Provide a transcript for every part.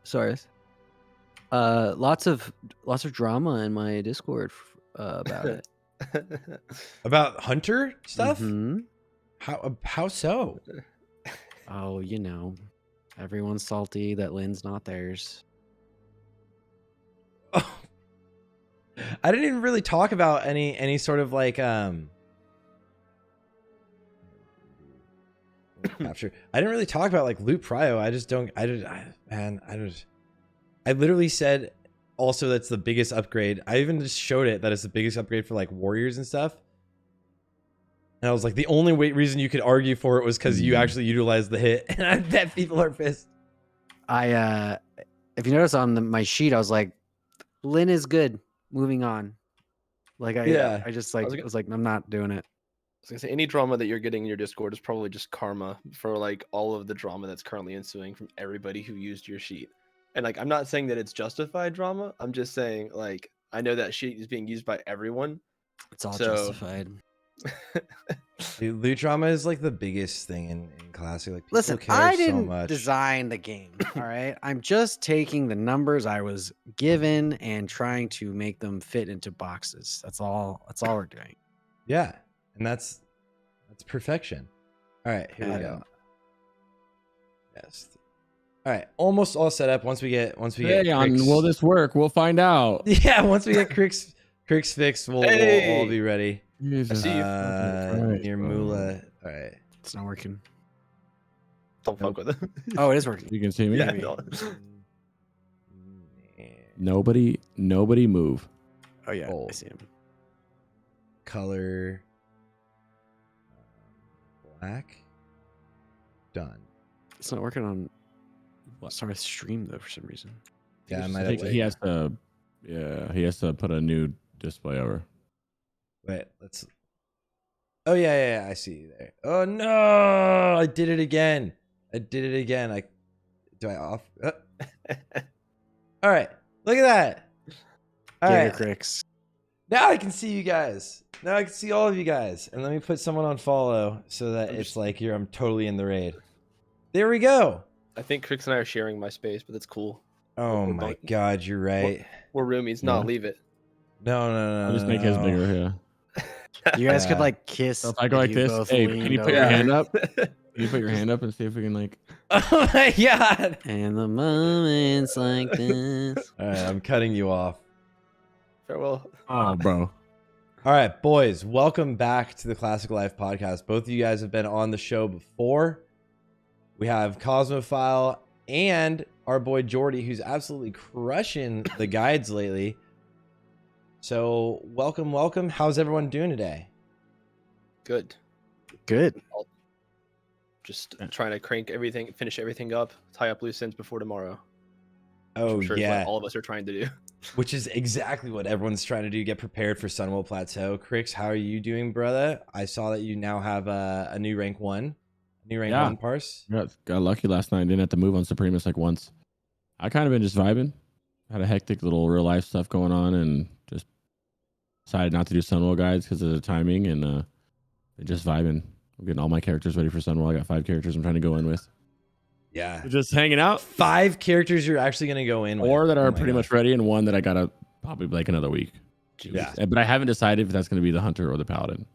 Sarthe. Lots of drama in my Discord about it. About Hunter stuff? Mhm. How so? Oh, you know, everyone's salty that Lynn's not theirs. Oh. I didn't even really talk about any sort of like capture. I didn't really talk about like loot prio. I literally said also that's the biggest upgrade. I even just showed it that it's the biggest upgrade for like warriors and stuff. And I was like, the only reason you could argue for it was because you actually utilized the hit, and I bet people are pissed. If you notice on my sheet, I was like, Lynn is good. Moving on. Like I just like I was like, I'm not doing it. I was gonna say, any drama that you're getting in your Discord is probably just karma for like all of the drama that's currently ensuing from everybody who used your sheet. And like, I'm not saying that it's justified drama. I'm just saying, like, I know that sheet is being used by everyone. It's all justified. Dude, loot drama is like the biggest thing in Classic. Like, listen, care I so didn't much. design the game. All right, I'm just taking the numbers I was given and trying to make them fit into boxes. That's all we're doing. Yeah, and that's perfection. All right, here we go. Yes. All right, almost all set up. Once we get will this work? We'll find out. Yeah, once we get Crick's fixed, we'll all be ready. Jesus. Near Mula. All right, it's not working. Don't fuck with it. Oh, it is working. You can see me. Yeah. Nobody move. Oh yeah, Bold. I see him. Color black. Done. It's not working on Sarthe's stream though for some reason. Yeah, he has to. Yeah, he has to put a new display over. Wait, let's. Oh yeah, I see you there. Oh no, I did it again. Do I off? All right, look at that. All right, Cricks. now I can see you guys. Now I can see all of you guys. And let me put someone on follow so that it's like I'm totally in the raid. There we go. I think Crix and I are sharing my space, but that's cool. Oh my god, you're right. We're roomies. No, leave it. No. I'll just make his bigger here. You guys could like kiss. So if I go like this, hey, can you put your hand up? Can you put your hand up and see if we can like? Oh my god! And the moments like this. All right, I'm cutting you off. Farewell. Oh, bro. All right, boys, welcome back to the Classic Life podcast. Both of you guys have been on the show before. We have Cosmophile and our boy Jordy, who's absolutely crushing the guides lately. So welcome. How's everyone doing today? Good. Just trying to finish everything up, tie up loose ends before tomorrow. Oh, I'm sure yeah. Is what all of us are trying to do. Which is exactly what everyone's trying to do, get prepared for Sunwell Plateau. Crix, how are you doing, brother? I saw that you now have a new rank 1. New rank 1 parse. Got lucky last night. Didn't have to move on Supremus like once. I kind of been just vibing. Had a hectic little real life stuff going on and just decided not to do Sunwell guides because of the timing and just vibing. I'm getting all my characters ready for Sunwell. I got 5 characters I'm trying to go in with. Yeah. Just hanging out. 5 characters you're actually going to go in with. 4 that are pretty much ready and 1 that I got to probably like another week. Jeez. Yeah. But I haven't decided if that's going to be the Hunter or the Paladin.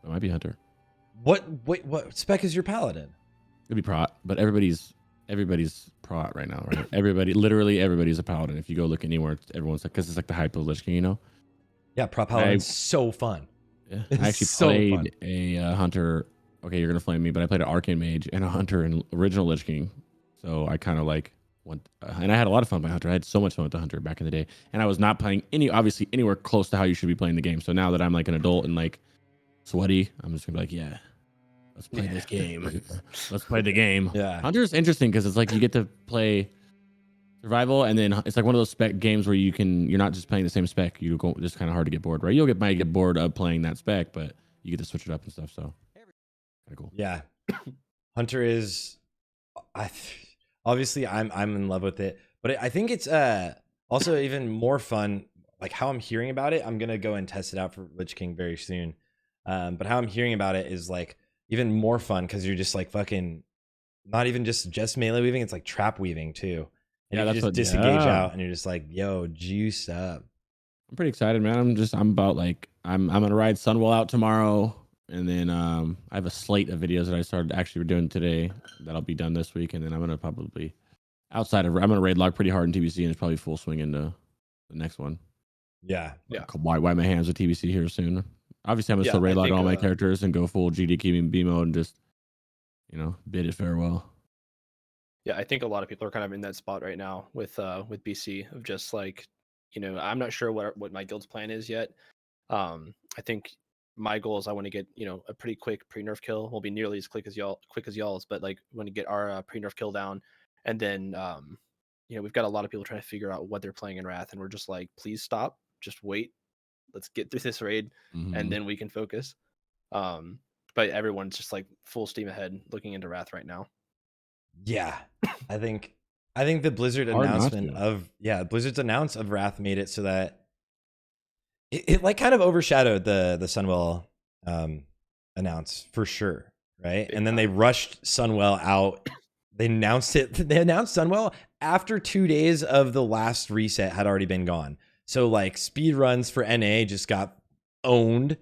It might be Hunter. What spec is your Paladin? It'd be Prot, but everybody's Prot right now, right? Literally everybody's a Paladin. If you go look anywhere, everyone's like, because it's like the hype of Lich King, you know? Yeah, Prot Paladin's so fun. Yeah, I actually played a Hunter. Okay, you're gonna flame me, but I played an Arcane Mage and a Hunter in original Lich King. So I kind of like went, and I had a lot of fun with Hunter. I had so much fun with the Hunter back in the day, and I was not playing obviously anywhere close to how you should be playing the game. So now that I'm like an adult and like sweaty, I'm just gonna be like, yeah, let's play this game. Let's play the game. Yeah, Hunter's interesting because it's like you get to play survival, and then it's like one of those spec games where you're not just playing the same spec. It's kind of hard to get bored, right? Might get bored of playing that spec, but you get to switch it up and stuff. So kind of cool. Yeah, Hunter is. Obviously, I'm in love with it, but I think it's also even more fun. Like how I'm hearing about it, I'm gonna go and test it out for Lich King very soon. But how I'm hearing about it is like even more fun because you're just like fucking not even just melee weaving, it's like trap weaving too. And Yeah, you that's just what. disengage Yeah. out and you're just like, yo, juice up. I'm pretty excited, man. I'm about like I'm gonna ride Sunwell out tomorrow, and then I have a slate of videos that I started actually doing today that'll be done this week, and then I'm gonna probably I'm gonna raid log pretty hard in TBC, and it's probably full swing into the next one. Yeah. Yeah. Wipe my hands with TBC here soon. Obviously, I'm gonna Yeah, still raid I log think, all my characters and go full GD and B mode and just bid it farewell. Yeah, I think a lot of people are kind of in that spot right now with BC of just like, I'm not sure what my guild's plan is yet. I think my goal is I want to get, a pretty quick pre-nerf kill. Won't be nearly as quick as y'all's, but like want to get our pre-nerf kill down, and then we've got a lot of people trying to figure out what they're playing in Wrath, and we're just like, please stop, just wait, let's get through this raid, and then we can focus. But everyone's just like full steam ahead looking into Wrath right now. Yeah. I think the Blizzard Hard not announcement to. Blizzard's announce of Wrath made it so that it like kind of overshadowed the Sunwell announce for sure, right? Big and then time. they rushed Sunwell out. They announced Sunwell after 2 days of the last reset had already been gone. So like speed runs for NA just got owned.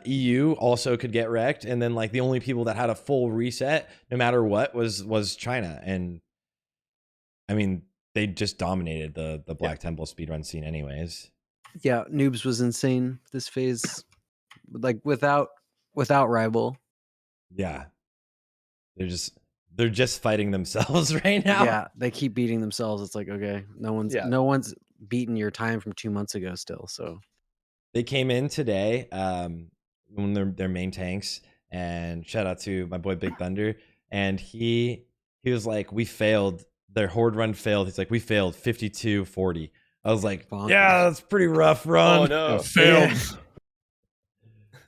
EU also could get wrecked, and then like the only people that had a full reset no matter what was China. And I mean, they just dominated the Black Temple speedrun scene anyways. Yeah, Noobs was insane this phase, like without rival. Yeah, they're just fighting themselves right now. Yeah, they keep beating themselves. It's like, okay, no one's beaten your time from 2 months ago still. So They came in today when their main tanks, and shout out to my boy Big Thunder, and he was like, we failed, their horde run failed. He's like, we failed 52-40. I was like, bonkers. yeah, that's pretty rough run. Oh no, failed.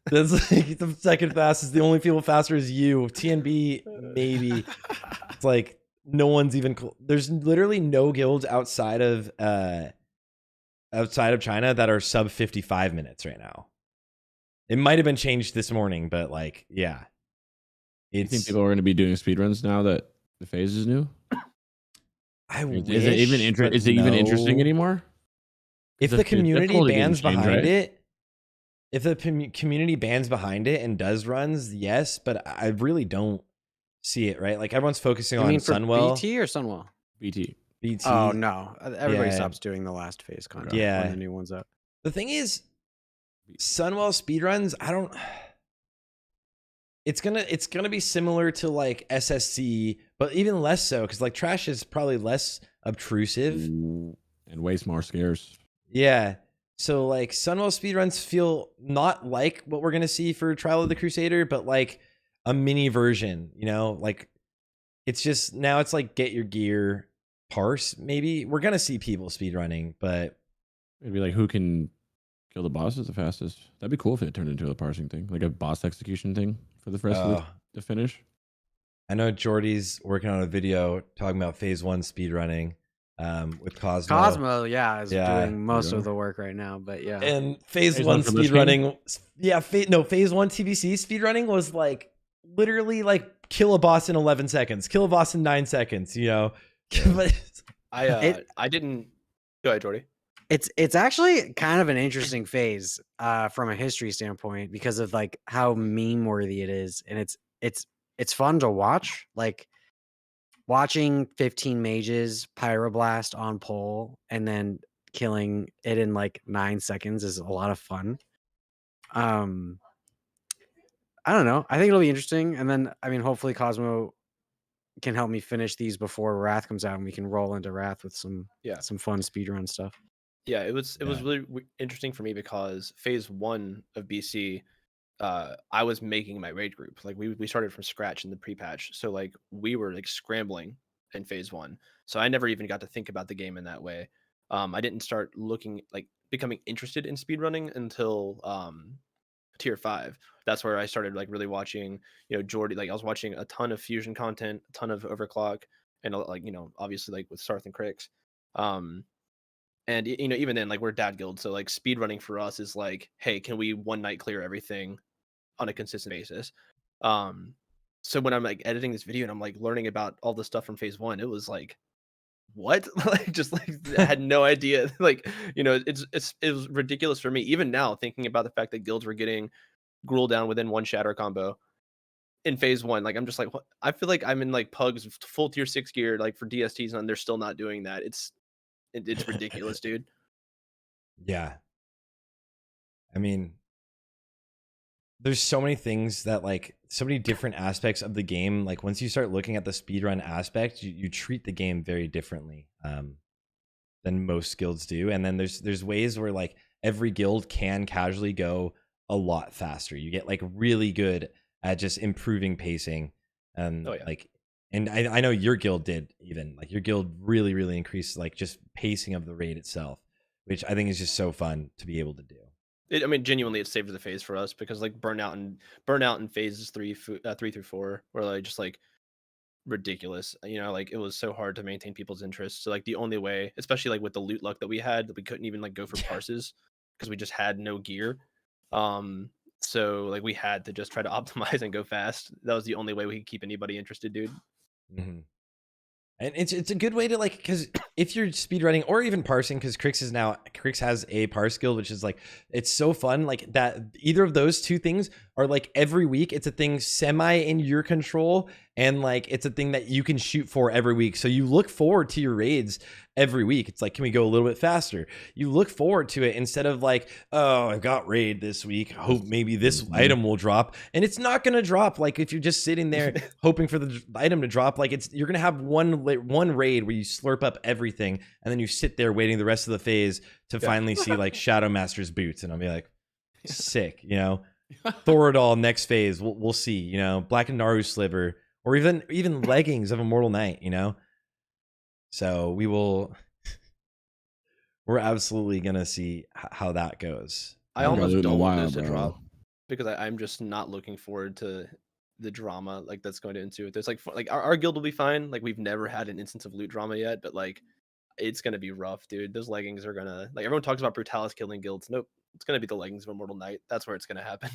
That's like the second fastest. The only people faster is you. TNB maybe. It's like no one's even there's literally no guilds outside of China that are sub 55 minutes right now. It might have been changed this morning, but like, yeah. You think people are going to be doing speedruns now that the phase is new? Is Is it even interesting anymore? If the community difficult to get in bands exchange, behind right? it, if the community bands behind it and does runs, yes, but I really don't see it, right? Like everyone's focusing you on mean for Sunwell. BT or Sunwell? BT. Oh no, everybody Yeah. stops doing the last phase content Yeah. when the new one's out. The thing is, Sunwell speedruns, it's gonna be similar to like SSC, but even less so, because like Trash is probably less obtrusive. Ooh, and way more scarce. Yeah. So like Sunwell speedruns feel not like what we're gonna see for Trial of the Crusader, but like a mini version, like it's just now it's like get your gear parse. Maybe we're gonna see people speedrunning, but It'd be like who can kill the bosses the fastest. That'd be cool if it turned into a parsing thing, like a boss execution thing for the rest of the finish. I know Jordy's working on a video talking about phase 1 speedrunning with Cosmo. Cosmo, is doing most of the work right now, but yeah. And phase Phase 1 one for Lich speedrunning, phase 1 TBC speedrunning was like literally like kill a boss in 11 seconds, kill a boss in 9 seconds, But I didn't. Go ahead, Jordy. It's actually kind of an interesting phase from a history standpoint because of like how meme worthy it is, and it's fun to watch. Like watching 15 mages pyroblast on pole and then killing it in like 9 seconds is a lot of fun. I don't know. I think it'll be interesting, and then I mean, hopefully Cosmo can help me finish these before Wrath comes out, and we can roll into Wrath with some fun speedrun stuff. Yeah, it was really interesting for me because phase 1 of BC, I was making my raid group. Like we started from scratch in the pre-patch, so like we were like scrambling in phase 1. So I never even got to think about the game in that way. I didn't start becoming interested in speedrunning until tier 5. That's where I started like really watching, Jordy. Like I was watching a ton of fusion content, a ton of overclock, and like obviously like with Sarthe and Crix. And even then, like we're dad guild, so like speedrunning for us is like, hey, can we one night clear everything on a consistent basis? So when I'm like editing this video and I'm like learning about all the stuff from phase 1, it was like, what? Like just like I had no idea. Like, it was ridiculous for me. Even now, thinking about the fact that guilds were getting Gruul down within one shatter combo in phase 1, like I'm just like, what? I feel like I'm in like Pugs full tier 6 gear, like for DSTs, and they're still not doing that. It's ridiculous, dude. Yeah. I mean, there's so many things that like so many different aspects of the game. Like once you start looking at the speedrun aspect, you treat the game very differently than most guilds do. And then there's ways where like every guild can casually go a lot faster. You get like really good at just improving pacing. Like, and I know your guild did, even like your guild really increased like just pacing of the raid itself, which I think is just so fun to be able to do. I mean, genuinely, it saved the phase for us because like burnout in phases 3 through 4 were like just like ridiculous. Like it was so hard to maintain people's interest. So like the only way, especially like with the loot luck that we had, that we couldn't even like go for parses because we just had no gear. So like we had to just try to optimize and go fast. That was the only way we could keep anybody interested, dude. Mm-hmm. And it's a good way to like, because if you're speedrunning or even parsing, because Crix has a parse skill, which is like, it's so fun. Like that, either of those two things are like every week, it's a thing semi in your control. And like, it's a thing that you can shoot for every week. So you look forward to your raids every week. It's like, can we go a little bit faster? You look forward to it instead of like, oh, I got raid this week. Hope maybe this item will drop. And it's not going to drop. Like if you're just sitting there hoping for the item to drop, like you're going to have one raid where you slurp up everything. And then you sit there waiting the rest of the phase to finally see like Shadow Master's boots. And I'll be like, sick, Thoradol next phase. We'll see, Black and Naru sliver, or even leggings of Immortal Knight, So we're absolutely gonna see how that goes. I almost don't want this to drop because I'm just not looking forward to the drama like that's going to ensue with this. Like our guild will be fine. Like we've never had an instance of loot drama yet, but like it's gonna be rough, dude. Those leggings are gonna, like, everyone talks about Brutallus killing guilds. Nope, it's gonna be the leggings of Immortal Knight. That's where it's gonna happen.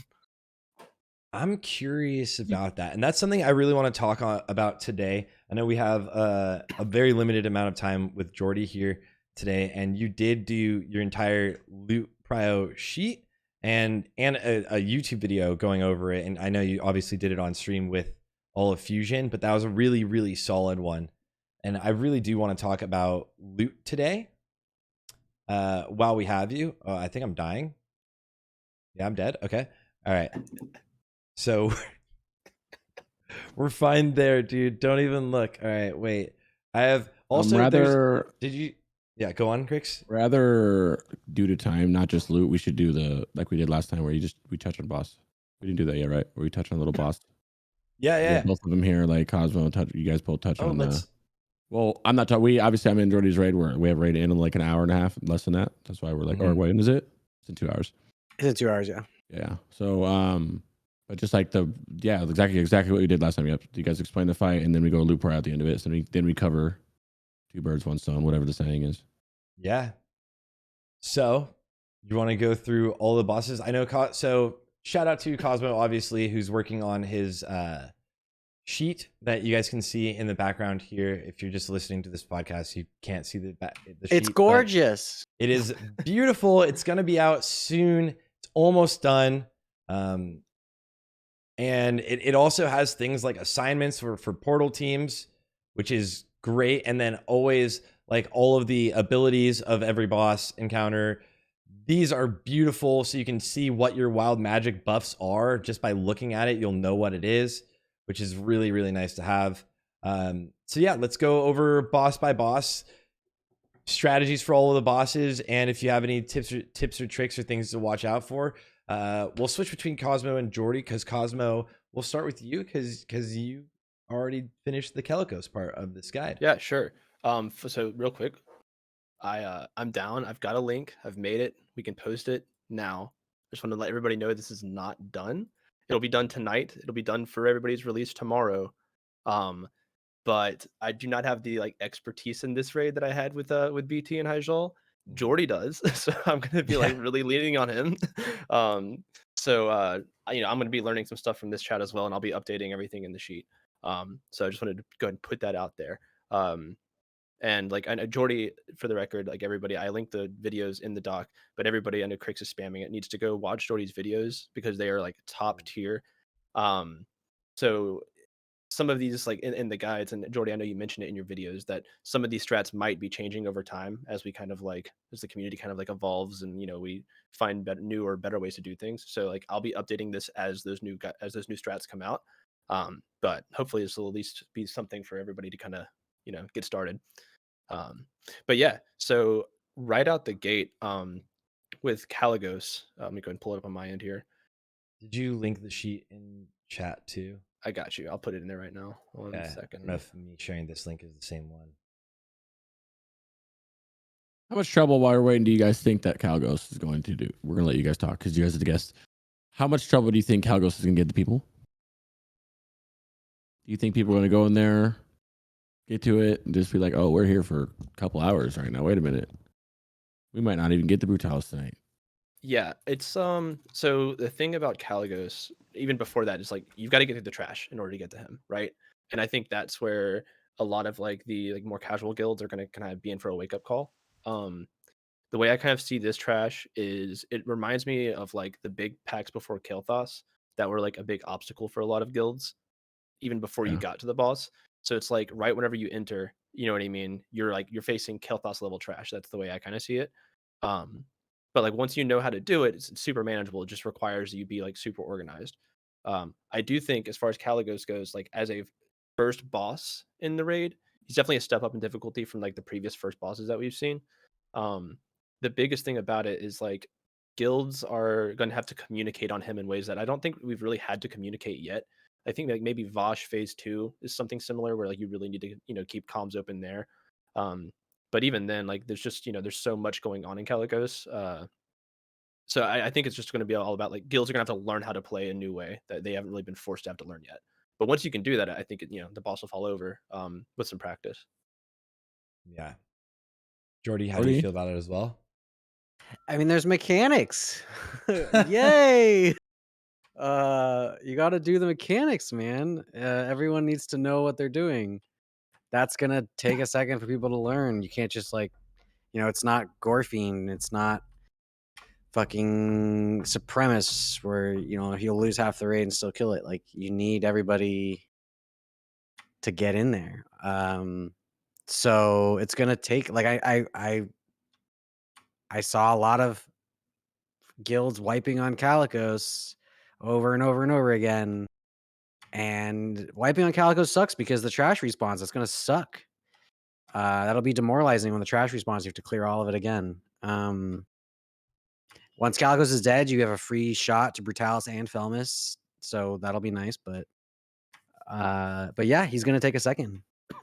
I'm curious about that. And that's something I really want to talk about today. I know we have a very limited amount of time with Jordy here today, and you did do your entire loot prio sheet and a YouTube video going over it. And I know you obviously did it on stream with all of Fusion, but that was a really solid one. And I really do want to talk about loot today while we have you. I think I'm dying. Yeah, I'm dead. Okay. All right. So we're fine there, dude. Don't even look. All right, wait. I have also did you? Yeah, go on, Crix. Rather, due to time, not just loot, we should do like we did last time, where we touch on boss. We didn't do that yet, right? Where we touch on little boss. Yeah. Both of them here, like Cosmo. You guys both touch on. Well, I'm not. I'm in Jordy's raid. We have raid in like an hour and a half, less than that. That's why we're like, or wait, is it? It's in 2 hours. It's in 2 hours, yeah. Yeah. So but just like exactly what we did last time. Yep. You guys explain the fight, and then we go loop right at the end of it. So then we cover 2 birds, 1 stone, whatever the saying is. Yeah. So you want to go through all the bosses? I know. So shout out to Cosmo, obviously, who's working on his sheet that you guys can see in the background here. If you're just listening to this podcast, you can't see the sheet. It's gorgeous. It is beautiful. It's gonna be out soon. It's almost done. And it also has things like assignments for portal teams, which is great. And then always like all of the abilities of every boss encounter. These are beautiful. So you can see what your wild magic buffs are just by looking at it. You'll know what it is, which is really nice to have. So yeah, let's go over boss by boss strategies for all of the bosses. And if you have any tips or tricks or things to watch out for, we'll switch between Cosmo and Jordy, because Cosmo, we'll start with you because you already finished the Kalecgos part of this guide. Yeah, sure. So real quick, I'm down. I've got a link. I've made it. We can post it now. Just want to let everybody know this is not done. It'll be done tonight. It'll be done for everybody's release tomorrow. But I do not have the like expertise in this raid that I had with BT and Hyjal. Jordy does, so I'm gonna be like really leaning on him. I'm gonna be learning some stuff from this chat as well, and I'll be updating everything in the sheet. So I just wanted to go ahead and put that out there. And like I know Jordy, for the record, like everybody, I linked the videos in the doc, but everybody, I know Crix is spamming it, needs to go watch Jordy's videos because they are like top tier. So some of these, like in the guides, and Jordy, I know you mentioned it in your videos, that some of these strats might be changing over time as we kind of like, as the community kind of like evolves, and we find new or better ways to do things. So like I'll be updating this as those new strats come out. But hopefully this will at least be something for everybody to kind of get started. But yeah, so right out the gate, with Kalecgos, let me go and pull it up on my end here. Did you link the sheet in chat too? I got you. I'll put it in there right now. One second. I don't know if me sharing this link is the same one. How much trouble while we're waiting do you guys think that Kalecgos is going to do? We're gonna let you guys talk because you guys are the guests. How much trouble do you think Kalecgos is gonna get the people? Do you think people are gonna go in there, get to it, and just be like, "Oh, we're here for a couple hours right now. Wait a minute, we might not even get the Brutallus tonight." Yeah, it's so the thing about Kalecgos, even before that, is like you've got to get through the trash in order to get to him, right? And I think that's where a lot of like the like more casual guilds are gonna kind of be in for a wake up call. The way I kind of see this trash is it reminds me of like the big packs before Kalecgos that were like a big obstacle for a lot of guilds, even before you got to the boss. So it's like right whenever you enter, you know what I mean? You're facing Kalecgos level trash. That's the way I kind of see it. But like once you know how to do it, it's super manageable. It just requires you be like super organized. I do think as far as Kalecgos goes, like as a first boss in the raid, he's definitely a step up in difficulty from like the previous first bosses that we've seen. The biggest thing about it is like guilds are going to have to communicate on him in ways that I don't think we've really had to communicate yet. I think like maybe Vosh phase 2 is something similar where like you really need to keep comms open there. But even then, like there's just there's so much going on in Kalecgos. So I think it's just going to be all about like guilds are going to have to learn how to play a new way that they haven't really been forced to have to learn yet. But once you can do that, I think the boss will fall over with some practice. Yeah. Jordy, how do you feel about it as well? I mean, there's mechanics. Yay! You got to do the mechanics, man. Everyone needs to know what they're doing. That's gonna take a second for people to learn. You can't just like, it's not Gorfiend. It's not fucking Supremacist where he'll lose half the raid and still kill it. Like you need everybody to get in there. So it's gonna take like I saw a lot of guilds wiping on Kalecgos over and over and over again. And wiping on Kalecgos sucks because the trash respawns. It's gonna suck. That'll be demoralizing when the trash respawns. You have to clear all of it again. Once Kalecgos is dead, you have a free shot to Brutallus and Felmyst, so that'll be nice. But yeah, he's gonna take a second.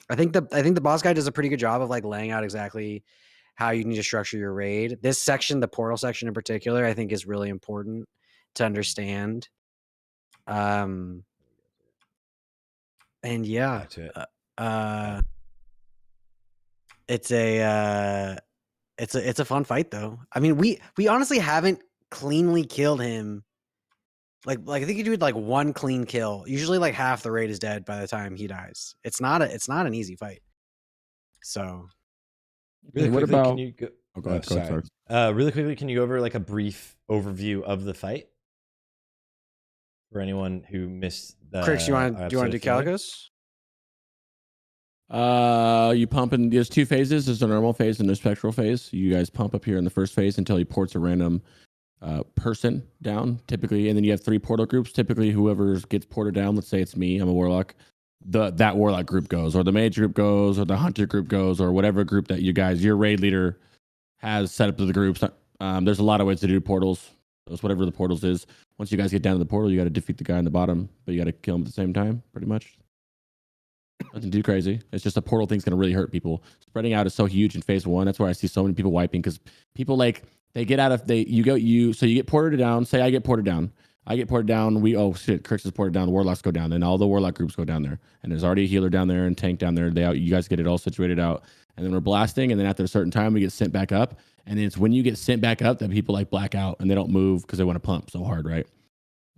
I think the boss guy does a pretty good job of like laying out exactly how you need to structure your raid. This section, the portal section in particular, I think is really important to understand. And yeah, it's a fun fight though. I mean, we honestly haven't cleanly killed him. Like I think you do like one clean kill. Usually like half the raid is dead by the time he dies. It's not an easy fight. So really quickly, what about can you go, go ahead. Really quickly, can you go over like a brief overview of the fight for anyone who missed the Crix, do you want to do Kalecgos? You pump in. There's two phases. There's a normal phase and a spectral phase. You guys pump up here in the first phase until he ports a random person down, typically, and then you have 3 portal groups. Typically, whoever gets ported down, let's say it's me, I'm a warlock. That warlock group goes, or the mage group goes, or the hunter group goes, or whatever group that your raid leader has set up to the groups. There's a lot of ways to do portals. It's whatever the portals is. Once you guys get down to the portal, you got to defeat the guy in the bottom, but you got to kill him at the same time, pretty much. Nothing too crazy. It's just a portal thing's gonna really hurt people. Spreading out is so huge in phase 1. That's why I see so many people wiping, because people like they get out of so you get ported down. Say I get ported down. Oh shit, Crix is ported down. The warlocks go down, then all the warlock groups go down there, and there's already a healer down there and tank down there. You guys get it all situated out, and then we're blasting, and then after a certain time we get sent back up, And then it's when you get sent back up that people like black out and they don't move because they want to pump so hard, right?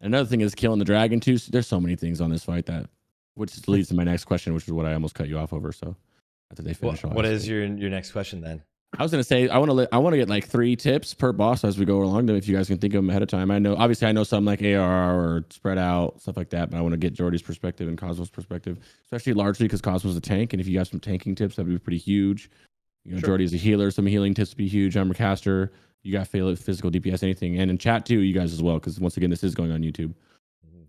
Another thing is killing the dragon too. So there's so many things on this fight which leads to my next question, which is what I almost cut you off over. So after they finish, what is your next question then? I was gonna say I want to get like 3 tips per boss as we go along. If you guys can think of them ahead of time. I know some like ARR or spread out stuff like that, but I want to get Jordy's perspective and Cosmo's perspective, especially largely because Cosmo's a tank, and if you got some tanking tips, that'd be pretty huge. You know, sure. Jordy's a healer, some healing tips would be huge. I'm a caster. You got physical DPS, anything, and in chat too, you guys as well, because once again, this is going on YouTube.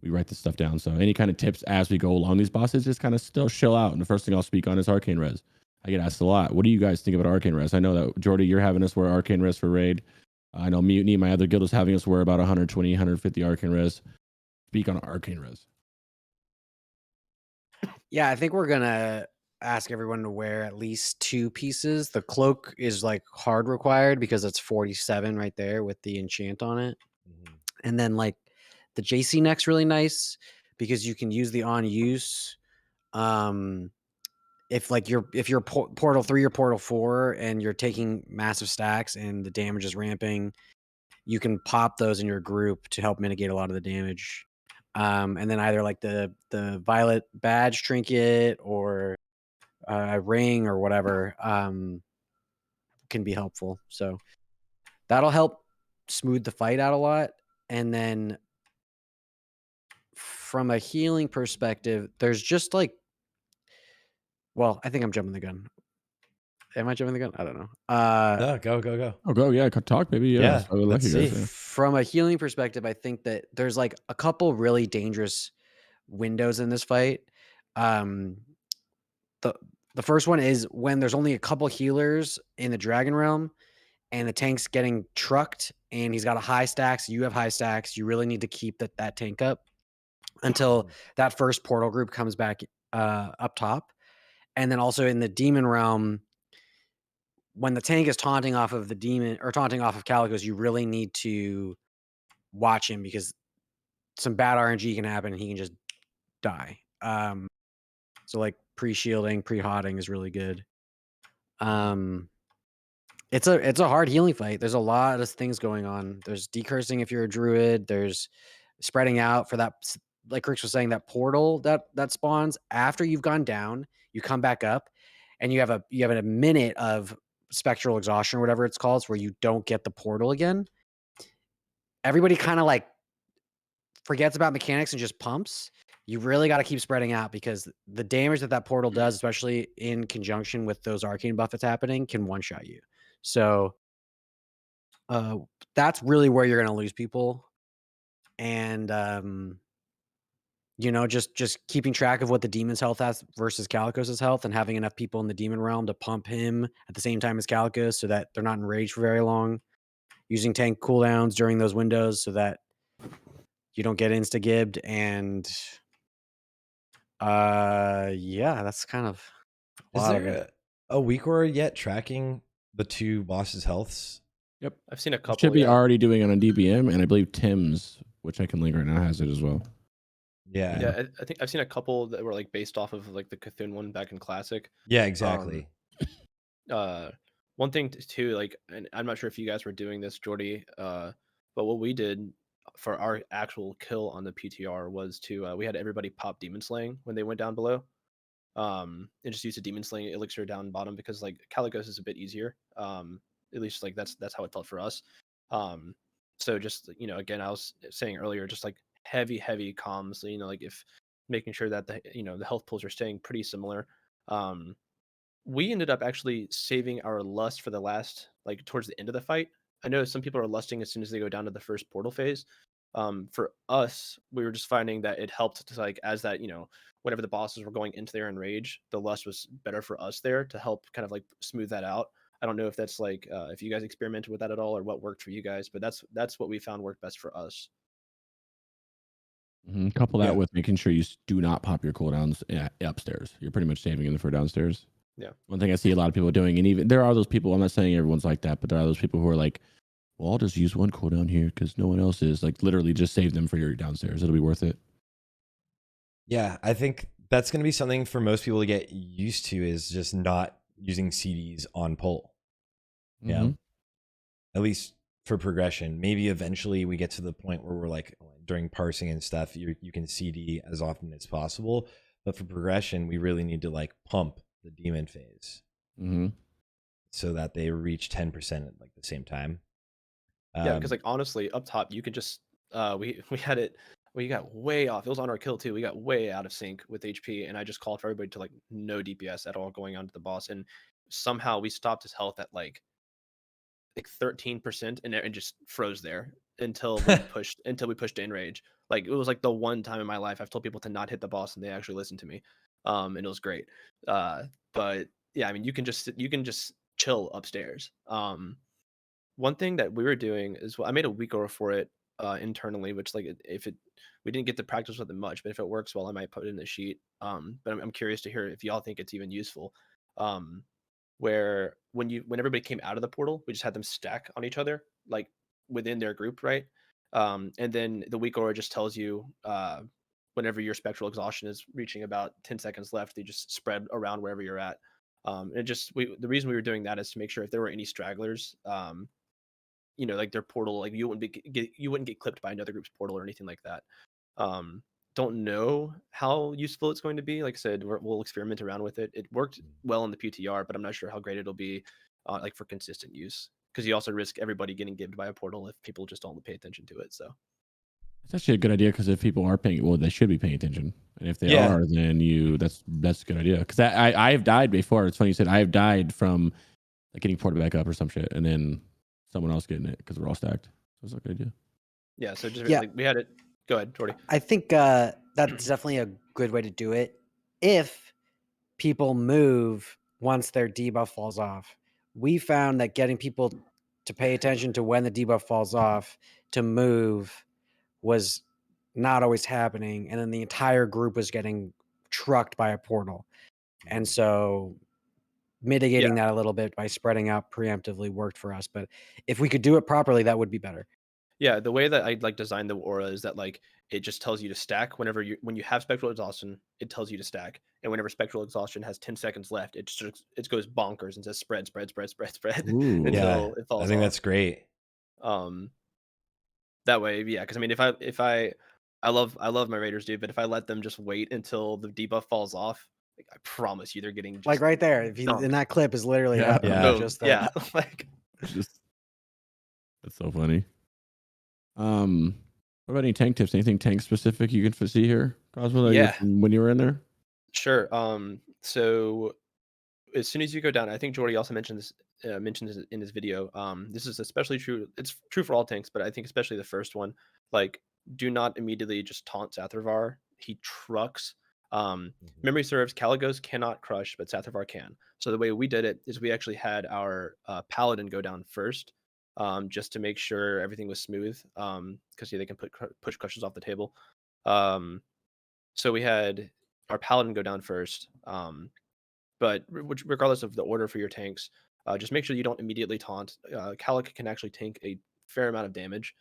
We write this stuff down, so any kind of tips as we go along these bosses, just kind of still chill out. And the first thing I'll speak on is Arcane Res. I get asked a lot. What do you guys think about Arcane Res? I know that, Jordy, you're having us wear Arcane Res for Raid. I know Mutiny, my other guild, is having us wear about 120, 150 Arcane Res. Speak on Arcane Res. Yeah, I think we're going to ask everyone to wear at least 2 pieces. The cloak is like hard required because it's 47 right there with the enchant on it. And then like the JC neck's really nice because you can use the on use. If you're portal 3 or portal 4 and you're taking massive stacks and the damage is ramping, you can pop those in your group to help mitigate a lot of the damage. And then either like the violet badge trinket or a ring or whatever can be helpful. So that'll help smooth the fight out a lot. And then from a healing perspective, there's just like, well, I think I'm jumping the gun. Am I jumping the gun? I don't know. No, go. Oh, go. Yeah, talk, baby. Yeah. Let's see. From a healing perspective, I think that there's like a couple really dangerous windows in this fight. The first one is when there's only a couple healers in the Dragon Realm and the tank's getting trucked and he's got a high stacks, you have high stacks, you really need to keep that tank up until that first portal group comes back up top. And then also in the Demon Realm, when the tank is taunting off of the demon or taunting off of Kalecgos, you really need to watch him because some bad RNG can happen and he can just die. So like pre-shielding, pre-hotting is really good. It's a hard healing fight. There's a lot of things going on. There's decursing if you're a druid. There's spreading out for that, like Chris was saying, that portal that spawns after you've gone down. You come back up, and you have a minute of spectral exhaustion or whatever it's called, where you don't get the portal again. Everybody kind of like forgets about mechanics and just pumps. You really got to keep spreading out because the damage that portal does, especially in conjunction with those arcane buffs happening, can one-shot you. So that's really where you're going to lose people. And, just keeping track of what the demon's health has versus Kalecgos' health and having enough people in the demon realm to pump him at the same time as Kalecgos so that they're not enraged for very long. Using tank cooldowns during those windows so that you don't get insta-gibbed. And that's kind of a lot of it. A week or yet tracking the 2 bosses' healths? Yep, I've seen a couple. Should be already doing it on DBM, and I believe Tim's, which I can link right now, has it as well. Yeah, I think I've seen a couple that were like based off of like the Cthulhu one back in Classic. Yeah, exactly. One thing too, like, and I'm not sure if you guys were doing this, Jordy, but what we did for our actual kill on the PTR was to we had everybody pop Demon Slaying when they went down below. And just use a Demon Slaying elixir down bottom because like Kalecgos is a bit easier. At least like that's how it felt for us. So just again, I was saying earlier, just like heavy comms. So, like if making sure that the health pools are staying pretty similar. We ended up actually saving our lust for the last, like towards the end of the fight. I know some people are lusting as soon as they go down to the first portal phase. For us, we were just finding that it helped to like as that whenever the bosses were going into their enrage, the lust was better for us there to help kind of like smooth that out. I don't know if that's like if you guys experimented with that at all or what worked for you guys, but that's what we found worked best for us. Couple that with making sure you do not pop your cooldowns upstairs. You're pretty much saving them for downstairs. Yeah. One thing I see a lot of people doing, and even there are those people, I'm not saying everyone's like that, but there are those people who are like, well, I'll just use one cooldown here because no one else is. Like literally just save them for your downstairs. It'll be worth it. Yeah, I think that's going to be something for most people to get used to is just not using CDs on pull. Yeah. at least for progression. Maybe eventually we get to the point where we're like during parsing and stuff, you can CD as often as possible. But for progression, we really need to like pump the demon phase so that they reach 10% at like the same time. Yeah, because like honestly, up top you could just we had it. We got way off. It was on our kill too. We got way out of sync with HP, and I just called for everybody to like no DPS at all going onto the boss, and somehow we stopped his health at like 13% and just froze there until we pushed to enrage. Like it was like the one time in my life I've told people to not hit the boss and they actually listened to me. And it was great. But yeah, I mean you can just chill upstairs. One thing that we were doing is, well, I made a weak aura for it internally, which like we didn't get to practice with it much, but if it works well, I might put it in the sheet. But I'm curious to hear if y'all think it's even useful. Where when everybody came out of the portal, we just had them stack on each other, like within their group, right? And then the weak aura just tells you whenever your spectral exhaustion is reaching about 10 seconds left, they just spread around wherever you're at. The reason we were doing that is to make sure if there were any stragglers, like their portal, like you wouldn't get clipped by another group's portal or anything like that. Don't know how useful it's going to be. Like I said, we'll experiment around with it. It worked well in the PTR, but I'm not sure how great it'll be like for consistent use, because you also risk everybody getting gibbed by a portal if people just don't pay attention to it. So it's actually a good idea, because if people are paying, well, they should be paying attention, and if they are, then that's a good idea. Because I have died before. It's funny you said I have died from like getting ported back up or some shit, and then someone else getting it because we're all stacked. So it's a good idea. Yeah. So just like we had it. Go ahead, Jordy. I think that's definitely a good way to do it. If people move once their debuff falls off, we found that getting people to pay attention to when the debuff falls off to move was not always happening, and then the entire group was getting trucked by a portal. And so mitigating that a little bit by spreading out preemptively worked for us. But if we could do it properly, that would be better. Yeah, the way that I like design the aura is that like it just tells you to stack when you have spectral exhaustion, it tells you to stack, and whenever spectral exhaustion has 10 seconds left, it goes bonkers and says spread until it falls. I think off. that's great. That way, yeah, because I mean, if I love my Raiders, dude, but if I let them just wait until the debuff falls off, like, I promise you, they're getting just like right there. If you, in that clip is literally like that's so funny. What about any tank tips? Anything tank specific you can see here, Cosmo? When you were in there. Sure. So as soon as you go down, I think Jordy also mentioned this in his video. This is especially true. It's true for all tanks, but I think especially the first one. Like, do not immediately just taunt Sarthe. He trucks. Memory serves, Kalecgos cannot crush, but Sarthe can. So the way we did it is we actually had our paladin go down first, just to make sure everything was smooth. Because they can push crushes off the table. So we had our paladin go down first. But regardless of the order for your tanks, just make sure you don't immediately taunt. Kalec can actually tank a fair amount of damage.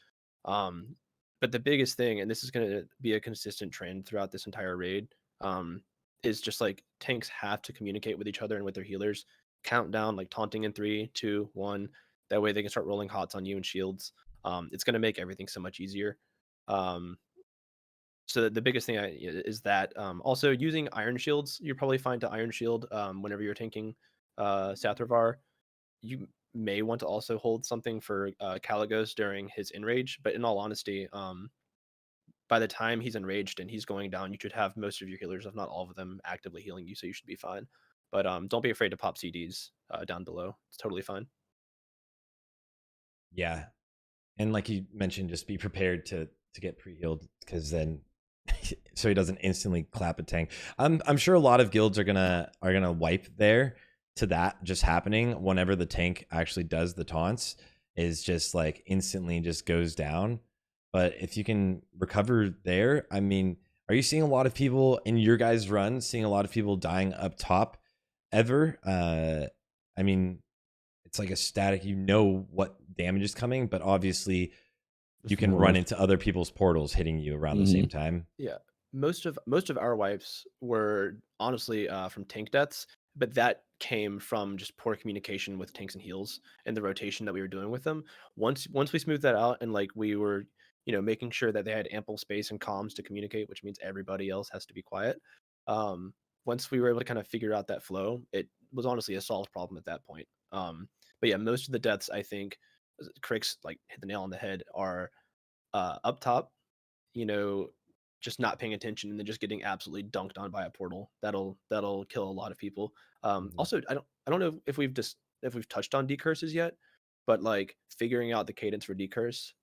But the biggest thing, and this is going to be a consistent trend throughout this entire raid, is just like tanks have to communicate with each other and with their healers. Count down, like taunting in 3, 2, 1. That way they can start rolling hots on you and shields. It's going to make everything so much easier. So the biggest thing is that also using iron shields, you're probably fine to iron shield whenever you're tanking Sarthe. You may want to also hold something for Kalecgos during his enrage, but in all honesty, by the time he's enraged and he's going down, you should have most of your healers, if not all of them, actively healing you, so you should be fine. But don't be afraid to pop CDs down below. It's totally fine. Yeah. And like you mentioned, just be prepared to get pre-healed, because then so he doesn't instantly clap a tank. I'm sure a lot of guilds are gonna wipe there to that just happening whenever the tank actually does the taunts, is just like instantly just goes down. But if you can recover there, I mean, are you seeing a lot of people in your guys' run, seeing a lot of people dying up top ever? I mean, it's like a static, you know what damage is coming, but obviously you can run into other people's portals hitting you around the same time. Yeah, most of our wipes were honestly from tank deaths, but that came from just poor communication with tanks and heals and the rotation that we were doing with them. Once we smoothed that out and like we were, making sure that they had ample space and comms to communicate, which means everybody else has to be quiet. Once we were able to kind of figure out that flow, it was honestly a solved problem at that point. But yeah, most of the deaths, I think, Cricks like hit the nail on the head, are up top, just not paying attention and then just getting absolutely dunked on by a portal. That'll kill a lot of people. Also, I don't know if we've touched on decurses yet, but like figuring out the cadence for decurse.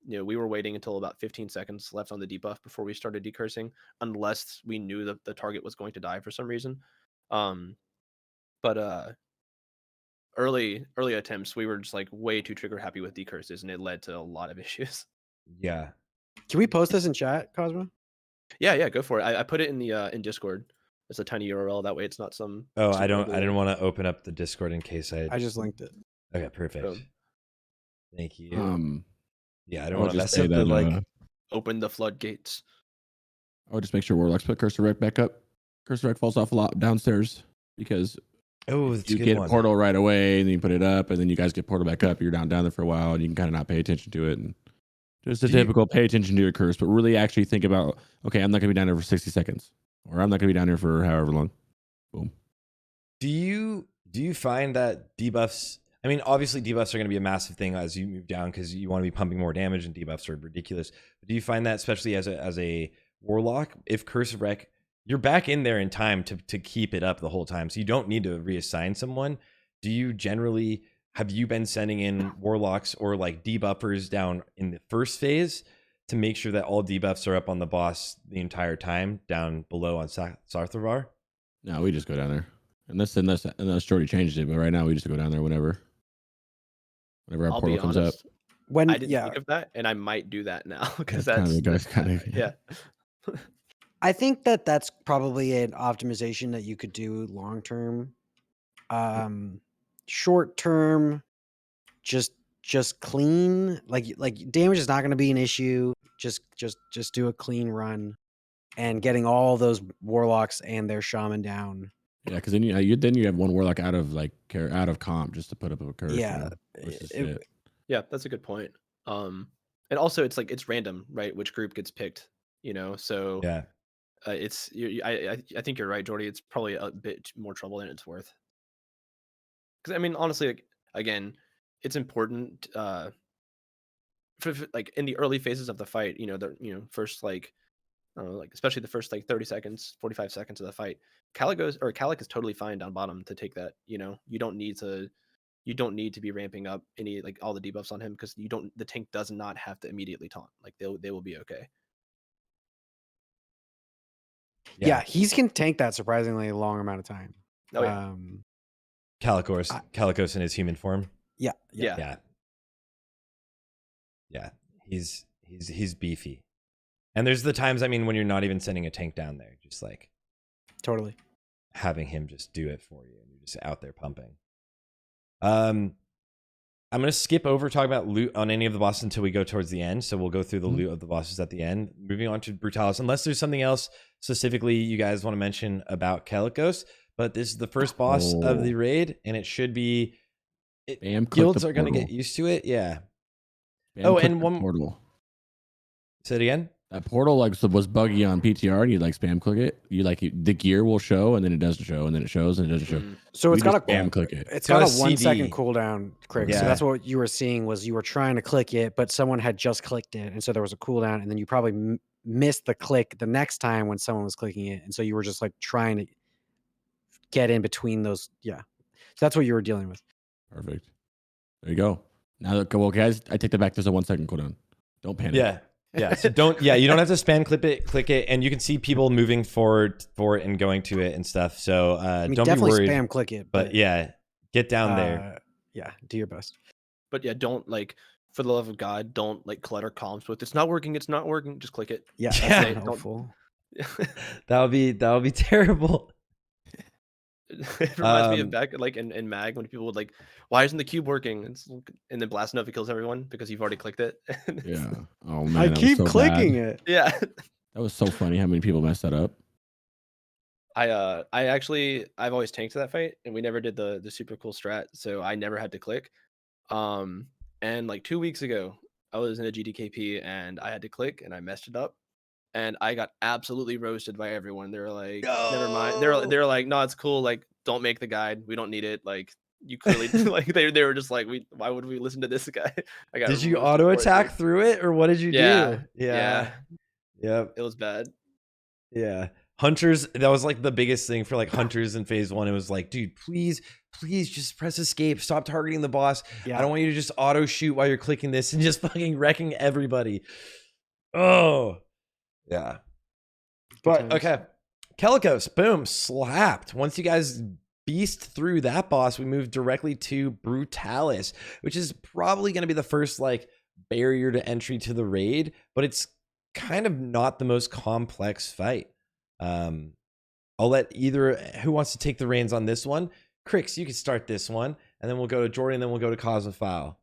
We were waiting until about 15 seconds left on the debuff before we started decursing, unless we knew that the target was going to die for some reason. But early attempts, we were just like way too trigger happy with decurses, and it led to a lot of issues. Yeah. Can we post this in chat, Cosmo? Yeah, go for it. I put it in the in Discord. It's a tiny URL. That way, it's not some. Oh, I didn't want to open up the Discord in case I just linked it. Okay, perfect. Boom. Thank you. Yeah, I don't I'll want to just mess say up that, the open the floodgates. I would just make sure Warlocks put Cursor Wreck back up. Cursor Wreck falls off a lot downstairs because that's you a good get one. Portal right away and then you put it up and then you guys get Portal back up. You're down there for a while and you can kind of not pay attention to it. And just a typical pay attention to your curse, but really actually think about, okay, I'm not going to be down here for 60 seconds or I'm not going to be down here for however long. Boom. Do you find that debuffs, I mean, obviously debuffs are going to be a massive thing as you move down because you want to be pumping more damage and debuffs are ridiculous. But do you find that especially as a Warlock, if Curse of Wreck, you're back in there in time to keep it up the whole time, so you don't need to reassign someone. Do you generally, have you been sending in Warlocks or like debuffers down in the first phase to make sure that all debuffs are up on the boss the entire time down below on Sarthe? No, we just go down there. Unless Jordy changes it, but right now we just go down there whenever our portal comes up. When I didn't think of that, and I might do that now because that's kind of yeah. I think that's probably an optimization that you could do long term. Short term, just clean. Like damage is not going to be an issue. Just do a clean run, and getting all those Warlocks and their Shaman down. Yeah, because then you have one Warlock out of comp just to put up a curse. Yeah, yeah, that's a good point. And also it's random, right? Which group gets picked, So yeah, I think you're right, Jordy. It's probably a bit more trouble than it's worth. Because I mean, honestly, again, it's important. For like in the early phases of the fight, first especially the first 30 seconds, 45 seconds of the fight, Kalecgos is totally fine down bottom to take that. You don't need to be ramping up any all the debuffs on him because the tank does not have to immediately taunt. Like they will be okay. Yeah, he can tank that surprisingly long amount of time. Oh yeah. Kalecgos in his human form. Yeah. He's beefy. And there's the times, I mean, when you're not even sending a tank down there, just like totally having him just do it for you, and you're just out there pumping. I'm gonna skip over talk about loot on any of the bosses until we go towards the end. So we'll go through the loot of the bosses at the end. Moving on to Brutallus, unless there's something else specifically you guys want to mention about Kalecgos. But this is the first boss of the raid, and it should be. Guilds are gonna get used to it, yeah. And one portal. Say it again. That portal was buggy on PTR, and you spam click it. The gear will show, and then it doesn't show, and then it shows, and it doesn't show. So it's got a spam click it. It's got a 1 second cooldown, Craig. Yeah. So that's what you were seeing was you were trying to click it, but someone had just clicked it, and so there was a cooldown, and then you probably missed the click the next time when someone was clicking it, and so you were just trying to get in between those. Yeah, so that's what you were dealing with. Perfect. There you go. Now, well, guys, I take that back. There's a 1 second cooldown. Don't panic. Yeah. So you don't have to spam click it, and you can see people moving forward for it and going to it and stuff. So don't be worried. Spam click it, but yeah, get down there. Yeah, do your best. But yeah, don't for the love of God, don't clutter comms with it's not working. Just click it. Yeah, that's not helpful. That would be terrible. It reminds me of back in Mag when people would why isn't the cube working? And then Blast Nova kills everyone because you've already clicked it. Yeah. Oh man. I keep clicking it. Yeah. That was so funny how many people messed that up. I've always tanked that fight, and we never did the super cool strat, so I never had to click. And like 2 weeks ago, I was in a GDKP and I had to click and I messed it up, and I got absolutely roasted by everyone. They were like, "Never mind." They're like, "No, it's cool. Like, don't make the guide. We don't need it. Like, you clearly like they were just like, why would we listen to this guy?" I got Did you roasted auto for it, attack dude. through it, or what did you Yeah, do? yeah, Yep. it was bad. Yeah. Hunters, that was like the biggest thing for like hunters in phase 1. It was like, dude, please just press escape. Stop targeting the boss. Yeah. I don't want you to just auto shoot while you're clicking this and just fucking wrecking everybody. Oh. Yeah. But times. okay. Kalecgos, boom, slapped. Once you guys beast through that boss, we move directly to Brutallus, which is probably going to be the first like barrier to entry to the raid, but it's kind of not the most complex fight. I'll let either who wants to take the reins on this one. Crix, you can start this one, and then we'll go to Jordan, and then we'll go to Cosmophile.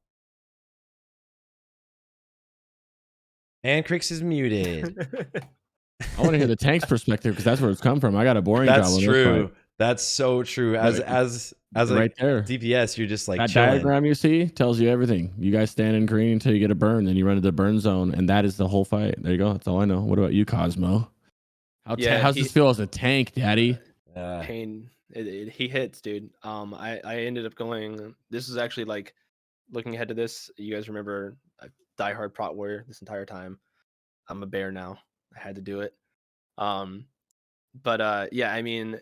And Crix is muted. I want to hear the tank's perspective because that's where it's come from. I got a boring job. That's true. That's so true. As right there. DPS, you're just like that chilling. diagram you see tells you everything. You guys stand in green until you get a burn, then you run into the burn zone, and that is the whole fight. There you go. That's all I know. What about you, Cosmo? How's this feel as a tank, Daddy? Pain. He hits, dude. I ended up going. This is actually like looking ahead to this. You guys remember diehard Prot Warrior this entire time. I'm a bear now. I had to do it. But yeah, I mean,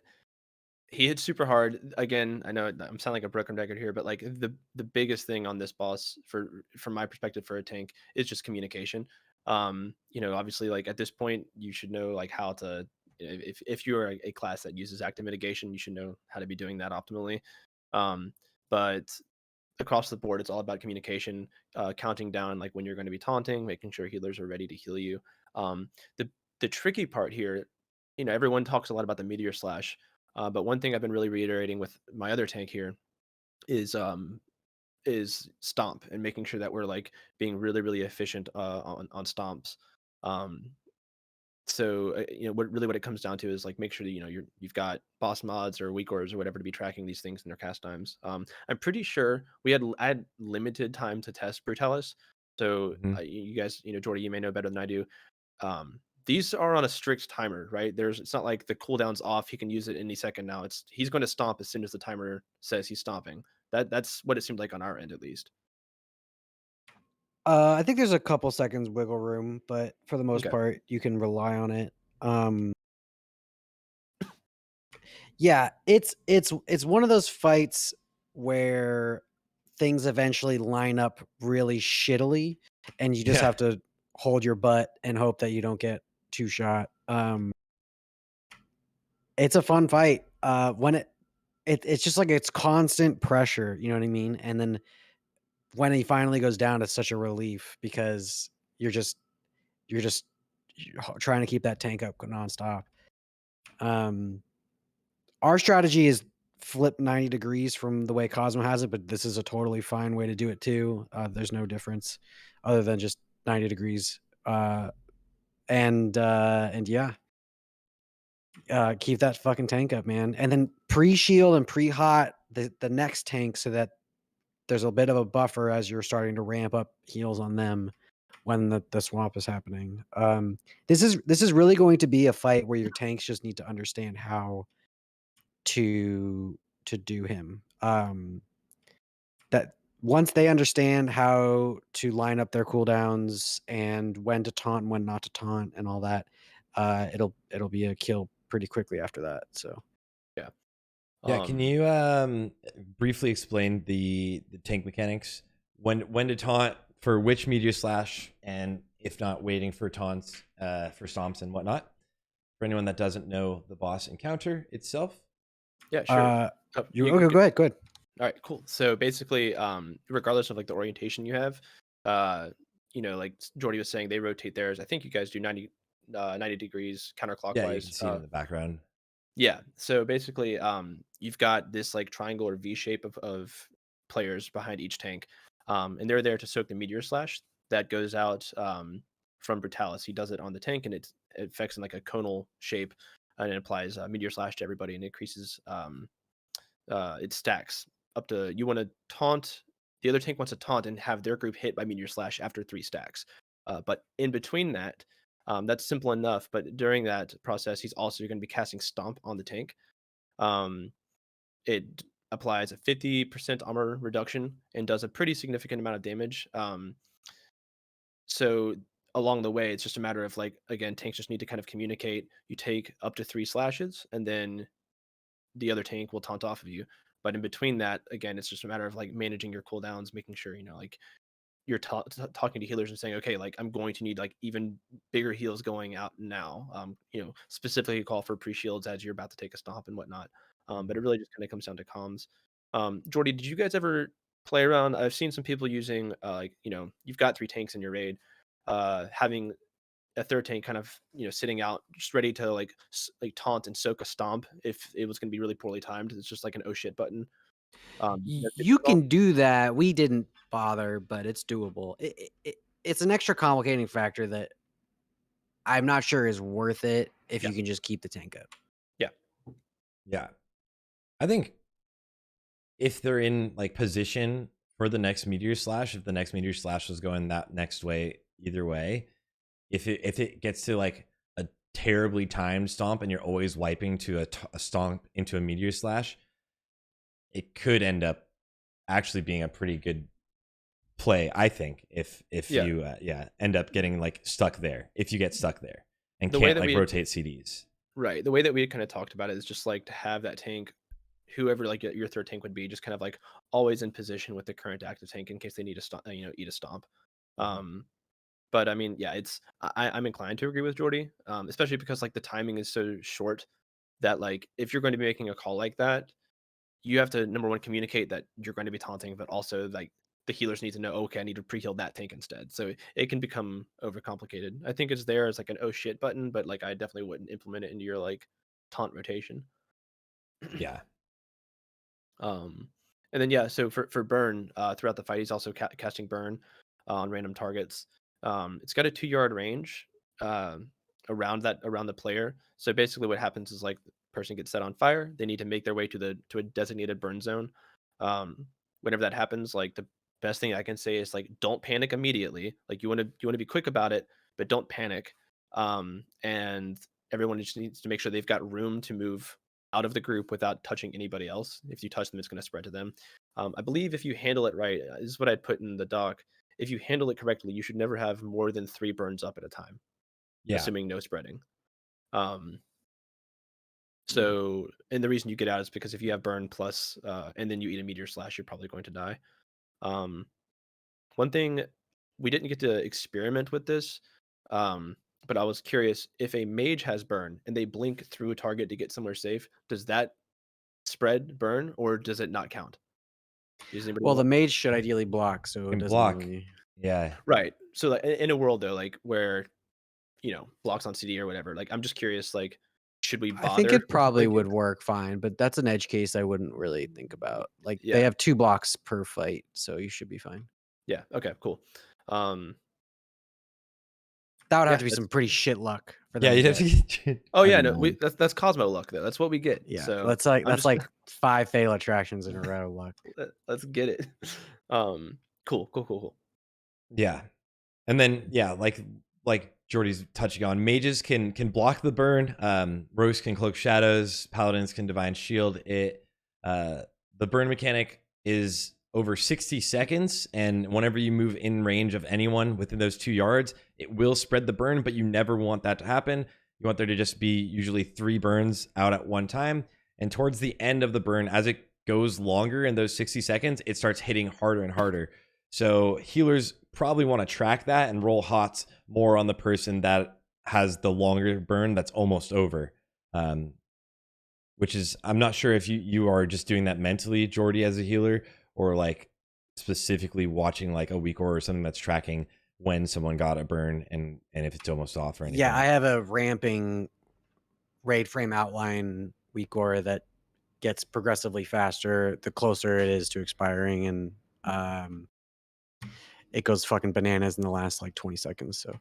he hits super hard. Again, I know I'm sounding like a broken record here, but like the biggest thing on this boss from my perspective for a tank is just communication. Obviously, like at this point, you should know like how to. If you're a class that uses active mitigation, you should know how to be doing that optimally. But across the board, it's all about communication, counting down like when you're going to be taunting, making sure healers are ready to heal you. The tricky part here, everyone talks a lot about the meteor slash, but one thing I've been really reiterating with my other tank here is stomp, and making sure that we're like being really really efficient on stomps. So what it comes down to is like make sure that you've got boss mods or weak orders or whatever to be tracking these things in their cast times. I'm pretty sure I had limited time to test Brutallus, so you guys, Jordy, you may know better than I do. These are on a strict timer, right? It's not like the cooldown's off. He can use it any second now. He's going to stomp as soon as the timer says he's stomping. That's what it seemed like on our end, at least. I think there's a couple seconds wiggle room, but for the most Okay. part, you can rely on it. Yeah, it's one of those fights where things eventually line up really shittily, and you just have to hold your butt and hope that you don't get two shot. It's a fun fight. When it's just like it's constant pressure, you know what I mean? And then when he finally goes down, it's such a relief because you're just trying to keep that tank up nonstop. Our strategy is flip 90 degrees from the way Cosmo has it, but this is a totally fine way to do it too. There's no difference other than just 90 degrees. And yeah. Keep that fucking tank up, man. And then pre-shield and pre-hot the next tank so that there's a bit of a buffer as you're starting to ramp up heals on them when the swamp is happening. This is really going to be a fight where your tanks just need to understand how to do him. That once they understand how to line up their cooldowns and when to taunt and when not to taunt and all that, it'll be a kill pretty quickly after that. So yeah. Can you briefly explain the tank mechanics? When to taunt for which meteor slash, and if not waiting for taunts for stomps and whatnot. For anyone that doesn't know the boss encounter itself. Yeah, sure. Okay, go ahead. All right, cool. So basically, regardless of like the orientation you have, like Jordy was saying, they rotate theirs. I think you guys do 90 degrees counterclockwise. Yeah, you can see it in the background. Yeah. So basically, you've got this like triangle or V shape of players behind each tank, and they're there to soak the meteor slash that goes out from Brutallus. He does it on the tank, and it affects in like a conal shape. and it applies Meteor Slash to everybody, and increases its stacks up to. You want to taunt the other tank wants to taunt and have their group hit by Meteor Slash after 3 stacks. But in between that, that's simple enough. But during that process, he's also going to be casting Stomp on the tank. It applies a 50% armor reduction and does a pretty significant amount of damage. So along the way, it's just a matter of like, again, tanks just need to kind of communicate. You take up to 3 slashes, and then the other tank will taunt off of you. But in between that, again, it's just a matter of like managing your cooldowns, making sure, like you're talking to healers and saying, okay, like I'm going to need like even bigger heals going out now. Specifically call for pre-shields as you're about to take a stomp and whatnot. But it really just kind of comes down to comms. Jordy, did you guys ever play around? I've seen some people using you've got 3 tanks in your raid, having a third tank kind of sitting out just ready to like taunt and soak a stomp if it was going to be really poorly timed. It's just like an oh shit button. You can do that. We didn't bother, but it's doable. It's an extra complicating factor that I'm not sure is worth it if you can just keep the tank up. Yeah. I think if they're in like position for the next Meteor Slash, if the next Meteor Slash was going that next way, either way, if it gets to like a terribly timed stomp and you're always wiping to a stomp into a Meteor Slash, it could end up actually being a pretty good play, I think, if you end up getting like stuck there, if you get stuck there and can't like rotate CDs. Right. The way that we kind of talked about it is just like to have that tank, whoever like your third tank would be, just kind of like always in position with the current active tank in case they need to eat a stomp. But I mean, yeah, I'm inclined to agree with Jordy, especially because like the timing is so short that like if you're going to be making a call like that, you have to, number one, communicate that you're going to be taunting, but also like the healers need to know, okay, I need to pre-heal that tank instead. So it can become overcomplicated. I think it's there as like an oh shit button, but like I definitely wouldn't implement it into your like taunt rotation. Yeah. And then so for burn, throughout the fight, he's also casting burn on random targets. It's got a 2-yard range around the player. So basically, what happens is like the person gets set on fire. They need to make their way to a designated burn zone. Whenever that happens, like the best thing I can say is like don't panic immediately. Like you want to be quick about it, but don't panic. And everyone just needs to make sure they've got room to move out of the group without touching anybody else. If you touch them, it's going to spread to them. I believe if you handle it right, this is what I'd put in the doc. If you handle it correctly, you should never have more than 3 burns up at a time, assuming no spreading. So, and the reason you get out is because if you have burn plus, and then you eat a Meteor Slash, you're probably going to die. One thing, we didn't get to experiment with this, but I was curious, if a mage has burn and they blink through a target to get somewhere safe, does that spread burn or does it not count? Well, the mage should ideally block, so it doesn't block. really... Yeah. Right. So like, in a world though, like where, blocks on CD or whatever, like I'm just curious, like, should we bother? I think it probably would work fine, but that's an edge case I wouldn't really think about. Like they have 2 blocks per fight, so you should be fine. Yeah. Okay, cool. That would have to be some pretty shit luck for them. Yeah, you'd have to. Oh yeah, no, that's Cosmo luck though. That's what we get. Yeah, so that's like 5 fail attractions in a row luck. Let's get it. Cool. Yeah, and then like Jordy's touching on, mages can block the burn. Rogues can cloak shadows. Paladins can divine shield. The burn mechanic is over 60 seconds, and whenever you move in range of anyone within those 2 yards, it will spread the burn, but you never want that to happen. You want there to just be usually 3 burns out at one time, and towards the end of the burn, as it goes longer in those 60 seconds, it starts hitting harder and harder. So healers probably want to track that and roll hots more on the person that has the longer burn that's almost over. Which is, I'm not sure if you are just doing that mentally, Jordy, as a healer, or like specifically watching like a weak or something that's tracking when someone got a burn and if it's almost off or anything. Yeah, I have a ramping raid frame outline weak aura that gets progressively faster the closer it is to expiring, and it goes fucking bananas in the last like 20 seconds. So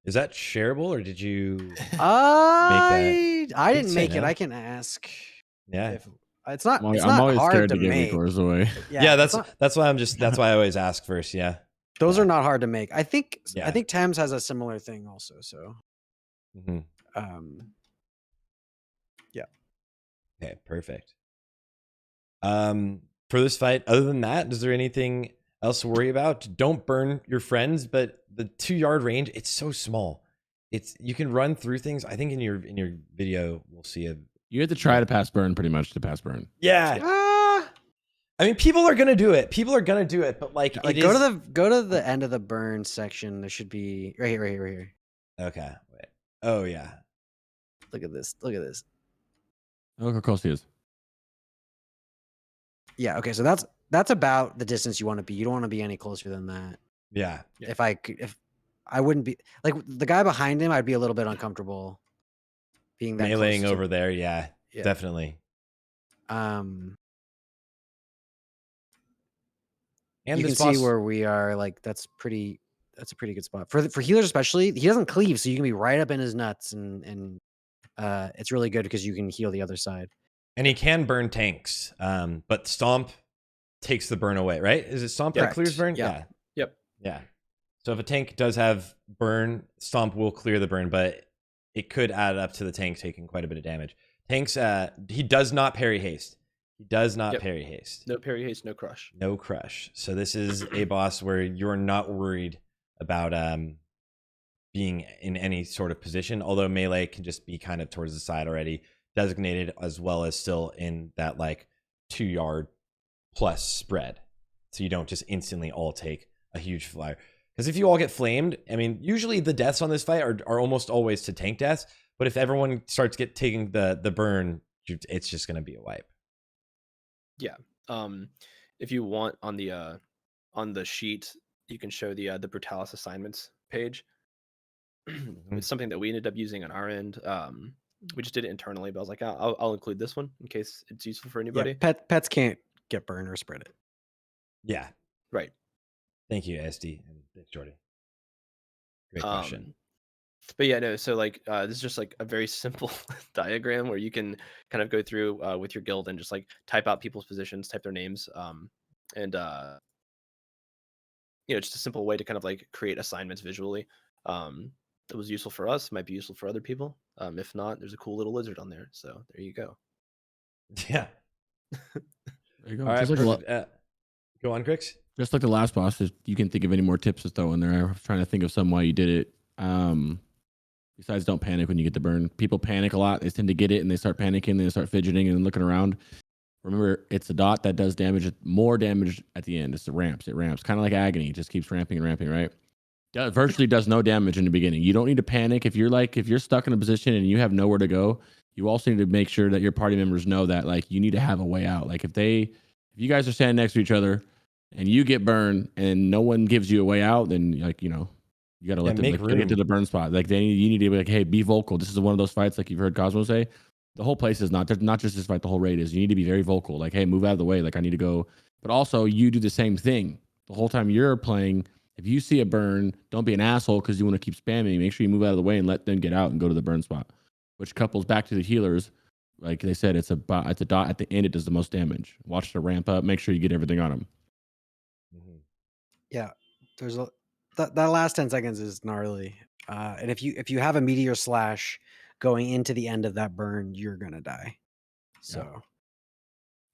Is that shareable, or did you I didn't say make it. no. I can ask. Yeah. If, it's not I'm always hard scared to to give make. recourse away. Yeah, it's not, that's why that's why I always ask first. Yeah. those are not hard to make. I think Yeah. Thames has a similar thing also. So yeah. Okay, perfect. For this fight, other than that, is there anything else to worry about? Don't burn your friends, but the 2-yard range, it's so small. You can run through things. I think in your video we'll see You have to try to pass burn pretty much to pass burn. Yeah. I mean, people are gonna do it. But like go to the end of the burn section. There should be right here. Okay. Wait. Oh yeah. Look at this. Look how close he is. Yeah. Okay. So that's about the distance you want to be. You don't want to be any closer than that. Yeah. If I wouldn't be like the guy behind him, I'd be a little bit uncomfortable being that meleeing close over there. Yeah, definitely. And and you can see where we are. Like that's a pretty good spot for healers, especially. He doesn't cleave, so you can be right up in his nuts, and it's really good because you can heal the other side. And he can burn tanks, but Stomp takes the burn away, right? Is it Stomp that clears burn? Yeah. Yep. Yeah. So if a tank does have burn, Stomp will clear the burn, but it could add up to the tank taking quite a bit of damage. Tanks, he does not parry haste. Parry haste. No parry haste, no crush. No crush. So this is a boss where you're not worried about being in any sort of position, although melee can just be kind of towards the side already, designated, as well as still in that like 2-yard plus spread. So you don't just instantly all take a huge flyer. Because if you all get flamed, I mean, usually the deaths on this fight are almost always to tank deaths. But if everyone starts taking the burn, it's just going to be a wipe. Yeah. If you want on the sheet, you can show the Brutallus assignments page. It's something that we ended up using on our end. We just did it internally, but I was like, I'll include this one in case it's useful for anybody. Yeah, pets can't get burned or spread it. Yeah. Right. Thank you, SD and thanks, Jordy. Great question. But yeah, no. So like, this is just like a very simple diagram where you can kind of go through with your guild and just like type out people's positions, type their names, and just a simple way to kind of like create assignments visually. That was useful for us, might be useful for other people. If not, there's a cool little lizard on there. So there you go. Yeah. There you go. All right, go on, Grix. Just like the last boss, if you can think of any more tips to throw in there. I was trying to think of some why you did it. Besides, don't panic when you get the burn. People panic a lot. They tend to get it and they start panicking. And they start fidgeting and looking around. Remember, it's a dot that does damage, more damage at the end. It's the ramps. It ramps. Kind of like agony. It just keeps ramping and ramping, right? Virtually does no damage in the beginning. You don't need to panic. If you're stuck in a position and you have nowhere to go, you also need to make sure that your party members know that like you need to have a way out. Like if you guys are standing next to each other and you get burned and no one gives you a way out, then like, you got to let them get to the burn spot. Like you need to be like, hey, be vocal. This is one of those fights like you've heard Cosmo say. The whole place is not just this fight. The whole raid is. You need to be very vocal. Like, hey, move out of the way. Like I need to go. But also you do the same thing the whole time you're playing. If you see a burn, don't be an asshole because you want to keep spamming. Make sure you move out of the way and let them get out and go to the burn spot. Which couples back to the healers. Like they said, it's a dot at the end. It does the most damage. Watch the ramp up. Make sure you get everything on them. Yeah, there's that last 10 seconds is gnarly. And if you have a meteor slash going into the end of that burn, you're gonna die. So.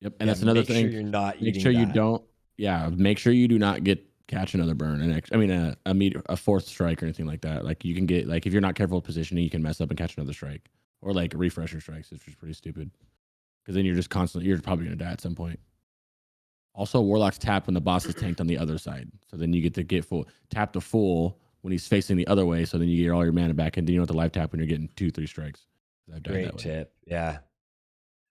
Yep, and that's another thing. Make sure you're not eating. Make sure you don't. Yeah, make sure you do not catch another burn. And a fourth strike or anything like that. Like you can get if you're not careful with positioning, you can mess up and catch another strike, or like refresher strikes, which is pretty stupid. Because then you're probably gonna die at some point. Also, Warlock's tap when the boss is tanked on the other side, so then you get to tap the full when he's facing the other way, so then you get all your mana back, and then you don't have to live tap when you're getting 2-3 strikes. Great tip. Yeah.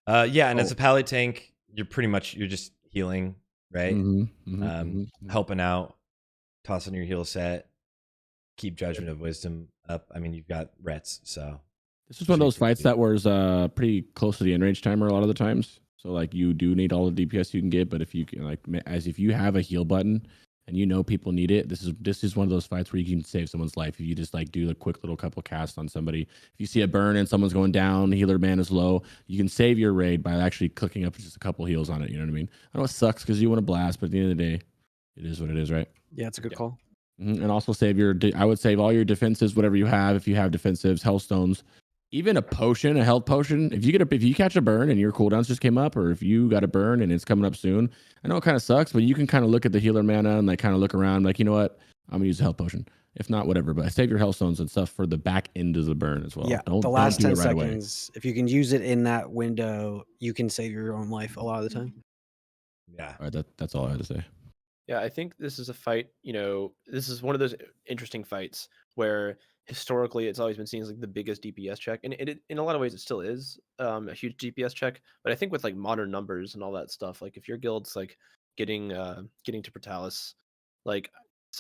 And as a pally tank, you're just healing, right? Helping out, tossing your heal set, keep Judgment of Wisdom up. I mean, you've got Rets, so this is one of those fights that was pretty close to the end range timer a lot of the times. So like you do need all the DPS you can get, but if you can if you have a heal button and you know people need it, this is one of those fights where you can save someone's life if you just like do the quick little couple casts on somebody. If you see a burn and someone's going down, healer man is low, you can save your raid by actually clicking up just a couple heals on it. You know what I mean? I know it sucks because you want to blast, but at the end of the day, it is what it is, right? Yeah, it's a good call. And also save I would save all your defenses, whatever you have. If you have defensives, hellstones, even a potion, a health potion. If you catch a burn and your cooldowns just came up, or if you got a burn and it's coming up soon, I know it kind of sucks, but you can kind of look at the healer mana and like kind of look around, like, you know what, I'm gonna use a health potion. If not, whatever. But save your hellstones and stuff for the back end of the burn as well. Yeah, the last 10 seconds, if you can use it in that window, you can save your own life a lot of the time. Yeah. All right, that's all I had to say. Yeah, I think this is a fight, this is one of those interesting fights where historically it's always been seen as like the biggest DPS check. And it in a lot of ways it still is a huge DPS check. But I think with like modern numbers and all that stuff, like if your guild's like getting to Brutallus, like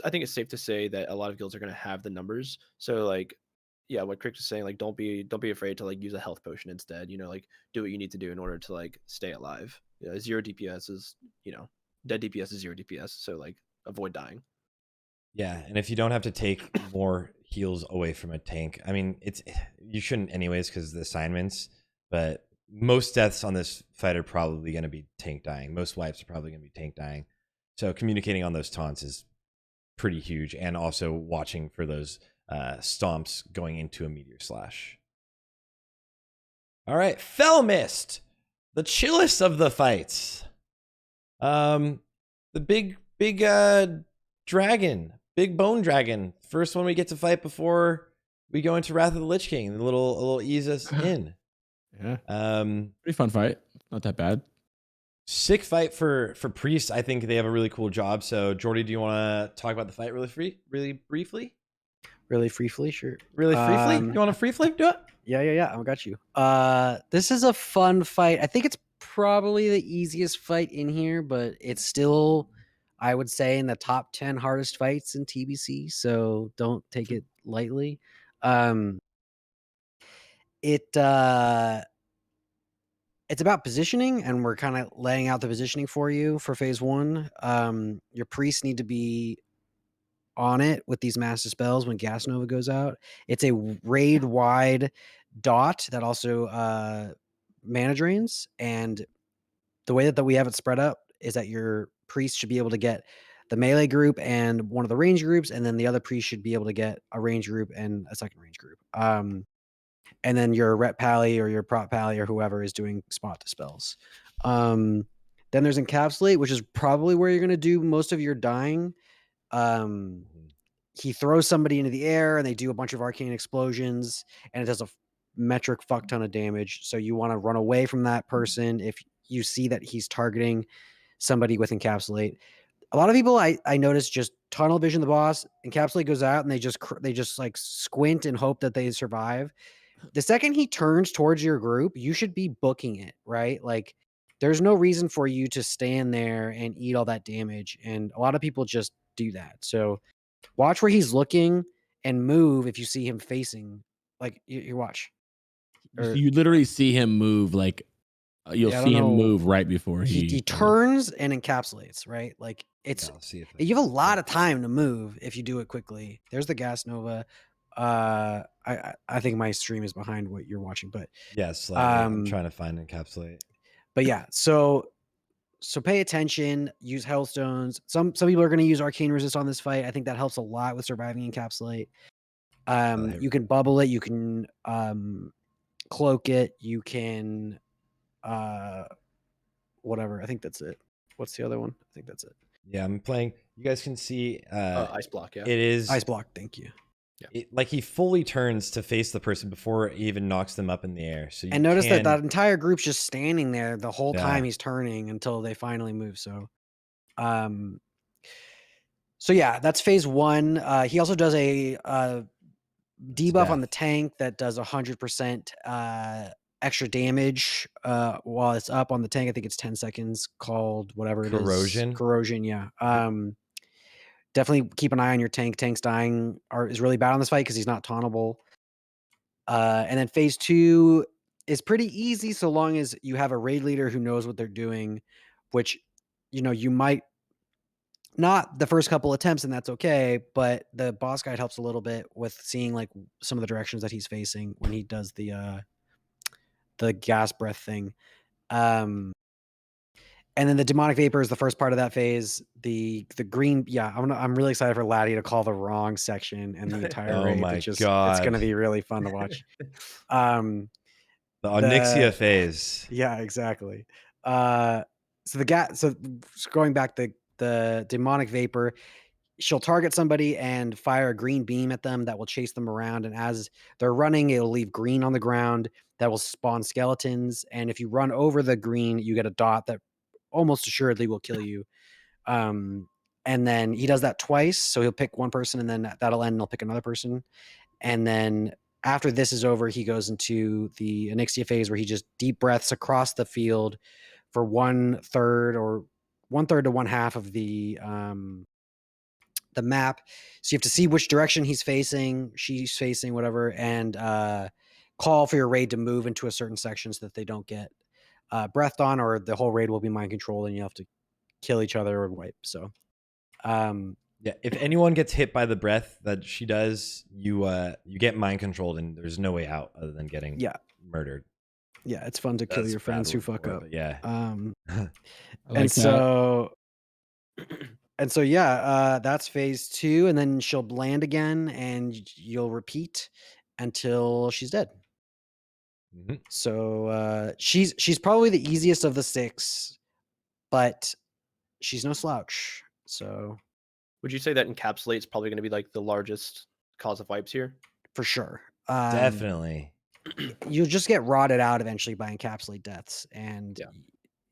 I think it's safe to say that a lot of guilds are gonna have the numbers. So like yeah, what Crick is saying, like don't be afraid to like use a health potion instead, like do what you need to do in order to like stay alive. 0 DPS is, dead DPS is 0 DPS, so like avoid dying. Yeah, and if you don't have to take more heals away from a tank, I mean, you shouldn't anyways because of the assignments, but most deaths on this fight are probably going to be tank dying. Most wipes are probably going to be tank dying. So communicating on those taunts is pretty huge, and also watching for those stomps going into a meteor slash. All right, Felmyst, the chillest of the fights. The big dragon, big bone dragon. First one we get to fight before we go into Wrath of the Lich King. A little ease us in. Yeah. Pretty fun fight. Not that bad. Sick fight for Priest. I think they have a really cool job. So Jordy, do you want to talk about the fight really briefly? Really briefly, sure. Really briefly? You want to briefly do it? Yeah, I got you. This is a fun fight. I think it's probably the easiest fight in here, but it's still, I would say, in the top 10 hardest fights in TBC, so don't take it lightly. It's about positioning, and we're kind of laying out the positioning for you for phase 1. Your priests need to be on it with these massive spells when Gas Nova goes out. It's a raid wide dot that also mana drains, and the way that we have it spread up is that your priest should be able to get the melee group and one of the range groups, and then the other priest should be able to get a range group and a second range group. And then your rep pally or your prop pally or whoever is doing spot dispels. Then there's encapsulate, which is probably where you're going to do most of your dying. He throws somebody into the air and they do a bunch of arcane explosions, and it does a metric fuck ton of damage. So you want to run away from that person if you see that he's targeting somebody with encapsulate. A lot of people I noticed just tunnel vision the boss. Encapsulate goes out and they just like squint and hope that they survive. The second he turns towards your group, you should be booking it, right? Like there's no reason for you to stand there and eat all that damage. And a lot of people just do that. So watch where he's looking and move if you see him facing. Like you watch. You literally see him move, like you'll see him move right before he turns and encapsulates, right? Like it's you have a lot of time to move if you do it quickly. There's the Gas Nova. I think my stream is behind what you're watching, but yes, I'm trying to find encapsulate. But yeah, so pay attention, use Hellstones. Some people are going to use Arcane Resist on this fight. I think that helps a lot with surviving encapsulate. You can bubble it, you can cloak it, you can whatever. I think that's it. What's the other one? I think that's it. Yeah, I'm playing. You guys can see Ice Block, yeah. It is Ice Block, thank you. Yeah. Like he fully turns to face the person before he even knocks them up in the air. So notice that entire group's just standing there the whole time he's turning until they finally move. So yeah, that's phase 1. He also does a debuff on the tank that does 100% extra damage while it's up on the tank. I think it's 10 seconds, called whatever it is. Corrosion, yeah. Definitely keep an eye on your tank. Tank's dying is really bad on this fight because he's not tauntable. And then phase 2 is pretty easy so long as you have a raid leader who knows what they're doing, which you might not the first couple attempts, and that's okay, but the boss guide helps a little bit with seeing like some of the directions that he's facing when he does the gas breath thing. And then the demonic vapor is the first part of that phase. The green, yeah, I'm really excited for Laddie to call the wrong section and the entire Oh raid. my It's God. gonna be really fun to watch. The Onyxia phase. Yeah, exactly. So going back, the demonic vapor, she'll target somebody and fire a green beam at them that will chase them around, and as they're running, it'll leave green on the ground that will spawn skeletons, and if you run over the green, you get a dot that almost assuredly will kill you. And then he does that twice, so he'll pick one person and then that'll end and he'll pick another person. And then after this is over, he goes into the Onyxia phase where he just deep breaths across the field for 1/3 to 1/2 of the map. So you have to see which direction he's facing, she's facing, whatever, and call for your raid to move into a certain section so that they don't get breathed on, or the whole raid will be mind controlled and you have to kill each other or wipe. So yeah, if anyone gets hit by the breath that she does, you get mind controlled and there's no way out other than getting murdered. Yeah, it's fun to kill your friends who fuck up. Yeah. And so yeah, that's phase 2, and then she'll land again and you'll repeat until she's dead. Mm-hmm. So she's probably the easiest of the 6, but she's no slouch. So would you say that encapsulate's probably going to be like the largest cause of wipes here? For sure. Definitely. You'll just get rotted out eventually by encapsulate deaths, and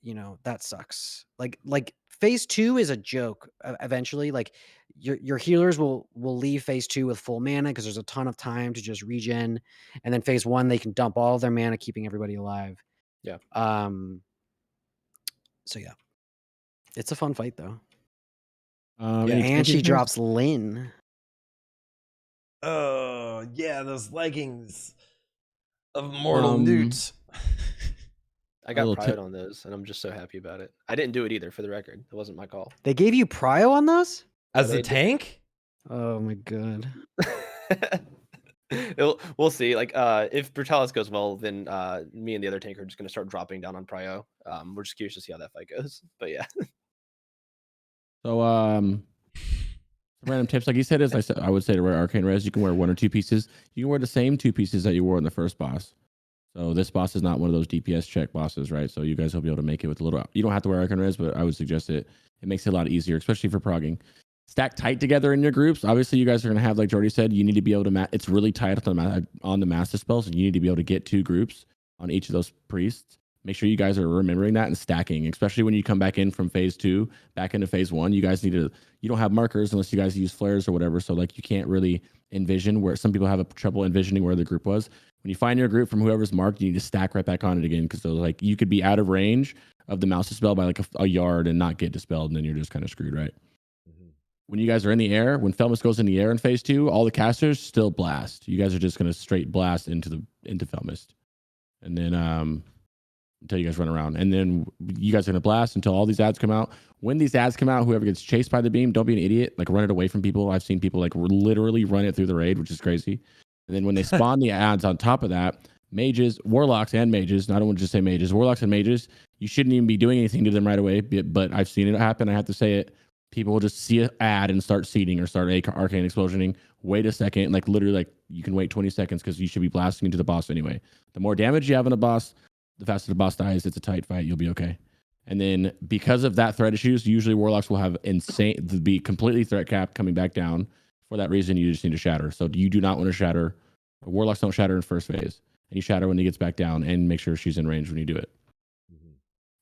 you know that sucks. Like phase 2 is a joke. Eventually, like your healers will leave phase 2 with full mana because there's a ton of time to just regen, and then phase 1 they can dump all of their mana, keeping everybody alive. Yeah. So yeah, it's a fun fight though. And she drops Lynn. Oh yeah, those leggings of mortal newts. I got prioed on those, and I'm just so happy about it. I didn't do it either, for the record. It wasn't my call. They gave you prio on those? As the tank? Oh my god. We'll see. Like, if Brutallus goes well, then me and the other tank are just going to start dropping down on prio. We're just curious to see how that fight goes. But yeah. So, random tips, like you said, I would say to wear arcane res, you can wear 1 or 2 pieces. You can wear the same 2 pieces that you wore in the first boss. So this boss is not one of those DPS check bosses, right? So you guys will be able to make it with a little. You don't have to wear arcane res, but I would suggest it. It makes it a lot easier, especially for progging. Stack tight together in your groups. Obviously, you guys are gonna have, like Jordy said, you need to be able to. It's really tight on the master spells, and you need to be able to get 2 groups on each of those priests. Make sure you guys are remembering that and stacking, especially when you come back in from phase 2 back into phase 1. You guys need to. You don't have markers unless you guys use flares or whatever. So like you can't really envision where some people have trouble envisioning where the group was. When you find your group from whoever's marked, you need to stack right back on it again, because like you could be out of range of the mouse dispel by like a yard and not get dispelled, and then you're just kind of screwed, right? Mm-hmm. When you guys are in the air, when Felmyst goes in the air in phase 2, all the casters still blast. You guys are just gonna straight blast into Felmyst, and then until you guys run around, and then you guys are gonna blast until all these ads come out. When these ads come out, whoever gets chased by the beam, don't be an idiot. Like run it away from people. I've seen people like literally run it through the raid, which is crazy. And then when they spawn the ads on top of that, mages, warlocks, and mages, I don't want to just say mages, warlocks and mages, you shouldn't even be doing anything to them right away. But I've seen it happen. I have to say it. People will just see an ad and start seeding or start arcane explosioning. Wait a second, like literally, like you can wait 20 seconds because you should be blasting into the boss anyway. The more damage you have on a boss, the faster the boss dies. It's a tight fight. You'll be okay. And then because of that threat issues, usually warlocks will have be completely threat capped coming back down. For that reason, you just need to shatter. So you do not want to shatter. Warlocks don't shatter in first phase. And you shatter when he gets back down, and make sure she's in range when you do it. Mm-hmm.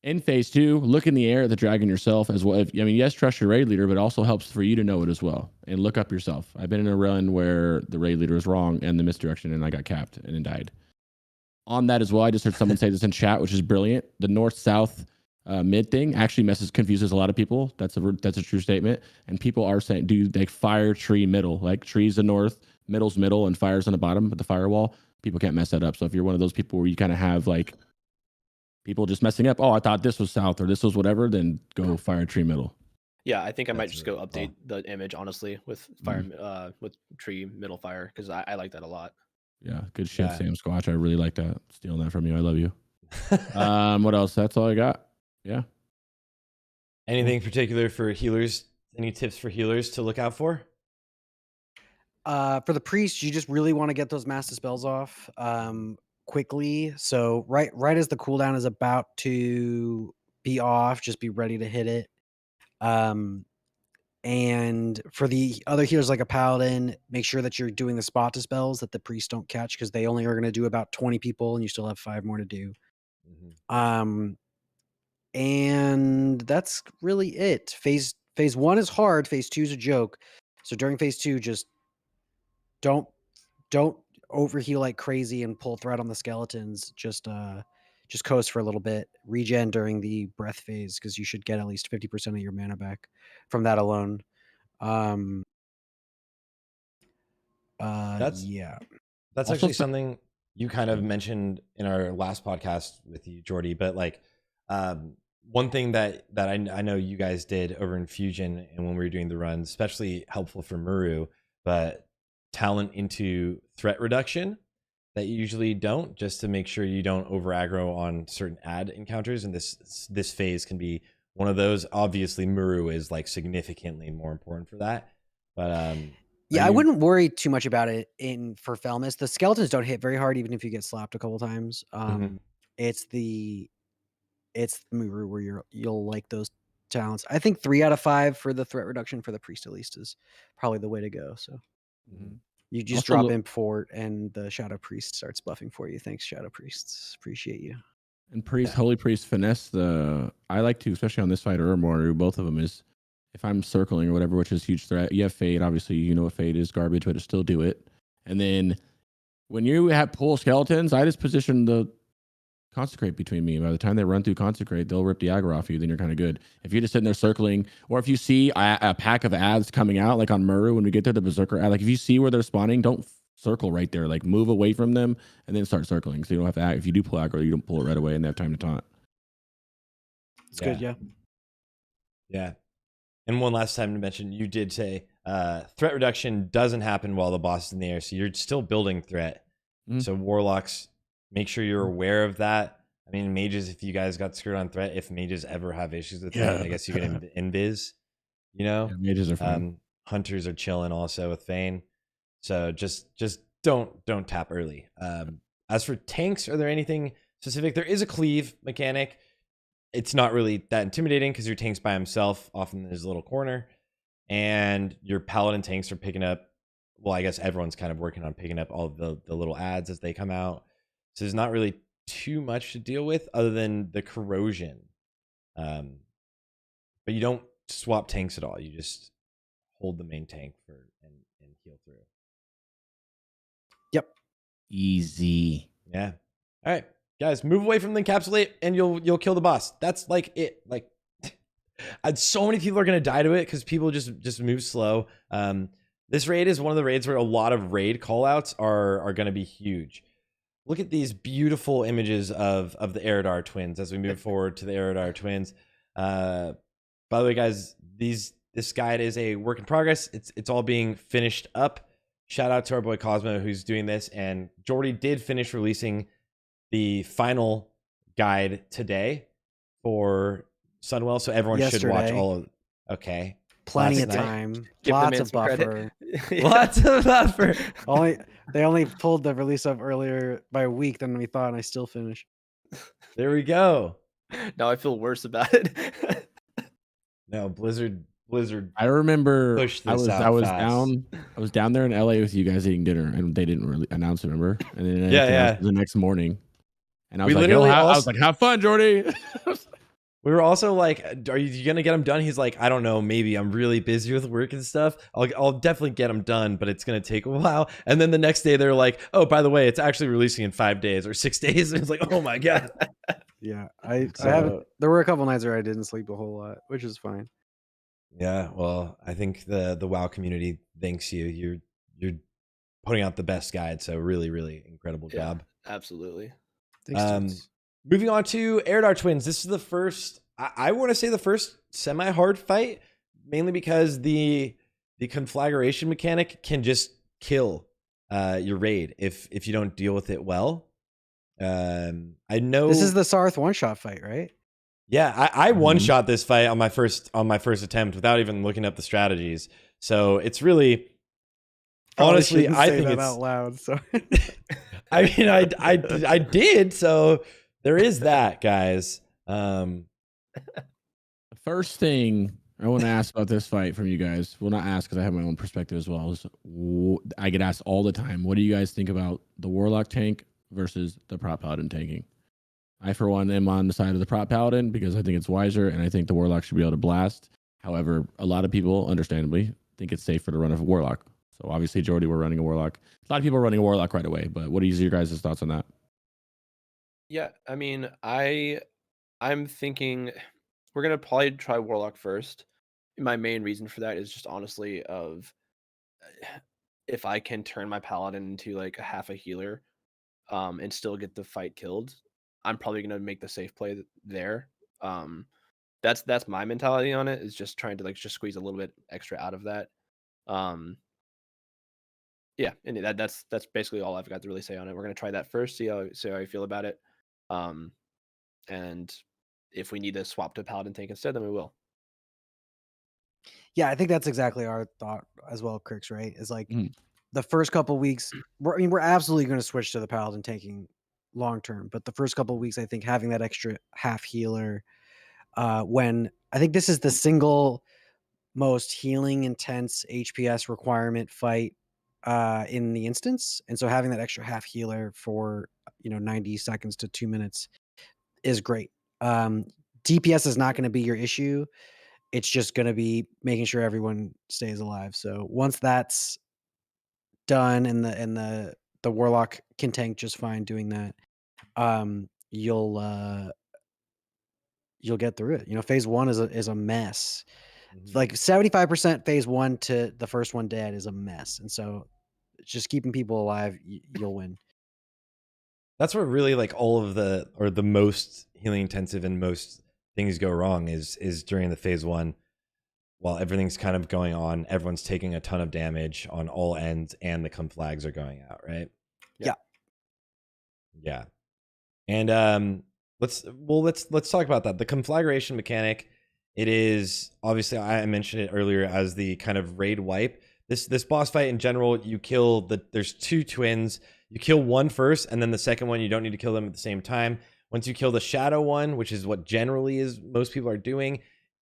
In phase 2, look in the air at the dragon yourself as well. Yes, trust your raid leader, but it also helps for you to know it as well. And look up yourself. I've been in a run where the raid leader was wrong and the misdirection, and I got capped and then died. On that as well, I just heard someone say this in chat, which is brilliant. The north-south mid thing actually confuses a lot of people. That's a true statement. And people are saying, do like fire, tree, middle, like trees the north, middle's middle, and fire's on the bottom, but the firewall, people can't mess that up. So if you're one of those people where you kind of have like people just messing up, oh, I thought this was south or this was whatever, then go fire, tree, middle. Yeah, I think I might That's just really go update the image honestly with fire, with tree middle fire because I like that a lot. Yeah, good shit, Yeah. Sam Squatch. I really like that. Stealing that from you. I love you. What else? That's all I got. Yeah. Anything particular for healers? Any tips for healers to look out for? For the priest, you just really want to get those master spells off quickly. So right as the cooldown is about to be off, just be ready to hit it. And for the other healers like a paladin, make sure that you're doing the spot to spells that the priests don't catch because they only are going to do about 20 people and you still have 5 more to do. And that's really it. Phase 1 is hard, phase 2 is a joke. So during phase 2, just don't overheal like crazy and pull threat on the skeletons. Just coast for a little bit. Regen during the breath phase because you should get at least 50% of your mana back from that alone. That's Yeah. That's Also actually something you kind of mentioned in our last podcast with you, Jordy. But like, one thing that I know you guys did over in Fusion and when we were doing the runs, especially helpful for Muru, but talent into threat reduction that you usually don't, just to make sure you don't over aggro on certain ad encounters. And this phase can be one of those. Obviously, Muru is like significantly more important for that. But yeah, I wouldn't worry too much about it for Felmyst. The skeletons don't hit very hard, even if you get slapped a couple times. It's the Muru where you'll like those talents. I think 3 out of 5 for the threat reduction for the priest at least is probably the way to go. So you just Also drop Imp Fort and the Shadow Priest starts buffing for you. Thanks, Shadow Priests. Appreciate you. And priest, holy priest, finesse I like to, especially on this fight or Muru, both of them is if I'm circling or whatever, which is huge threat. You have fade, obviously you know what fade is, garbage, but to still do it. And then when you have pull skeletons, I just position the consecrate between me. By the time they run through consecrate, they'll rip the aggro off you. Then you're kind of good. If you're just sitting there circling, or if you see a pack of ads coming out, like on Muru, when we get there, the berserker ad, like if you see where they're spawning, don't circle right there. Like move away from them and then start circling. So you don't have to act. If you do pull aggro, you don't pull it right away and they have time to taunt. It's good, yeah. Yeah. And one last time to mention, you did say threat reduction doesn't happen while the boss is in the air, so you're still building threat. So warlocks, make sure you're aware of that. I mean, mages, if you guys got screwed on threat, if mages ever have issues with threat, I guess you can invis, you know? Yeah, mages are fine. Hunters are chilling also with Feign. So just don't tap early. As for tanks, are there anything specific? There is a cleave mechanic. It's not really that intimidating because your tank's by himself, often in his little corner. And your paladin tanks are picking up, well, I guess everyone's kind of working on picking up all the little ads as they come out. So there's not really too much to deal with other than the corrosion. But you don't swap tanks at all. You just hold the main tank and heal through. Yep. Easy. Yeah. All right, guys, move away from the encapsulate and you'll kill the boss. That's like it. Like so many people are gonna die to it because people just move slow. This raid is one of the raids where a lot of raid callouts are gonna be huge. Look at these beautiful images of the Erodar Twins as we move forward to the Erodar Twins. By the way, guys, this guide is a work in progress. It's all being finished up. Shout out to our boy Cosmo who's doing this, and Jordy did finish releasing the final guide today for Sunwell, so everyone should watch all of. Okay, plenty of time, Give lots of buffer. Lots of buffer. They only pulled the release up earlier by a week than we thought, and I still finished. There we go. Now I feel worse about it. No, Blizzard. I remember Push I this was out I was fast. down there in LA with you guys eating dinner, and they didn't really announce it, remember? And then Yeah. the next morning, and I was We like, literally I was like, have fun, Jordy. We were also like, are you gonna get them done? He's like, I don't know, maybe. I'm really busy with work and stuff. I'll definitely get them done, but it's gonna take a while. And then the next day they're like, oh, by the way, it's actually releasing in 5 days or 6 days. And it's like, oh my god. Yeah, I haven't. There were a couple nights where I didn't sleep a whole lot, which is fine. Yeah, well, I think the WoW community thanks you. You're putting out the best guide, so really incredible job. Absolutely. Thanks, moving on to Erodar Twins. This is the first, I want to say the first semi-hard fight mainly because the conflagration mechanic can just kill your raid if you don't deal with it well. I know This is the Sarthe one-shot fight, right? Yeah, I one-shot this fight on my first attempt without even looking up the strategies. So it's really honestly, I think it's out loud. So I mean, I did. So there is that, guys. The first thing I want to ask about this fight from you guys, well, not ask because I have my own perspective as well, is I get asked all the time, what do you guys think about the Warlock tank versus the Prop Paladin tanking? I, for one, am on the side of the Prop Paladin because I think it's wiser and I think the Warlock should be able to blast. However, a lot of people, understandably, think it's safer to run a Warlock. So obviously, Jordy, we're running a Warlock. A lot of people are running a Warlock right away, but what are your guys' thoughts on that? Yeah, I mean, I'm thinking we're gonna probably try Warlock first. My main reason for that is just honestly of if I can turn my Paladin into like a half a healer, and still get the fight killed, I'm probably gonna make the safe play there. That's my mentality on it, is just trying to like just squeeze a little bit extra out of that. Yeah, and that's basically all I've got to really say on it. We're gonna try that first, see how I feel about it. And if we need to swap to Paladin tank instead, then we will. yeah, I think that's exactly our thought as well, Crix, right? Is like the first couple weeks, we're absolutely going to switch to the Paladin tanking long term, but the first couple weeks, I think having that extra half healer, when I think this is the single most healing intense HPS requirement fight in the instance, and so having that extra half healer for 90 seconds to 2 minutes is great. DPS is not going to be your issue. It's just going to be making sure everyone stays alive. So once that's done and the Warlock can tank just fine doing that, you'll get through it. Phase 1 is a mess. Like 75% phase 1 to the first one dead is a mess. And so just keeping people alive, you'll win. That's what really like all of the most healing intensive and most things go wrong is during the phase 1. While everything's kind of going on, everyone's taking a ton of damage on all ends, and the conflags are going out, right? Yeah. And let's talk about that. The conflagration mechanic. It is obviously, I mentioned it earlier as the kind of raid wipe. This boss fight in general, you kill there's 2 twins. You kill one first, and then the second one you don't need to kill them at the same time. Once you kill the shadow one, which is what generally is most people are doing,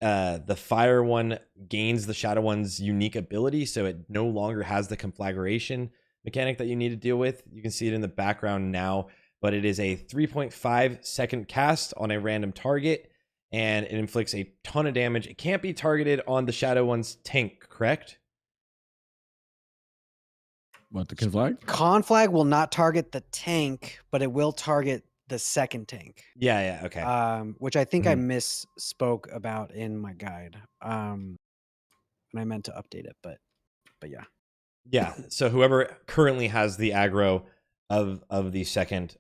the fire one gains the shadow one's unique ability, so it no longer has the conflagration mechanic that you need to deal with. You can see it in the background now, but it is a 3.5 second cast on a random target, and it inflicts a ton of damage. It can't be targeted on the shadow one's tank, correct? What, the conflag? Conflag will not target the tank, but it will target the second tank. Yeah, okay. Which I think I misspoke about in my guide. And I meant to update it, but yeah. Yeah, so whoever currently has the aggro of the second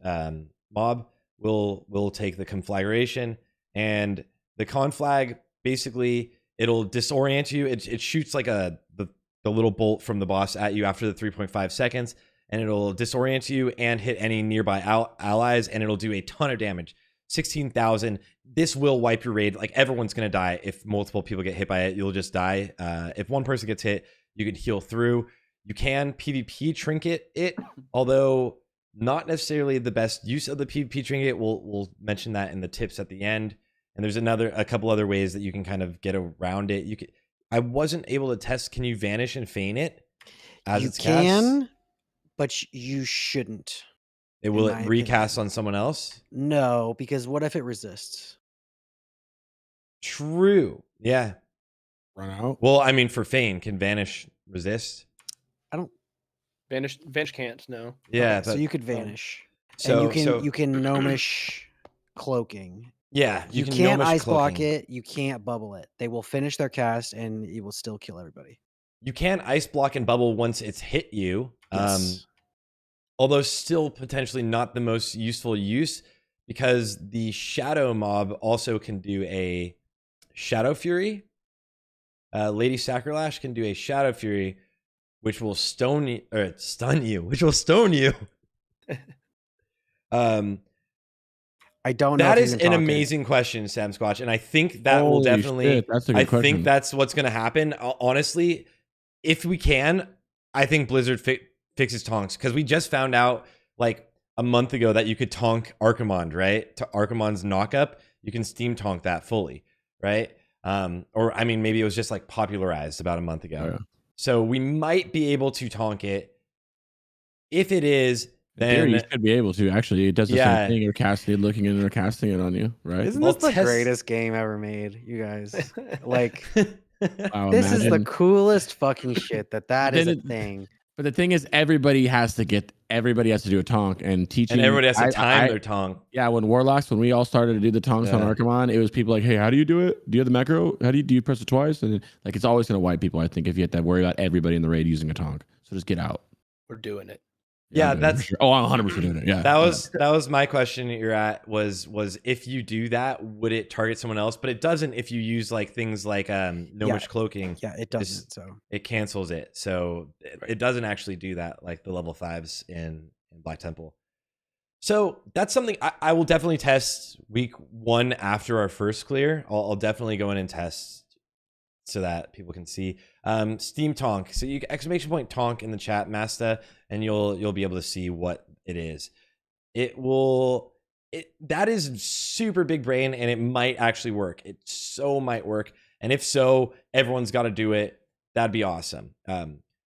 mob will take the conflagration, and the conflag basically it'll disorient you. It shoots like the little bolt from the boss at you after the 3.5 seconds, and it'll disorient you and hit any nearby allies, and it'll do a ton of damage. 16,000. This will wipe your raid. Like, everyone's going to die if multiple people get hit by it. You'll just die. If one person gets hit, you can heal through. You can PvP trinket it, although not necessarily the best use of the PvP trinket. We'll mention that in the tips at the end. And there's a couple other ways that you can kind of get around it. I wasn't able to test. Can you vanish and feign it as it's cast? You can, but you shouldn't. Will it recast on someone else? No, because what if it resists? True. Yeah. Run out. Well, I mean, for feign, can vanish resist? I don't. Vanish can't. No. Yeah. Okay, so you could vanish. So and you can gnomish cloaking. Yeah, you can't ice block it. You can't bubble it. They will finish their cast, and it will still kill everybody. You can ice block and bubble once it's hit you. Yes. Although still potentially not the most useful use, because the shadow mob also can do a shadow fury. Lady Sacrolash can do a Shadow Fury, which will stun you, which will stone you. I don't know. That if is you can an talk it. amazing question, Sam Squatch, and I think that will Holy definitely. shit, that's a good I question. think that's what's going to happen. Honestly, if we can, I think Blizzard fixes tonks, because we just found out like a month ago that you could tonk Archimond, right? To Archimond's knockup, you can steam tonk that fully, right? Or I mean, maybe it was just like popularized about a month ago. Oh, yeah. So we might be able to tonk it. If it is, In theory, then you should be able to. Actually, it does the Yeah. same thing. You're casting it, looking and they're casting it on you, right? Isn't Well, this the test- greatest game ever made, you guys? Like, Wow, this is the imagine. coolest fucking shit that is Then a thing. But the thing is, everybody has to do a tonk, and teaching. and everybody has to time I- their tonk. Yeah, when Warlocks, when we all started to do the tonks on Yeah. Archimon, it was people like, hey, how do you do it? Do you have the macro? How do you press it twice? And like, it's always going to wipe people, I think, if you have to worry about everybody in the raid using a tonk. So just get out. We're doing it. Yeah, I'm doing it for that's sure. Oh, I'm 100% doing it. Yeah. that was my question. You're at was if you do that, would it target someone else? But it doesn't if you use like things like gnomish cloaking. Yeah, it doesn't. So It cancels it, so it doesn't actually do that like the level 5s in Black Temple. So that's something I will definitely test week 1 after our first clear. I'll definitely go in and test so that people can see. Steam tonk. So you exclamation point tonk in the chat, Masta, and you'll be able to see what it is. That is super big brain, and it might actually work. It so might work. And if so, everyone's got to do it. That'd be awesome.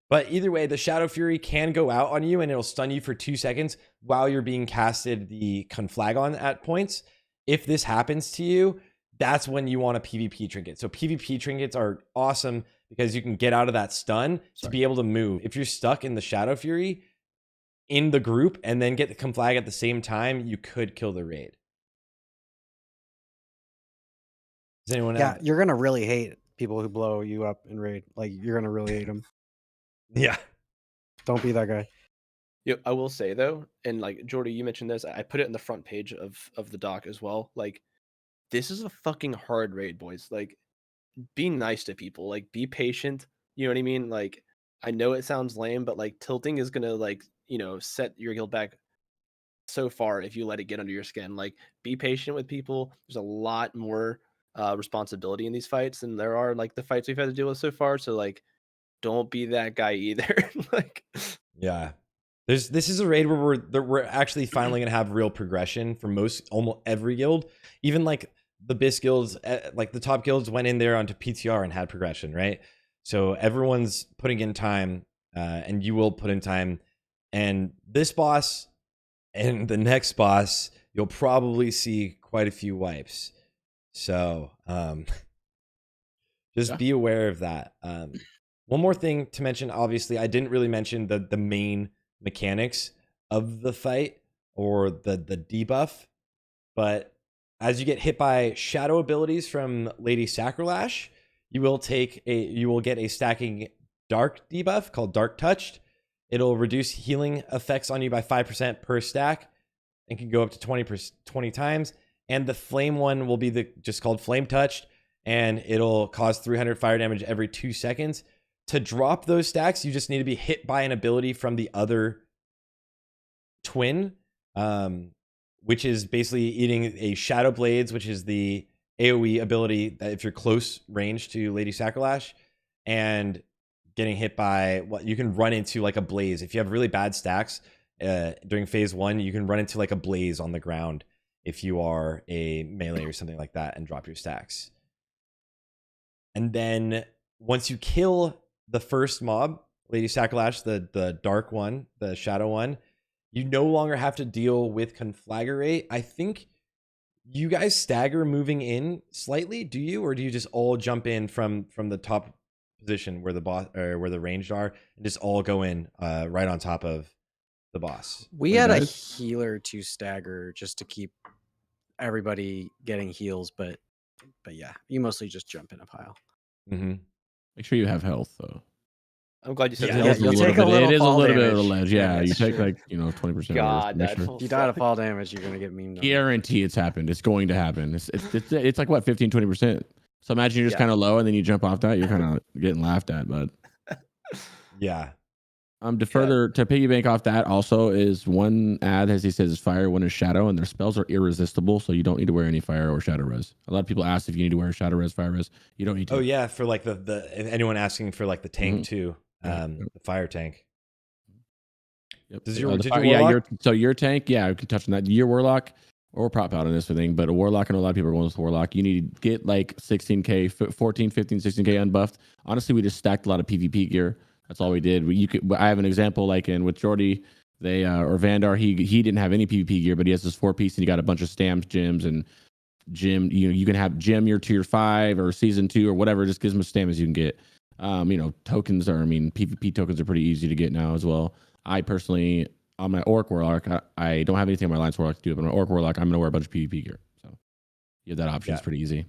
But either way, the Shadow Fury can go out on you and it'll stun you for 2 seconds while you're being casted the Conflagon at points. If this happens to you, that's when you want a PvP trinket. So PvP trinkets are awesome because you can get out of that stun to be able to move. If you're stuck in the Shadow Fury in the group and then get the Conflag at the same time, you could kill the raid. Does anyone yeah, have? you're gonna really hate people who blow you up in raid. Like, you're gonna really hate them. Yeah. Don't be that guy. Yeah, I will say though, and like Jordy, you mentioned this. I put it in the front page of the doc as well. Like, this is a fucking hard raid, boys. Like, be nice to people. Like, be patient. You know what I mean? Like, I know it sounds lame, but like tilting is gonna like set your guild back so far if you let it get under your skin. Like, be patient with people. There's a lot more responsibility in these fights than there are like the fights we've had to deal with so far. So like, don't be that guy either. Like, Yeah. This is a raid where we're actually finally gonna have real progression for almost every guild. Even like the BIS guilds, like the top guilds went in there onto PTR and had progression, right? So everyone's putting in time, and you will put in time. And this boss and the next boss, you'll probably see quite a few wipes. So just be aware of that. One more thing to mention, obviously, I didn't really mention the main mechanics of the fight or the debuff, but as you get hit by shadow abilities from Lady Sacrolash, you will get a stacking dark debuff called Dark Touched. It'll reduce healing effects on you by 5% per stack and can go up to 20 times. And the flame one will be just called Flame Touched, and it'll cause 300 fire damage every 2 seconds. To drop those stacks, you just need to be hit by an ability from the other twin, which is basically eating a Shadow Blades, which is the AoE ability that if you're close range to Lady Sacrolash, and getting hit by what you can run into like a blaze. If you have really bad stacks during phase 1, you can run into like a blaze on the ground if you are a melee or something like that and drop your stacks. And then once you kill the first mob, Lady Sacrolash, the dark one, the shadow one, you no longer have to deal with Conflagrate. I think you guys stagger moving in slightly, do you? Or do you just all jump in from the top position where the boss or where the ranged are and just all go in right on top of the boss? We had a healer to stagger just to keep everybody getting heals, but yeah, you mostly just jump in a pile. Mm-hmm. Make sure you have health though. I'm glad you said Yeah, that. you'll take a little It is a fall little bit of a damage. ledge. Yeah, you that's take true. like 20%. God, that Sure. If you die to fall damage, you're gonna get memed on. Guarantee it's happened. It's going to happen. It's like what 15-20%. So imagine you're just kind of low, and then you jump off that, you're kind of getting laughed at. But Yeah. to further to piggyback off that, also is one ad, as he says, is fire, one is shadow, and their spells are irresistible, so you don't need to wear any fire or shadow res. A lot of people ask if you need to wear shadow res, fire res. You don't need to. Oh yeah, for like the anyone asking for like the tank too, the fire tank. Yep. Does your warlock? Your tank, I can touch on that. Your warlock, or prop out on this thing, but a warlock, and a lot of people are going with warlock. You need to get like 16k, 14, 15, 16k unbuffed. Honestly, we just stacked a lot of PvP gear. That's all we did. I have an example like with Jordy, they or Vandar. He didn't have any PvP gear, but he has this 4-piece, and he got a bunch of stamps, gems, and gem. You can have gem your tier 5 or season 2 or whatever. Just gives them as stamps you can get. Tokens are. PvP tokens are pretty easy to get now as well. I personally, on my Orc Warlock, I don't have anything on my Alliance Warlock to do, but on my Orc Warlock, I'm going to wear a bunch of PvP gear. So you have that option. It's pretty easy.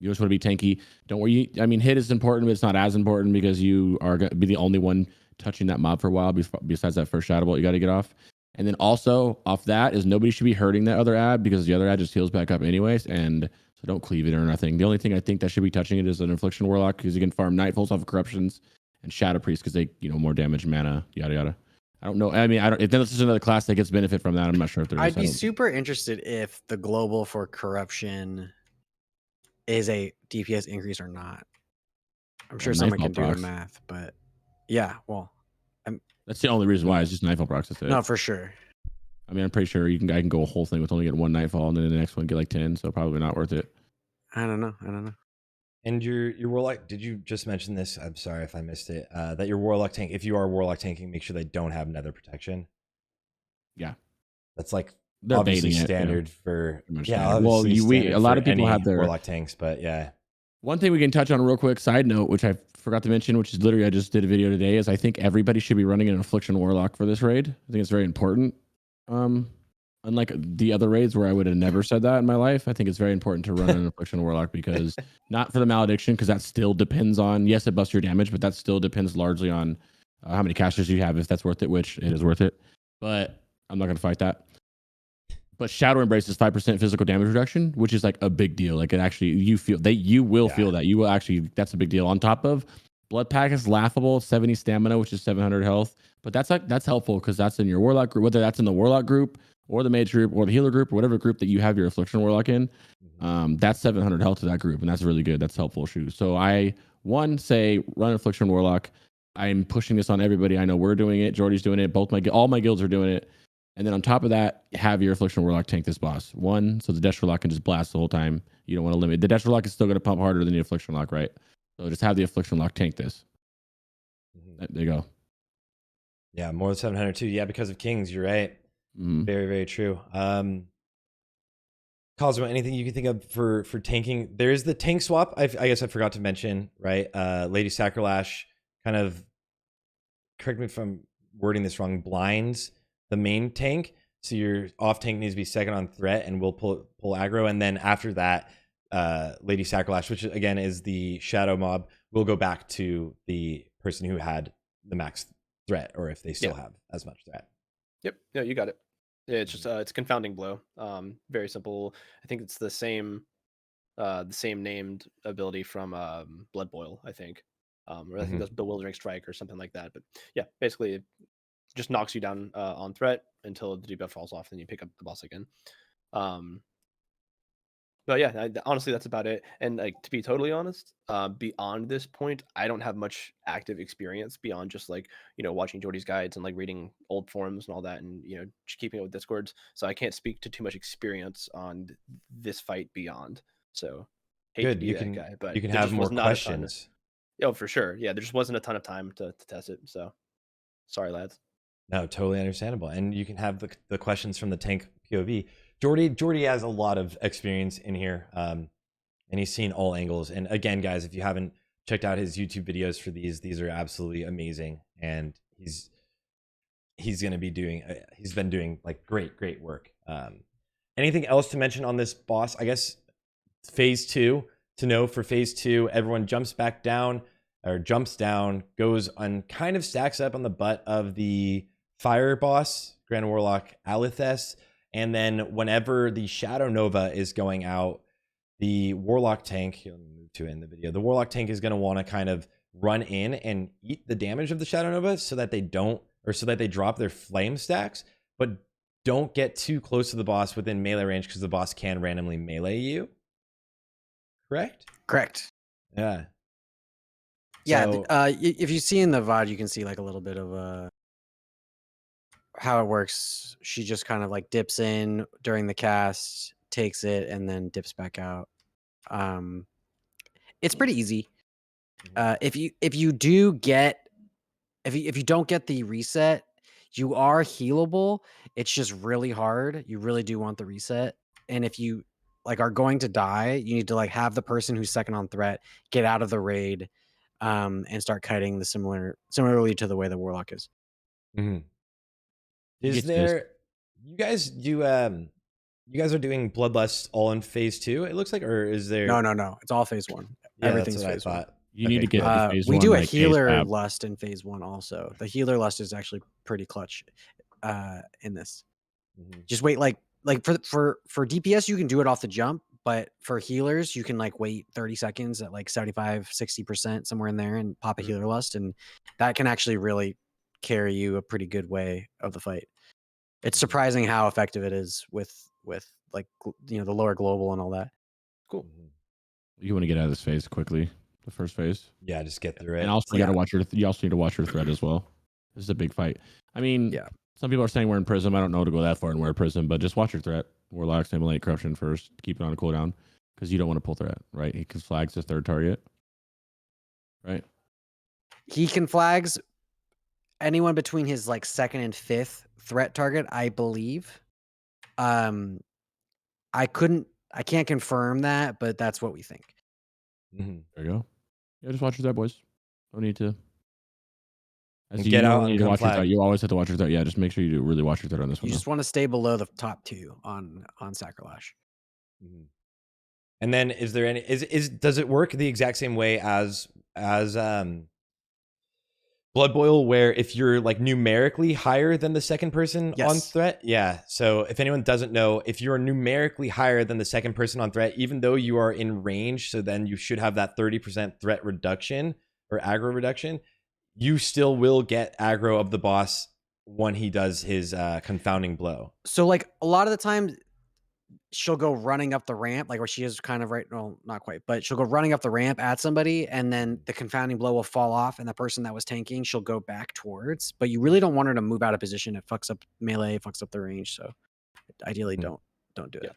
You just want to be tanky. Don't worry. Hit is important, but it's not as important because you are going to be the only one touching that mob for a while besides that first shadow bolt you got to get off. And then also off that is nobody should be hurting that other ad because the other ad just heals back up anyways. And so don't cleave it or nothing. The only thing I think that should be touching it is an Infliction Warlock because you can farm Nightfalls off of Corruptions and Shadow Priest because they, more damage, mana, yada, yada. I don't know. If this is another class that gets benefit from that, I'm not sure if there is. I'd be super interested if the global for corruption is a DPS increase or not. I'm sure someone can do the math, but yeah, well, that's the only reason why it's just Nightfall procs. That's it. No, for sure. I'm pretty sure I can go a whole thing with only getting one Nightfall, and then the next one get like 10, so probably not worth it. I don't know. And your warlock, did you just mention this? I'm sorry if I missed it. That your warlock tank, if you are warlock tanking, make sure they don't have nether protection. Yeah, that's like they're obviously standard for a lot of people have their warlock tanks, but yeah. One thing we can touch on real quick, side note, which I forgot to mention, which is literally I just did a video today, is I think everybody should be running an Affliction Warlock for this raid. I think it's very important. Unlike the other raids where I would have never said that in my life, I think it's very important to run an Affliction Warlock because not for the malediction, because that still depends on, yes, it busts your damage, but that still depends largely on how many casters you have, if that's worth it, which it is worth it. But I'm not going to fight that. But Shadow Embrace is 5% physical damage reduction, which is like a big deal. Like it actually, you will feel that. You will actually, that's a big deal. On top of Blood Pack is laughable, 70 stamina, which is 700 health. But that's helpful because that's in your Warlock group, whether that's in the Warlock group or the Mage group or the Healer group or whatever group that you have your Affliction Warlock in. That's 700 health to that group, and that's really good. That's helpful. So I, say run Affliction Warlock. I'm pushing this on everybody. I know we're doing it. Jordy's doing it. All my guilds are doing it. And then on top of that, have your Affliction Warlock tank this boss. So the Death Warlock can just blast the whole time. You don't want to limit. The Death Warlock is still going to pump harder than the Affliction Lock, right? So just have the Affliction Lock tank this. There you go. Yeah, more than 700 too. Yeah, because of Kings, you're right. Very, very true. Cosmo, anything you can think of for tanking? There's the tank swap. I guess I forgot to mention, right? Lady Sacrolash kind of, correct me if I'm wording this wrong, blinds the main tank, so your off tank needs to be second on threat and will pull aggro, and then after that Lady Sacrolash, which again is the shadow mob, will go back to the person who had the max threat, or if they still have as much threat. Yep, yeah, you got it. Yeah, it's just it's Confounding Blow. Very simple. I think it's the same named ability from Blood Boil, I think. Or I think that's Bewildering Strike or something like that. But yeah, basically just knocks you down on threat until the debuff falls off, and you pick up the boss again. But yeah, honestly, that's about it. And like, to be totally honest, beyond this point, I don't have much active experience beyond just like, watching Jordy's guides and like reading old forums and all that, and just keeping up with Discords. So I can't speak to too much experience on this fight beyond. So hate to be that guy, but you can have more questions. Oh, for sure. Yeah, there just wasn't a ton of time to test it. So sorry, lads. No, totally understandable. And you can have the questions from the tank POV. Jordy has a lot of experience in here, and he's seen all angles. And again, guys, if you haven't checked out his YouTube videos for these are absolutely amazing. And he's going to be he's been doing like great work. Anything else to mention on this boss? I guess phase 2, to know for phase 2, everyone jumps down, goes and kind of stacks up on the butt of the fire boss, Grand Warlock Alethes. And then whenever the Shadow Nova is going out, the Warlock tank, here, let me move to it in the video. The Warlock tank is going to want to kind of run in and eat the damage of the Shadow Nova so that they don't, or so that they drop their flame stacks, but don't get too close to the boss within melee range because the boss can randomly melee you. Correct? Correct. Yeah. Yeah. So, If you see in the VOD, you can see like a little bit of how it works. She just kind of like dips in during the cast, takes it, and then dips back out. It's pretty easy. If you don't get the reset, you are healable. It's just really hard. You really do want the reset. And if you like are going to die, you need to like have the person who's second on threat get out of the raid, and start kiting the similarly to the way the Warlock is. Is there, you guys do, you guys are doing Bloodlust all in phase 2, it looks like, or is there? No. It's all phase 1. Yeah, Everything's that's what I phase 1. thought. You need to get to phase we 1, do a like, healer ASAP. lust in phase 1 also. The healer lust is actually pretty clutch in this. Just wait, like for DPS you can do it off the jump, but for healers you can like wait 30 seconds at like 75-60% somewhere in there and pop a healer lust, and that can actually really carry you a pretty good way of the fight. It's surprising how effective it is with like the lower global and all that. Cool. You want to get out of this phase quickly, the first phase. Yeah, just get through it. And also, you also need to watch your threat as well. This is a big fight. I mean, Yeah. Some people are saying we're in Prism. I don't know to go that far and wear Prism, but just watch your threat. Warlock, Simulate, Corruption first. Keep it on a cooldown because you don't want to pull threat, right? He can flags his third target, right? He can flags anyone between his like second and fifth threat target, I believe. I can't confirm that, but that's what we think. There you go. Yeah, just watch your threat, boys. Don't need to. And get out and come flag. You always have to watch your threat. Yeah, just make sure you do really watch your threat on this one. You just want to stay below the top 2 on Sacrolash. And then is there any does it work the exact same way as Blood Boil, where if you're like numerically higher than the second person on threat? Yeah. So if anyone doesn't know, if you're numerically higher than the second person on threat, even though you are in range, so then you should have that 30% threat reduction or aggro reduction, you still will get aggro of the boss when he does his confounding blow. So like a lot of the time she'll go running up the ramp, like where she is kind of right. Well, not quite, but she'll go running up the ramp at somebody, and then the confounding blow will fall off, and the person that was tanking, she'll go back towards. But you really don't want her to move out of position. It fucks up melee, fucks up the range. So ideally, don't do it.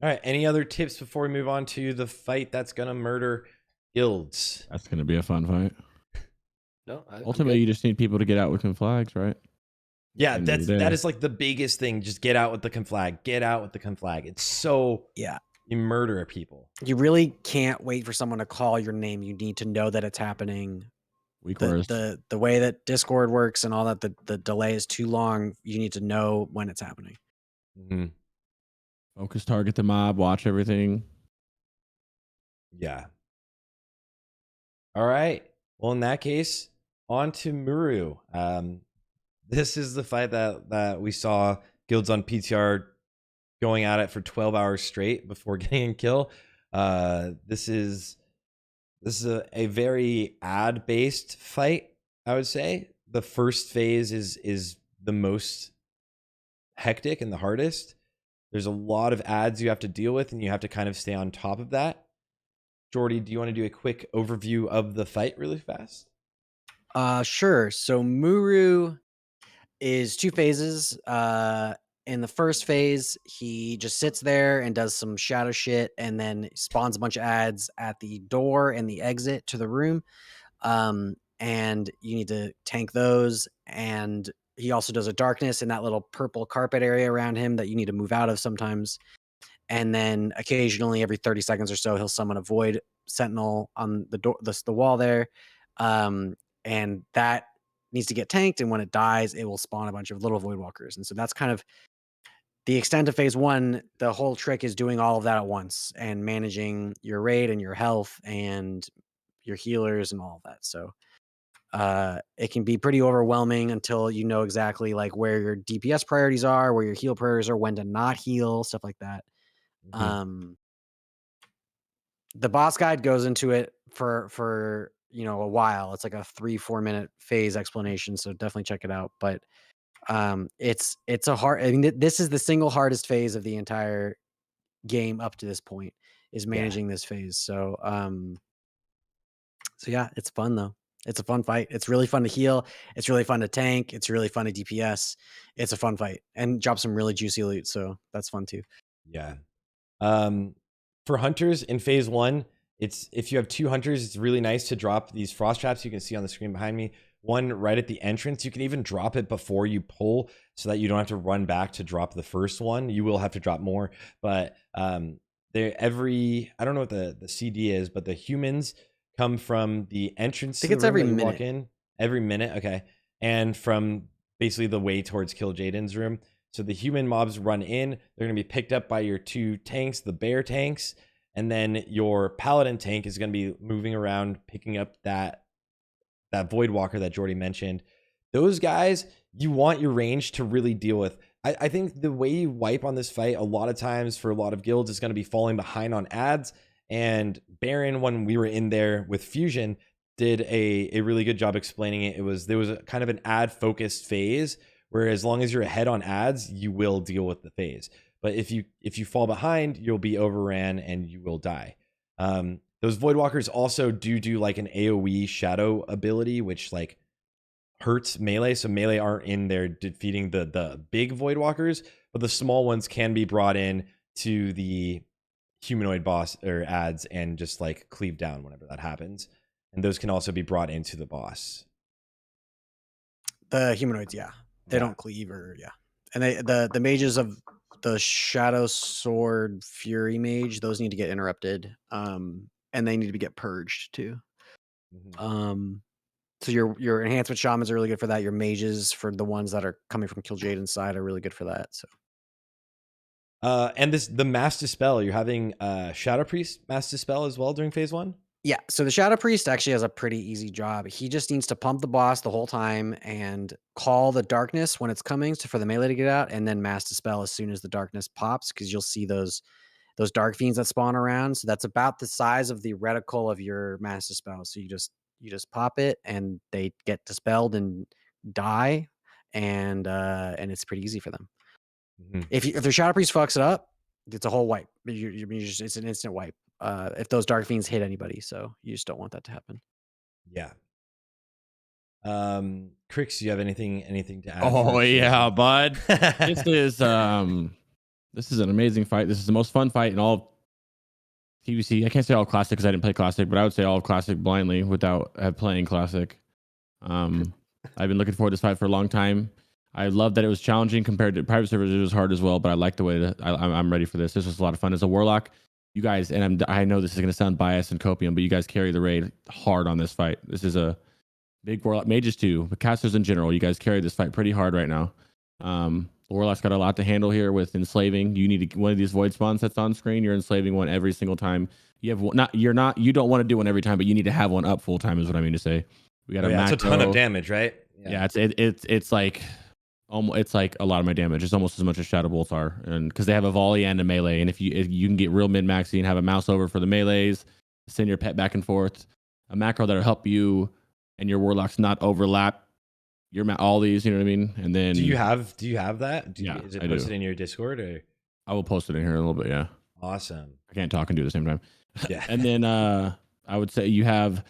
All right. Any other tips before we move on to the fight that's gonna murder guilds? That's gonna be a fun fight. No, ultimately you just need people to get out with conflags, right? Yeah, that is like the biggest thing. Just get out with the conflag. Get out with the conflag. It's so you murder people. You really can't wait for someone to call your name. You need to know that it's happening. The way that Discord works and all that, the delay is too long. You need to know when it's happening. Focus, target the mob, watch everything. Yeah. All right. Well, in that case, on to Muru. This is the fight that we saw guilds on PTR going at it for 12 hours straight before getting a kill. This is a very ad based fight, I would say. The first phase is the most hectic and the hardest. There's a lot of ads you have to deal with, and you have to kind of stay on top of that. Jordy, do you want to do a quick overview of the fight really fast? Sure. So Muru is 2 phases. In the first phase, he just sits there and does some shadow shit, and then spawns a bunch of ads at the door and the exit to the room. And you need to tank those. And he also does a darkness in that little purple carpet area around him that you need to move out of sometimes. And then occasionally, every 30 seconds or so, he'll summon a void sentinel on the door, the wall there. And that needs to get tanked, and when it dies, it will spawn a bunch of little void walkers. And so that's kind of the extent of phase 1. The whole trick is doing all of that at once and managing your raid and your health and your healers and all of that. So it can be pretty overwhelming until you know exactly like where your DPS priorities are, where your heal priorities are, when to not heal, stuff like that. the boss guide goes into it for a while. It's like a 3-4 minute phase explanation, so definitely check it out. But it's a hard. I mean, this is the single hardest phase of the entire game up to this point is managing this phase. So yeah, it's fun though. It's a fun fight. It's really fun to heal. It's really fun to tank. It's really fun to DPS. It's a fun fight and drop some really juicy loot. So that's fun too. Yeah. For hunters in phase 1, it's if you have 2 hunters, it's really nice to drop these frost traps you can see on the screen behind me. One right at the entrance. You can even drop it before you pull so that you don't have to run back to drop the first one. You will have to drop more, but I don't know what the CD is, but the humans come from the entrance. I think it's every minute. Walk in every minute. Okay. And from basically the way towards Kill Jaden's room. So the human mobs run in, they're going to be picked up by your 2 tanks, the bear tanks, and then your paladin tank is going to be moving around, picking up that void walker that Jordy mentioned. Those guys, you want your range to really deal with. I think the way you wipe on this fight, a lot of times for a lot of guilds, is going to be falling behind on ads. And Baron, when we were in there with Fusion, did a really good job explaining it. There was a kind of an ad focused phase where as long as you're ahead on ads, you will deal with the phase. But if you fall behind, you'll be overran and you will die. Those Voidwalkers also do like an AoE shadow ability, which like hurts melee. So melee aren't in there defeating the big Voidwalkers, but the small ones can be brought in to the humanoid boss or ads and just like cleave down whenever that happens. And those can also be brought into the boss. The humanoids, yeah. They don't cleave and the mages of the Shadow Sword Fury mage, those need to get interrupted, and they need to get purged too. So your enhancement shamans are really good for that. Your mages, for the ones that are coming from Kill Jaden's side, are really good for that. So and the Mass Dispel, you're having Shadow Priest Mass Dispel as well during phase 1. Yeah, so the Shadow Priest actually has a pretty easy job. He just needs to pump the boss the whole time and call the darkness when it's coming for the melee to get out, and then Mass Dispel as soon as the darkness pops, because you'll see those dark fiends that spawn around. So that's about the size of the reticle of your Mass Dispel. So you just pop it, and they get dispelled and die, and it's pretty easy for them. If their Shadow Priest fucks it up, it's a whole wipe. It's an instant wipe. If those dark fiends hit anybody, so you just don't want that to happen. Yeah. Crix, do you have anything to add? Oh yeah, bud. This is an amazing fight. This is the most fun fight in all of PvC. I can't say all Classic because I didn't play Classic, but I would say all of Classic blindly without playing Classic. I've been looking forward to this fight for a long time. I love that it was challenging compared to private servers. It was hard as well, but I like the way that I'm ready for this. This was a lot of fun. As a Warlock, you guys, and I know this is going to sound biased and copium, but you guys carry the raid hard on this fight. This is a big Warlock. Mages too, but casters in general, you guys carry this fight pretty hard right now. Warlock's got a lot to handle here with enslaving. You need one of these void spawns that's on screen. You're enslaving one every single time. You don't want to do one every time, but you need to have one up full time is what I mean to say. We got it's a ton of damage, right? Yeah, it's like it's like a lot of my damage. It's almost as much as Shadow Bolts are, and because they have a volley and a melee, and if you can get real mid maxy and have a mouse over for the melees, send your pet back and forth, a macro that'll help you and your warlocks not overlap all these, you know what I mean? And then do you have that? Is it posted in your Discord, or I will post it in here in a little bit? Yeah. Awesome. I can't talk and do it at the same time. Yeah. And then I would say you have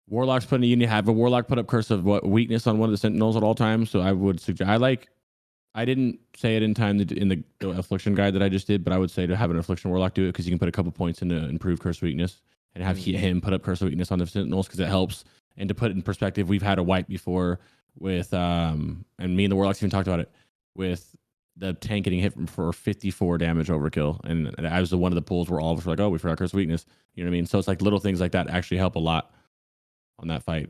Warlocks have a Warlock put up Curse of weakness on one of the Sentinels at all times. So I would suggest, I didn't say it in time in the Affliction guide that I just did, but I would say to have an Affliction Warlock do it, because you can put a couple points into improved Curse of weakness and have him put up Curse of weakness on the Sentinels, because it helps. And to put it in perspective, we've had a wipe before with, and me and the Warlocks even talked about it, with the tank getting hit for 54 damage overkill. And I was one of the pools where all of us were like, oh, we forgot Curse of weakness. You know what I mean? So it's like little things like that actually help a lot on that fight.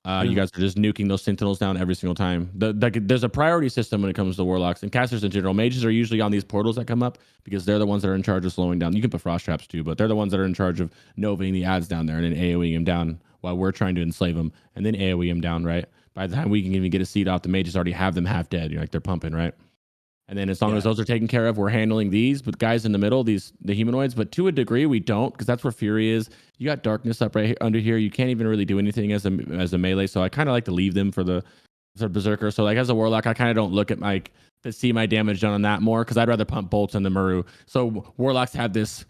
You guys are just nuking those Sentinels down every single time. There's a priority system when it comes to Warlocks and casters in general. Mages are usually on these portals that come up, because they're the ones that are in charge of slowing down. You can put frost traps too, but they're the ones that are in charge of novaing the ads down there and then AoEing them down while we're trying to enslave them, and then AoE them down, right? By the time we can even get a seed off, the mages already have them half dead. You're like, they're pumping, right? And then as long as those are taken care of, we're handling these. But guys in the middle, the humanoids. But to a degree, we don't, because that's where Fury is. You got Darkness up right under here. You can't even really do anything as a melee. So I kind of like to leave them for the Berserker. So like as a Warlock, I kind of don't look at to see my damage done on that more, because I'd rather pump bolts on the Muru. So Warlocks have this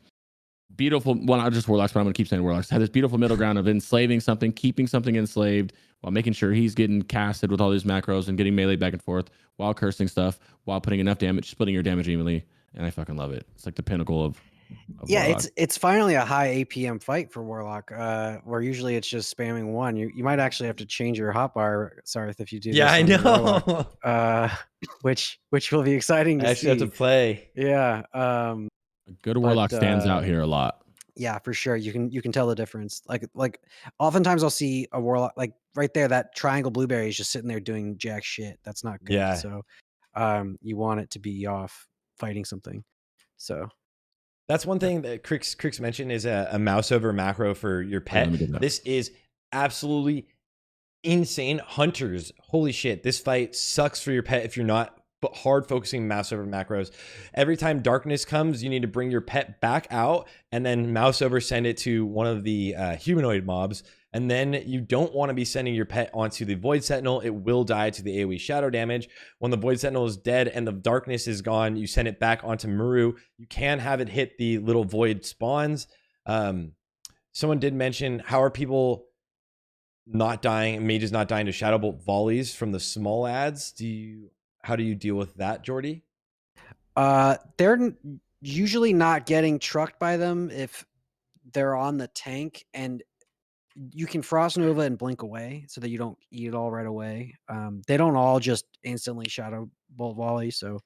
beautiful, well, not just Warlocks, but I'm going to keep saying Warlocks, have this beautiful middle ground of enslaving something, keeping something enslaved, while making sure he's getting casted with all these macros and getting melee back and forth, while cursing stuff, while putting enough damage, splitting your damage evenly. And I fucking love it. It's like the pinnacle of Warlock. it's finally a high APM fight for Warlock, where usually it's just spamming one. You might actually have to change your hotbar, Sarthe, if you do. Yeah, I know. Which will be exciting to see. I actually have to play. Yeah. A good Warlock stands out here a lot. Yeah, for sure. You can tell the difference. Like oftentimes I'll see a Warlock, like right there, that triangle blueberry is just sitting there doing jack shit. That's not good. Yeah. So you want it to be off fighting something. So that's one thing that Crix mentioned, is a mouse over macro for your pet. This is absolutely insane. Hunters, holy shit, this fight sucks for your pet if you're not hard focusing mouse over macros. Every time darkness comes, you need to bring your pet back out and then mouse over send it to one of the humanoid mobs. And then you don't want to be sending your pet onto the Void Sentinel. It will die to the AoE shadow damage. When the Void Sentinel is dead and the darkness is gone, you send it back onto Muru. You can have it hit the little void spawns. Someone did mention, how are people not dying, mages not dying to Shadow Bolt volleys from the small ads? How do you deal with that, Jordy? They're usually not getting trucked by them if they're on the tank, and you can Frost Nova and blink away so that you don't eat it all right away. They don't all just instantly Shadow Bolt volley. So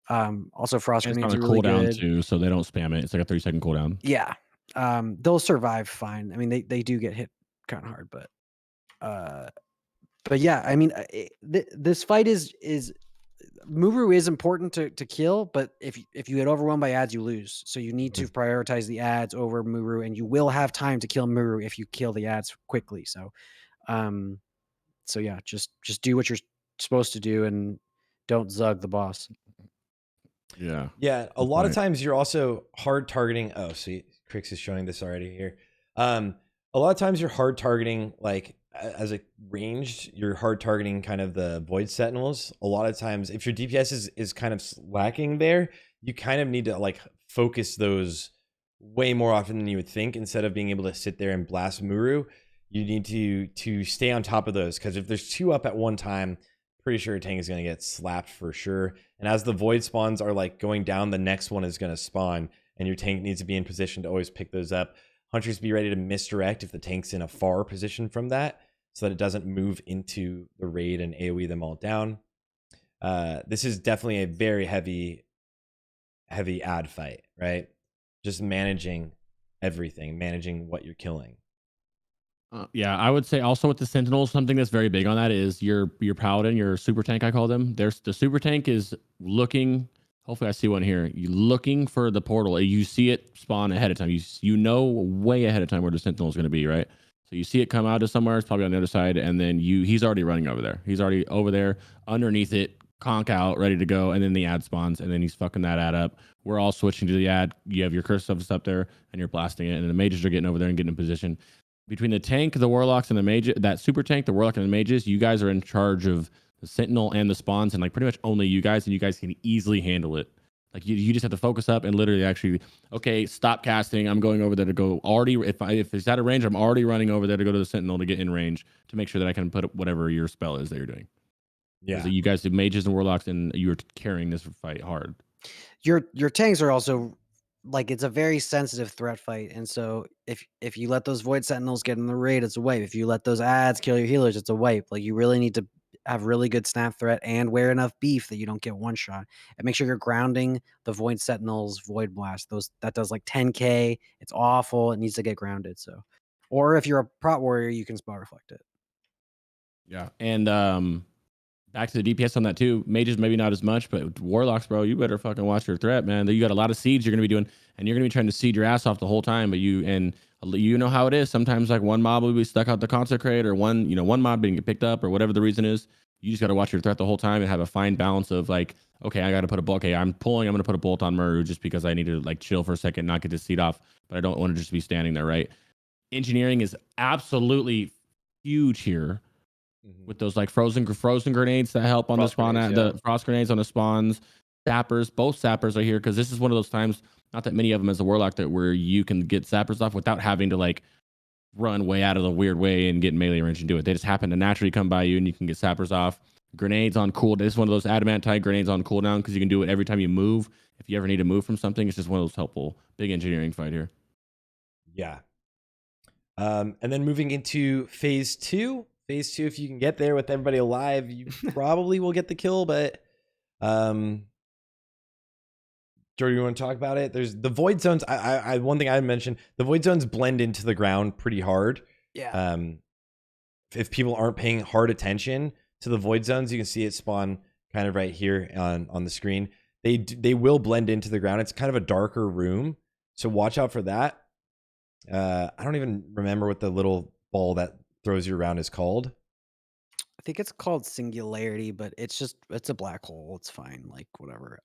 also Frost Grenade's really good too, so they don't spam it. It's like a 3-second cooldown. Yeah. They'll survive fine. I mean, they do get hit kind of hard, but yeah, I mean, this fight is Muru is important to kill, but if you get overwhelmed by ads, you lose. So you need to prioritize the ads over Muru, and you will have time to kill Muru if you kill the ads quickly. So, so yeah, just do what you're supposed to do and don't zug the boss. Yeah. Yeah. A lot of times you're also hard targeting. Oh, see, Crix is showing this already here. A lot of times you're hard targeting, like, as a ranged, you're hard targeting kind of the Void Sentinels. A lot of times, if your DPS is kind of lacking there, you kind of need to like focus those way more often than you would think. Instead of being able to sit there and blast Muru, you need to stay on top of those, because if there's two up at one time, pretty sure a tank is going to get slapped for sure. And as the void spawns are like going down, the next one is going to spawn, and your tank needs to be in position to always pick those up. Hunters, be ready to misdirect if the tank's in a far position from that, so that it doesn't move into the raid and AoE them all down. This is definitely a very heavy ad fight, right? Just managing everything, managing what you're killing. Yeah, I would say also with the Sentinels, something that's very big on that is your Paladin, your super tank, I call them. The super tank is looking, hopefully I see one here, you looking for the portal. You see it spawn ahead of time. You know way ahead of time where the Sentinel is going to be, right? So you see it come out of somewhere, it's probably on the other side, and then he's already running over there. He's already over there, underneath it, conk out, ready to go, and then the ad spawns, and then he's fucking that ad up. We're all switching to the ad. You have your curse stuff up there, and you're blasting it, and the mages are getting over there and getting in position. Between the tank, the warlocks, and the mage, that super tank, the warlock and the mages, you guys are in charge of the sentinel and the spawns, and like pretty much only you guys, and you guys can easily handle it. Like you just have to focus up and literally actually, okay, stop casting. I'm going over there to go already. If it's out of range, I'm already running over there to go to the sentinel to get in range to make sure that I can put whatever your spell is that you're doing. Yeah, you guys have mages and warlocks, and you're carrying this fight hard. Your tanks are also like, it's a very sensitive threat fight, and so if you let those void sentinels get in the raid, it's a wipe. If you let those ads kill your healers, it's a wipe. Like, you really need to have really good snap threat and wear enough beef that you don't get one shot, and make sure you're grounding the void sentinels void blast. That does like 10k. It's awful. It needs to get grounded. So, or if you're a prot warrior, you can spell reflect it. Yeah, and back to the DPS on that too. Mages maybe not as much, but warlocks, bro, you better fucking watch your threat, man. You got a lot of seeds you're gonna be doing, and you're gonna be trying to seed your ass off the whole time. But you know how it is. Sometimes like one mob will be stuck out the consecrate, or one mob didn't get picked up, or whatever the reason is. You just got to watch your threat the whole time and have a fine balance of like, okay, I got to put a bolt. Okay, I'm pulling. I'm going to put a bolt on Muru just because I need to like chill for a second, not get this seat off, but I don't want to just be standing there, right? Engineering is absolutely huge here with those like frozen grenades that help on Frost the spawn, grenades, the frost grenades on the spawns. Sappers, both sappers are here because this is one of those times, not that many of them as a warlock, that where you can get sappers off without having to like run way out of the weird way and get melee range and do it. They just happen to naturally come by you and you can get sappers off. Grenades on cooldown. This is one of those adamantite grenades on cooldown because you can do it every time you move. If you ever need to move from something, it's just one of those helpful big engineering fight here. Yeah. And then moving into phase 2. Phase 2, if you can get there with everybody alive, you probably will get the kill, but Jordy, you want to talk about it? There's the void zones. I one thing I mentioned, the void zones blend into the ground pretty hard. Yeah. If people aren't paying hard attention to the void zones, you can see it spawn kind of right here on the screen. They will blend into the ground. It's kind of a darker room, so watch out for that. I don't even remember what the little ball that throws you around is called. I think it's called Singularity, but it's a black hole. It's fine, like whatever.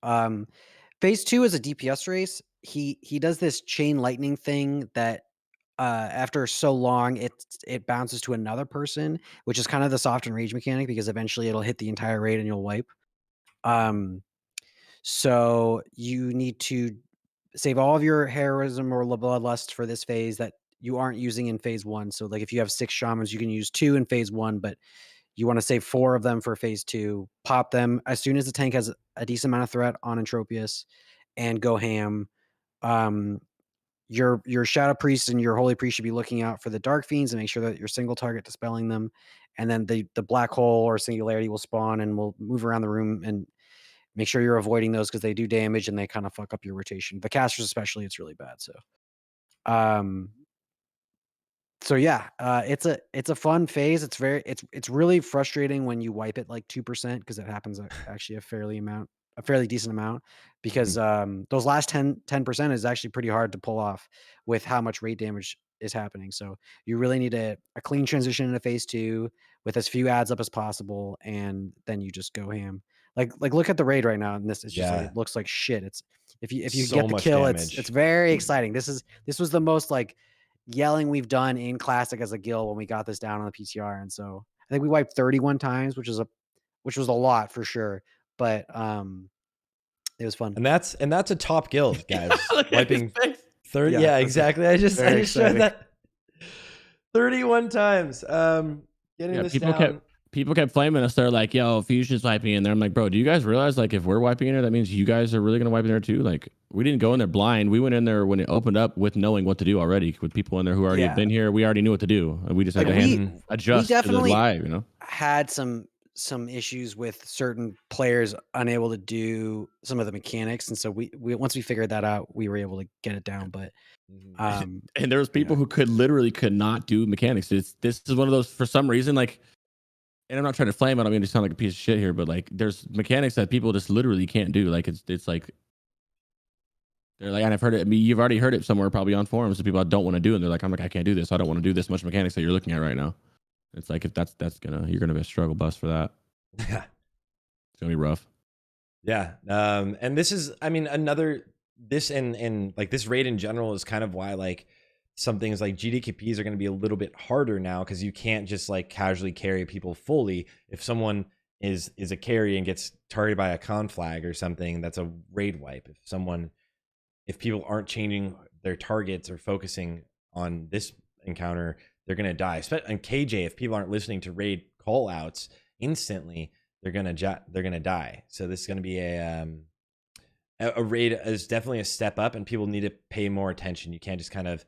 Phase 2 is a DPS race. He does this chain lightning thing that after so long it bounces to another person, which is kind of the soft and rage mechanic because eventually it'll hit the entire raid and you'll wipe. So you need to save all of your heroism or bloodlust for this phase that you aren't using in phase 1. So like if you have 6 shamans, you can use 2 in phase 1, but you want to save 4 of them for phase 2. Pop them as soon as the tank has a decent amount of threat on Entropius, and go ham. Your Shadow Priest and your Holy Priest should be looking out for the Dark Fiends and make sure that you're single target dispelling them. And then the Black Hole or Singularity will spawn and will move around the room, and make sure you're avoiding those because they do damage and they kind of fuck up your rotation. The casters especially, it's really bad. So yeah, it's a fun phase. It's really frustrating when you wipe it like 2% because it happens actually a fairly decent amount, because those last 10% is actually pretty hard to pull off with how much rate damage is happening. So you really need a clean transition into phase 2 with as few adds up as possible, and then you just go ham. Like look at the raid right now, and this it's just like it looks like shit. It's if you So get the much kill, damage. it's very exciting. This was the most like yelling we've done in Classic as a guild when we got this down on the PTR, and so I think we wiped 31 times, which was a lot for sure, but it was fun. And that's a top guild, guys. Wiping 30. Yeah, Yeah, exactly. I just showed exciting. that 31 times. Getting this down. People kept flaming us. They're like, yo, Fusion's wiping in there. I'm like, bro, do you guys realize like if we're wiping in there, that means you guys are really gonna wipe in there too? Like, we didn't go in there blind. We went in there when it opened up with knowing what to do already, with people in there who already had been here. We already knew what to do, and we just had to adjust to the live, you know. Had some issues with certain players unable to do some of the mechanics, and so we once we figured that out, we were able to get it down. But and there was people who could not do mechanics. This is one of those, for some reason, like, and I'm not trying to flame it, I mean to sound like a piece of shit here, but like there's mechanics that people just literally can't do. Like it's like they're like, and I've heard it. I mean, you've already heard it somewhere, probably on forums, that people don't want to do, and they're like, I'm like, I can't do this. I don't want to do this much mechanics that you're looking at right now. It's like, if you're gonna be a struggle bus for that. Yeah, it's gonna be rough. Yeah, and this is, I mean, this and like this raid in general is kind of why like some things like GDKPs are going to be a little bit harder now, because you can't just like casually carry people fully. If someone is a carry and gets targeted by a con flag or something, that's a raid wipe. If people aren't changing their targets or focusing on this encounter, they're going to die. And KJ, if people aren't listening to raid call outs instantly, they're going to die. So this is going to be a raid is definitely a step up, and people need to pay more attention. You can't just kind of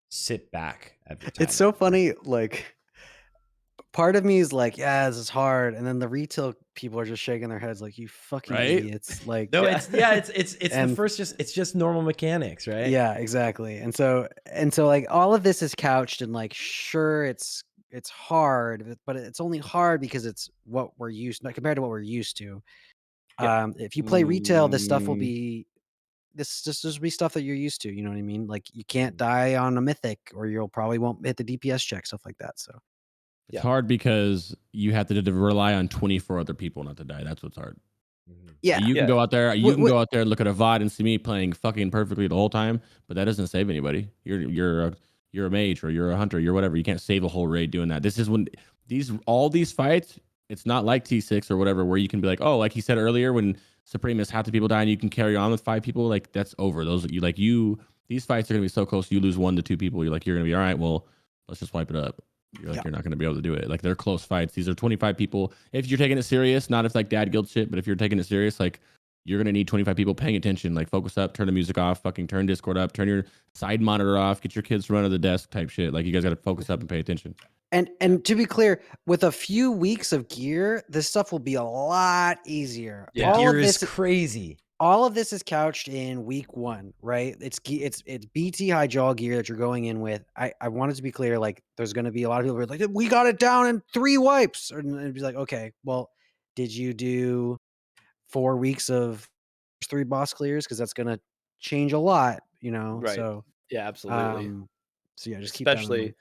sit back at the time. It's so funny, like part of me is like, yeah, this is hard, and then the retail people are just shaking their heads like, you fucking idiots. Like, no, it's the first, it's just normal mechanics, right? Yeah, exactly. And so like all of this is couched in like, sure, it's hard, but it's only hard because it's what we're used to, compared to what we're used to. If you play retail, this stuff will be this will be stuff that you're used to, you know what I mean? Like, you can't die on a mythic, or you'll probably won't hit the DPS check, stuff like that. So It's hard because you have to rely on 24 other people not to die. That's what's hard. Yeah. You can Yeah. go out there. You can go out there, look at a VOD, and see me playing fucking perfectly the whole time, but that doesn't save anybody. You're a mage or you're a hunter. You're whatever. You can't save a whole raid doing that. This is when all these fights. It's not like T6 or whatever where you can be like, oh, like he said earlier, when Supremacist half the people die and you can carry on with 5 people. Like that's over. These fights are gonna be so close. You lose 1 to 2 people. You're gonna be all right. Well, let's just wipe it up. You're not going to be able to do it. Like they're close fights. These are 25 people. If you're taking it serious, not if like dad guild shit, but if you're taking it serious, like you're going to need 25 people paying attention. Like focus up, turn the music off, fucking turn Discord up, turn your side monitor off, get your kids to run to the desk type shit. Like you guys got to focus up and pay attention. And to be clear, with a few weeks of gear, this stuff will be a lot easier. Yeah, gear is crazy. All of this is couched in week 1, right? It's BT high jaw gear that you're going in with. I wanted to be clear, like there's going to be a lot of people who are like, we got it down in 3 wipes, and it'd be like, okay, well, did you do 4 weeks of 3 boss clears? Because that's going to change a lot, you know. Right. So yeah, absolutely. So yeah, just especially keep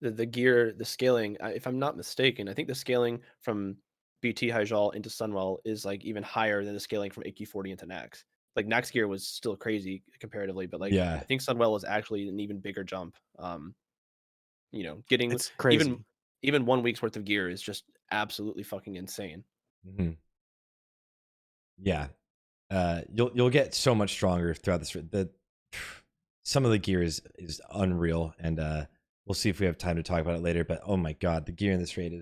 that in mind. the gear, the scaling. If I'm not mistaken, I think the scaling from BT Hyjal into Sunwell is like even higher than the scaling from AQ40 into Nax. Like Nax gear was still crazy comparatively, but like I think Sunwell is actually an even bigger jump. You know, getting It's crazy. even 1 week's worth of gear is just absolutely fucking insane. Yeah, you'll get so much stronger throughout this. Some of the gear is unreal, and we'll see if we have time to talk about it later. But oh my god, the gear in this raid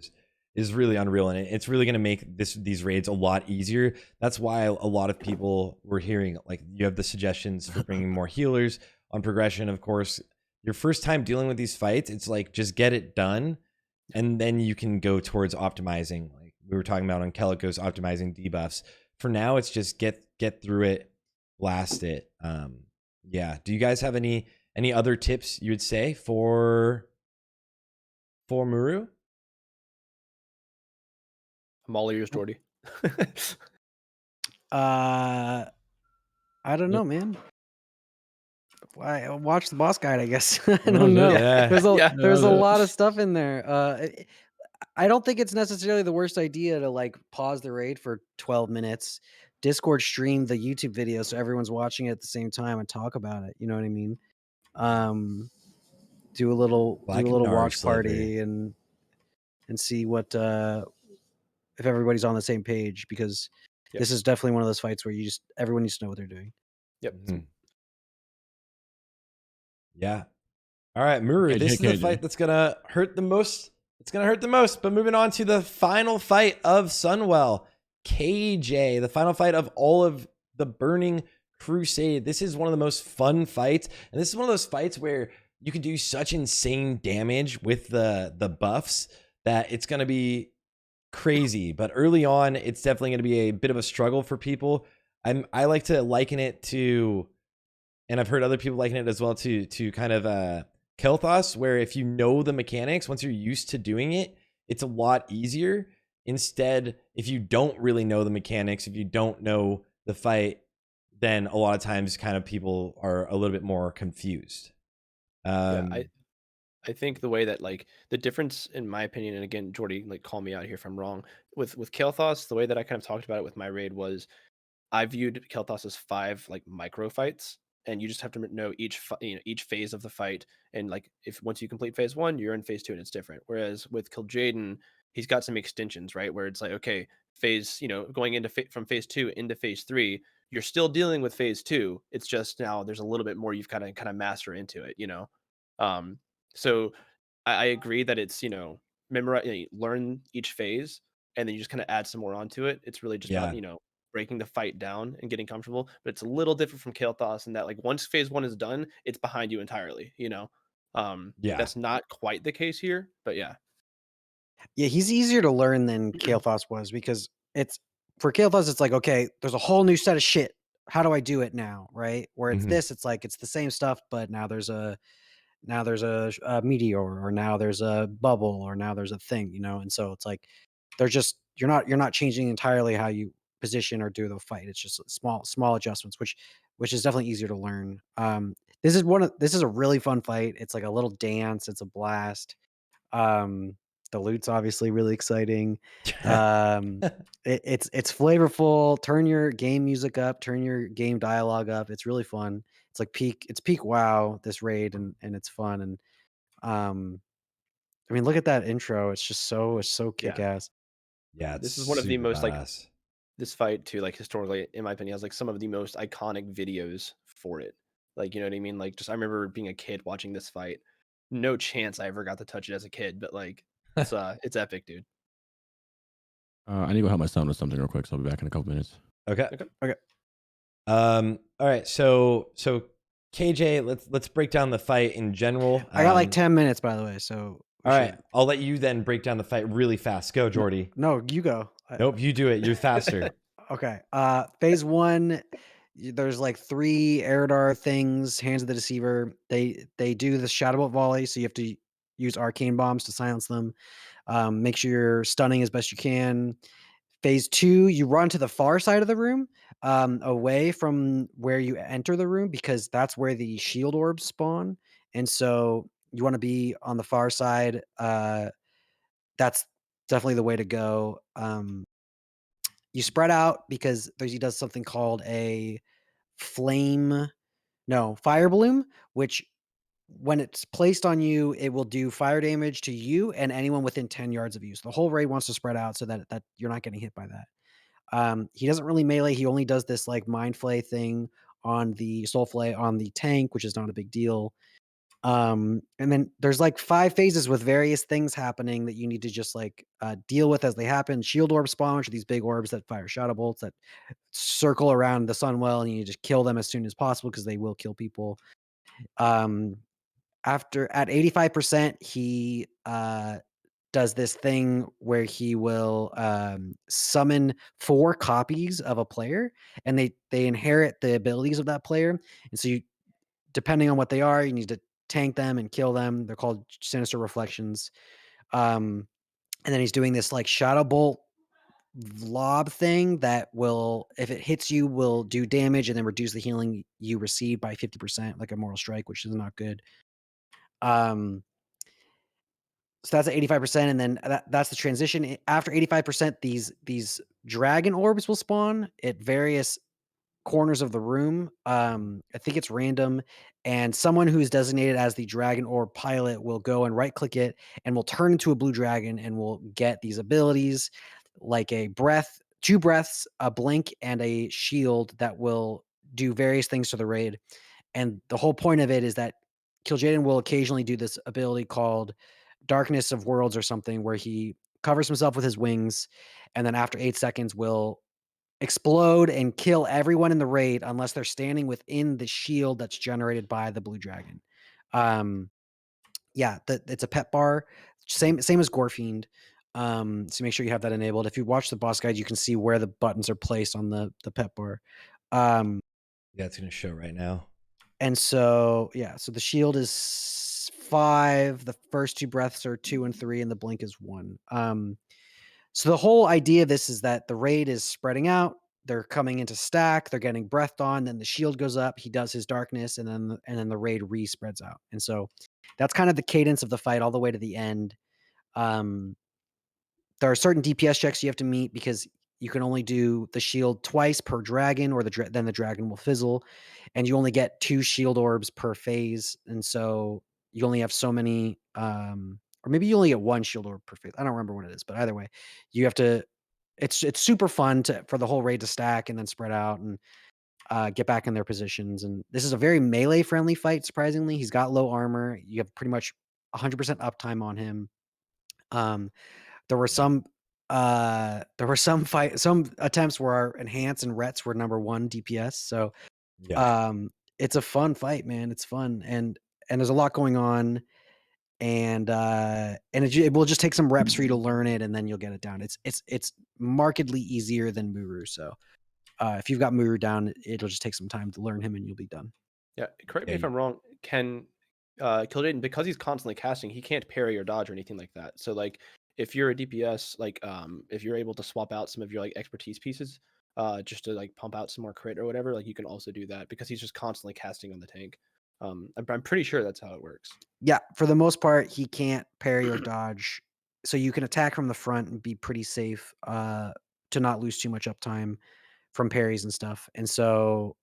is really unreal, and it's really going to make these raids a lot easier. That's why a lot of people were hearing, like, you have the suggestions for bringing more healers on progression. Of course, your first time dealing with these fights, it's like just get it done, and then you can go towards optimizing, like we were talking about on Kalecgos, optimizing debuffs. For now, it's just get through it, blast it. Yeah. Do you guys have any other tips you would say for Muru? I'm all ears, Jordy. I don't know, man. Watch the boss guide, I guess. I don't know. Yeah. There's a lot of stuff in there. I don't think it's necessarily the worst idea to like pause the raid for 12 minutes, Discord stream the YouTube video so everyone's watching it at the same time and talk about it. You know what I mean? Do a little watch party and see what if everybody's on the same page, because this is definitely one of those fights where everyone needs to know what they're doing. Yep. Yeah. All right, Muru, this is the fight that's gonna hurt the most. It's gonna hurt the most. But moving on to the final fight of Sunwell, KJ, the final fight of all of the Burning Crusade. This is one of the most fun fights, and this is one of those fights where you can do such insane damage with the buffs that it's gonna be crazy. But early on, it's definitely gonna be a bit of a struggle for people. I like to liken it to, and I've heard other people liken it as well to kind of Kalecgos, where if you know the mechanics, once you're used to doing it, it's a lot easier. Instead, if you don't really know the mechanics, if you don't know the fight, then a lot of times kind of people are a little bit more confused. I think the way that, like, the difference in my opinion, and again, Jordy, like, call me out here if I'm wrong, with Kalecgos, the way that I kind of talked about it with my raid was I viewed Kalecgos as 5 like micro fights, and you just have to know each phase of the fight, and like if once you complete phase 1, you're in phase 2 and it's different. Whereas with Kil'jaeden, he's got some extensions, right, where it's like, okay, phase, going into from phase 2 into phase 3, you're still dealing with phase 2. It's just now there's a little bit more you've kind of master into it, So I agree that it's memorize, learn each phase, and then you just kind of add some more onto it. It's really just about breaking the fight down and getting comfortable. But it's a little different from Kalecgos in that, like, once phase 1 is done, it's behind you entirely. That's not quite the case here, but yeah, he's easier to learn than Kalecgos was, because for Kalecgos, it's like, okay, there's a whole new set of shit. How do I do it now, right? Where it's it's like it's the same stuff, but now there's a meteor, or now there's a bubble, or now there's a thing, and so it's like you're not changing entirely how you position or do the fight. It's just small adjustments, which is definitely easier to learn. This is a really fun fight. It's like a little dance. It's a blast. The loot's obviously really exciting. It's flavorful. Turn your game music up. Turn your game dialogue up. It's really fun. It's like peak WoW, this raid, and it's fun. And I mean, look at that intro. It's so kick ass. Yeah, it's This is one of the super most like badass. this fight too, like historically, in my opinion, has like some of the most iconic videos for it. Like, you know what I mean? Like, just I remember being a kid watching this fight. No chance I ever got to touch it as a kid, but like, it's epic, dude. I need to go help my son with something real quick, so I'll be back in a couple minutes. Okay. Okay. All right. So KJ, let's break down the fight in general. I got like 10 minutes, by the way. So all right, I'll let you then break down the fight really fast. Go, Jordy. No, you go. Nope, you do it. You're faster. Okay. Phase 1, there's like 3 Erodar things, Hands of the Deceiver. They do the Shadow Bolt volley, so you have to use arcane bombs to silence them. Make sure you're stunning as best you can. Phase 2, you run to the far side of the room, away from where you enter the room, because that's where the shield orbs spawn. And so you want to be on the far side. That's definitely the way to go. You spread out because he does something called a fire bloom, which when it's placed on you, it will do fire damage to you and anyone within 10 yards of you. So the whole raid wants to spread out so that you're not getting hit by that. He doesn't really melee. He only does this like mind flay thing on the soul flay on the tank, which is not a big deal. And then there's like 5 phases with various things happening that you need to just like deal with as they happen. Shield orb spawn, which are these big orbs that fire shadow bolts that circle around the Sunwell, and you just kill them as soon as possible because they will kill people. After at 85%, he does this thing where he will summon 4 copies of a player, and they inherit the abilities of that player. And so you, depending on what they are, you need to tank them and kill them. They're called sinister reflections. And then he's doing this like shadow bolt lob thing that will, if it hits you, will do damage and then reduce the healing you receive by 50%, like a moral strike, which is not good. So that's at 85%, and then that's the transition. After 85%, these dragon orbs will spawn at various corners of the room. I think it's random, and someone who's designated as the dragon orb pilot will go and right click it and will turn into a blue dragon and will get these abilities like a breath, 2 breaths, a blink, and a shield that will do various things to the raid. And the whole point of it is that Kil'jaeden will occasionally do this ability called Darkness of Worlds or something, where he covers himself with his wings, and then after 8 seconds will explode and kill everyone in the raid unless they're standing within the shield that's generated by the blue dragon. It's a pet bar, same as Gorefiend. So make sure you have that enabled. If you watch the boss guide, you can see where the buttons are placed on the pet bar. Yeah, it's gonna show right now. And so so the shield is 5. The first 2 breaths are 2 and 3, and the blink is 1. So the whole idea of this is that the raid is spreading out. They're coming into stack. They're getting breathed on. Then the shield goes up. He does his darkness, and then the raid spreads out. And so that's kind of the cadence of the fight all the way to the end. There are certain DPS checks you have to meet because you can only do the shield twice per dragon, or then the dragon will fizzle, and you only get 2 shield orbs per phase. And so you only have so many, or maybe you only get 1 shield orb per phase. I don't remember what it is, but either way, you have to. It's super fun for the whole raid to stack and then spread out and get back in their positions. And this is a very melee friendly fight. Surprisingly, he's got low armor. You have pretty much 100% uptime on him. There were some some attempts where our enhance and rets were number 1 DPS. So it's a fun fight, man. It's fun, and there's a lot going on, and it will just take some reps for you to learn it, and then you'll get it down. It's markedly easier than Muru. So if you've got Muru down, it'll just take some time to learn him, and you'll be done. Yeah, correct me if I'm wrong. Can Kil'jaeden, because he's constantly casting, he can't parry or dodge or anything like that. So like, if you're a DPS, like if you're able to swap out some of your like expertise pieces, just to like pump out some more crit or whatever, like you can also do that because he's just constantly casting on the tank. I'm pretty sure that's how it works. Yeah, for the most part, he can't parry or dodge so you can attack from the front and be pretty safe to not lose too much uptime from parries and stuff. And so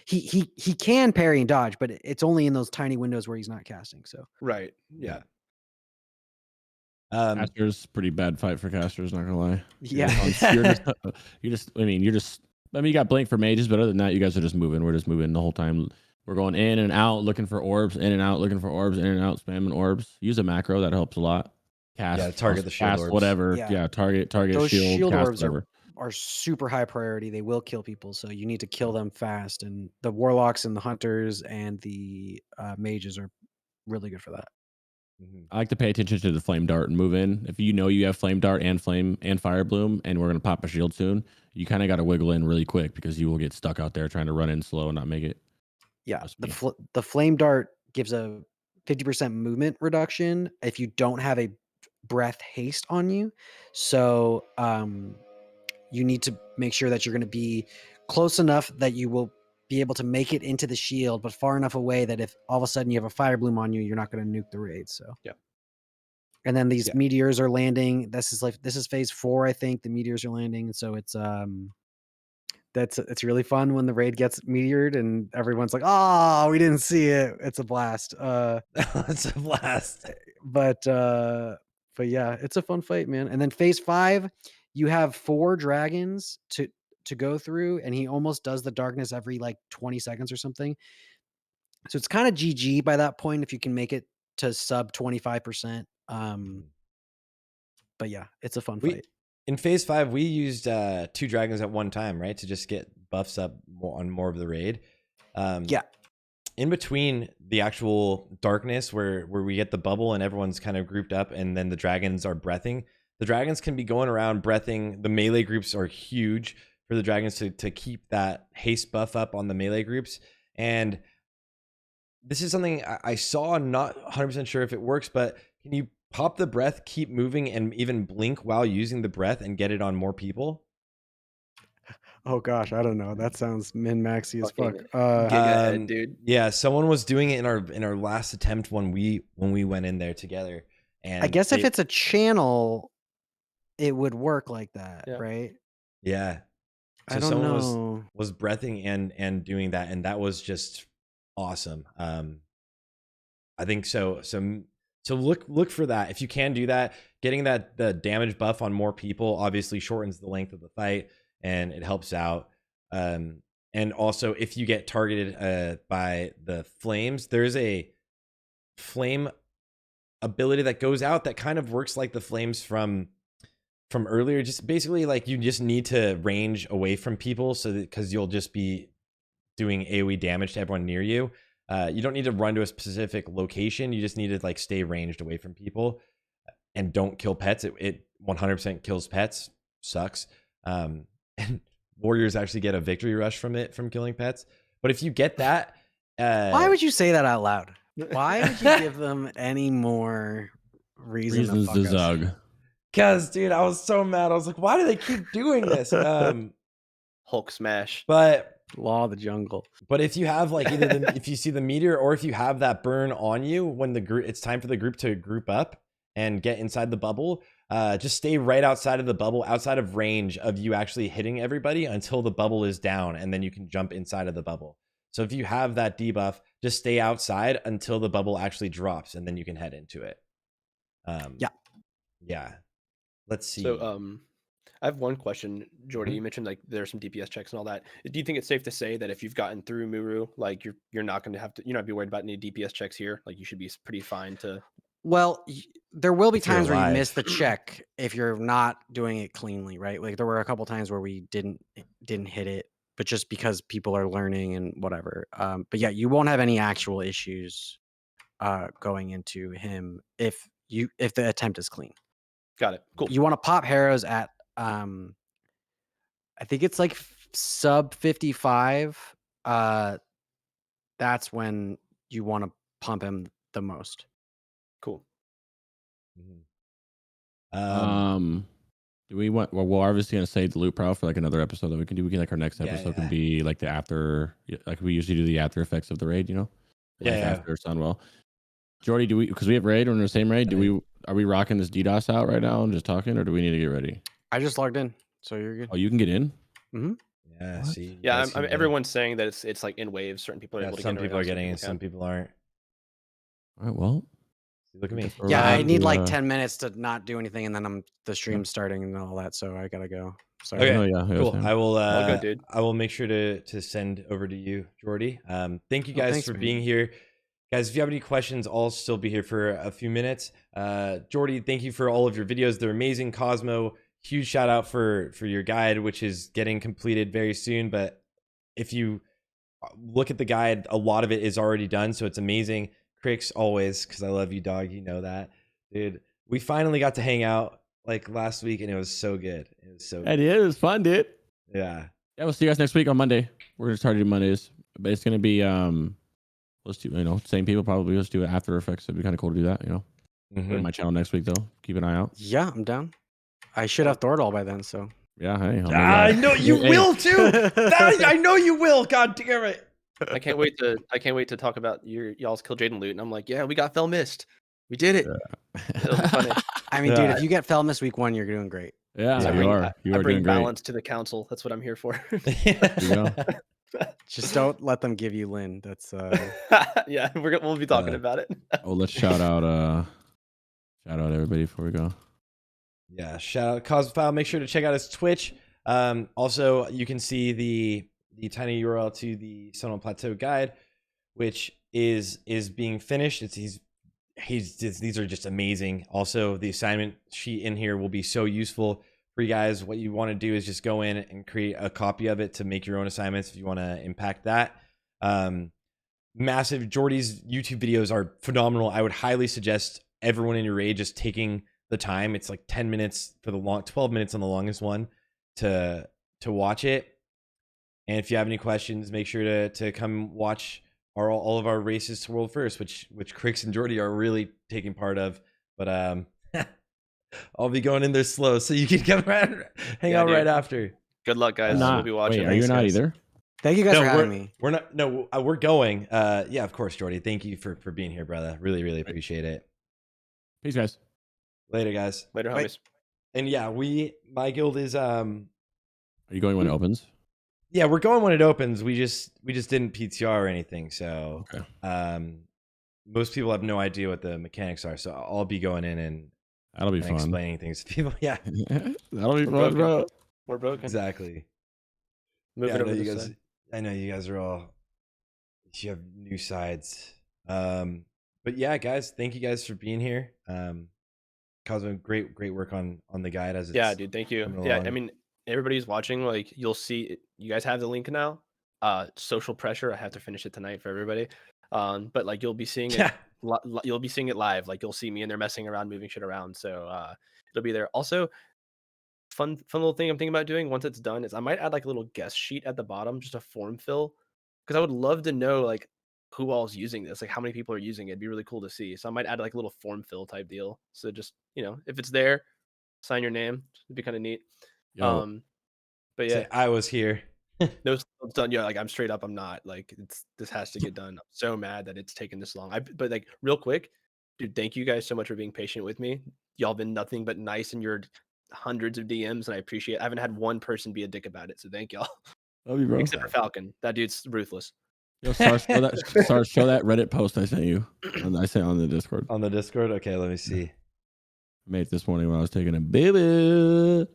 he can parry and dodge, but it's only in those tiny windows where he's not casting. So Right. Yeah. Caster's pretty bad fight for casters, not gonna lie. yeah, I mean, you got Blink for mages, but other than that, you guys are just moving. We're just moving the whole time. We're going in and out, looking for orbs, in and out, looking for orbs, in and out, spamming orbs. Use a macro, that helps a lot. Cast, Yeah, target the shield cast, orbs. whatever. Yeah. Yeah, target, those shield cast, orbs whatever. are super high priority. They will kill people, so you need to kill them fast. And the warlocks and the hunters and the mages are really good for that. I like to pay attention to the flame dart and move in. If you know you have flame dart and flame and fire bloom, and we're gonna pop a shield soon, you kind of got to wiggle in really quick because you will get stuck out there trying to run in slow and not make it. Yeah, Trust me. the flame dart gives a 50% movement reduction if you don't have a breath haste on you. So you need to make sure that you're going to be close enough that you will be able to make it into the shield, but far enough away that if all of a sudden you have a fire bloom on you, you're not going to nuke the raid. So Yeah. And then these meteors are landing. This is phase 4, I think. The meteors are landing, so it's really fun when the raid gets meteored and everyone's like, "Oh, we didn't see it." It's a blast. It's a blast. But yeah, it's a fun fight, man. And then phase 5, you have 4 dragons to go through, and he almost does the darkness every like 20 seconds or something. So it's kind of GG by that point if you can make it to sub 25%. But yeah, it's a fun fight. In phase 5, we used 2 dragons at one time, right, to just get buffs up on more of the raid. Yeah. In between the actual darkness where we get the bubble and everyone's kind of grouped up, and then the dragons are breathing. The dragons can be going around breathing. The melee groups are huge for the dragons to keep that haste buff up on the melee groups. And this is something I saw. I'm not 100% sure if it works, but can you pop the breath, keep moving, and even blink while using the breath and get it on more people? Oh gosh, I don't know. That sounds min-maxy as fuck. Get your head, dude. Yeah, someone was doing it in our last attempt when we went in there together. And I guess if it's a channel, it would work like that, Yeah. right? Yeah. So I don't someone know. was breathing and doing that, and that was just awesome. I think so. So look for that. If you can do that, getting the damage buff on more people obviously shortens the length of the fight and it helps out. And also if you get targeted by the flames, there's a flame ability that goes out that kind of works like the flames from earlier. Just basically like you just need to range away from people so that because you'll just be doing AoE damage to everyone near you. You don't need to run to a specific location. You just need to like stay ranged away from people and don't kill pets. It 100% kills pets. Sucks. And warriors actually get a victory rush from killing pets. But if you get that, why would you say that out loud? Why would you give them any more reasons to fuck us? Zug? Because dude, I was so mad. I was like, why do they keep doing this? Hulk smash. But Law of the jungle. But if you have like either if you see the meteor or if you have that burn on you when the group, it's time for the group to group up and get inside the bubble. Just stay right outside of the bubble, outside of range of you actually hitting everybody until the bubble is down, and then you can jump inside of the bubble. So if you have that debuff, just stay outside until the bubble actually drops, and then you can head into it. Yeah. Let's see. So I have one question, Jordy. You mentioned like there's some DPS checks and all that. Do you think it's safe to say that if you've gotten through Muru, like you're not going to have to, you're not be worried about any DPS checks here? Like you should be pretty fine to. Well, there will be If you're times where you alive. miss the check if you're not doing it cleanly, right? Like there were a couple times where we didn't hit it, but just because people are learning and whatever. But yeah, you won't have any actual issues going into him if the attempt is clean. Got it. Cool. You want to pop Harrows at I think it's like sub 55. That's when you want to pump him the most. Cool. Do we want? Well, we're obviously gonna save the loot prow for like another episode that we can do. We can like our next episode can be like the after, like we usually do the after effects of the raid. You know, like after Sunwell. Jordy, do we? Because we have raid, we're in the same raid. Do we? Are we rocking this DDoS out right now and just talking, or do we need to get ready? I just logged in, so you're good. Oh, you can get in. Yeah, What? see. you Yeah, guys seem to- everyone's saying that it's like in waves. Certain people are yeah, able to some get in. people right are now, getting in, people some can't. people aren't. All right. Well, Look at me. Yeah, I need like to, 10 minutes to not do anything, and then the stream's starting and all that, so I gotta go. Sorry. Okay, No, yeah, cool. same. I will. All good, dude. I will make sure to send over to you, Jordy. Thank you guys thanks, for man. being here, guys. If you have any questions, I'll still be here for a few minutes. Jordy, thank you for all of your videos. They're amazing. Cosmo, huge shout out for your guide, which is getting completed very soon. But if you look at the guide, a lot of it is already done, so it's amazing. Crix, always, because I love you, dog. You know that, dude. We finally got to hang out like last week, and it was so good. It was so good. It was fun, dude. Yeah. Yeah, we'll see you guys next week on Monday. We're gonna start doing Mondays, but it's gonna be let's do same people probably. Let's do it After Effects. It'd be kind of cool to do that. Mhm. Put it in my channel next week though. Keep an eye out. Yeah, I'm down. I should have Thordal by then, so. Yeah, hey. I know you will too. I know you will. God damn it. I can't wait to talk about y'all's Kill Jaden loot. And I'm like, yeah, we got Felmyst. We did it. It'll be funny. I mean, dude, if you get Felmyst week 1, you're doing great. Yeah, I you bring, are. I You are bring doing great. balance to the council. That's what I'm here for. There you go. Just don't let them give you Lynn. That's Yeah, we'll be talking about it. Oh, let's shout out everybody before we go. Yeah, shout out Cosmophile. Make sure to check out his Twitch. Also, you can see the tiny URL to the Sunwell Plateau guide, which is being finished. These are just amazing. Also, the assignment sheet in here will be so useful for you guys. What you want to do is just go in and create a copy of it to make your own assignments if you want to impact that. Massive. Jordy's YouTube videos are phenomenal. I would highly suggest everyone in your raid just taking the time. It's like 10 minutes for the 12 minutes on the longest one to watch it. And if you have any questions, make sure to come watch all of our races to World First, which Crix and Jordy are really taking part of. But I'll be going in there slow, so you can come hang out right after. Good luck, guys. We'll be watching. Wait, are you not either? Thank you guys for having me. We're not. No, we're going. Yeah, of course, Jordy. Thank you for being here, brother. Really appreciate it. Peace, guys. Later, guys. Later, homies. And yeah, my guild is Are you going when it opens? Yeah, we're going when it opens. We just didn't PTR or anything, so Okay. Most people have no idea what the mechanics are. So I'll be going in and That'll be fun. explaining things to people. Yeah, that'll be fun, bro. We're broken. exactly. Moving Yeah, over to this side. I know you guys are all. You have new sides. But yeah, guys, thank you guys for being here. Cosmo, great work on the guide as it's Yeah, dude, thank you. coming Yeah, along. I mean, everybody's watching. Like, you'll see. You guys have the link now. Social pressure. I have to finish it tonight for everybody. But like, you'll be seeing it. Yeah. You'll be seeing it live. Like, you'll see me in there messing around, moving shit around. So it'll be there. Also, fun little thing I'm thinking about doing once it's done is I might add like a little guest sheet at the bottom, just a form fill, because I would love to know like who all's using this, like how many people are using it. It'd be really cool to see. So I might add like a little form fill type deal. So just if it's there, sign your name. It'd be kind of neat. Yo, But yeah, Say, I was here. no, it's done. Yeah, like I'm straight up. I'm not like this has to get done. I'm so mad that it's taken this long. But like real quick, dude, thank you guys so much for being patient with me. Y'all been nothing but nice in your hundreds of DMs, and I appreciate it. I haven't had one person be a dick about it, so thank y'all. love you, bro. Except for Falcon. That dude's ruthless. Yo, Sar, show that Reddit post I sent you. I sent on the Discord. On the Discord? Okay, let me see. I made it this morning when I was taking a baby.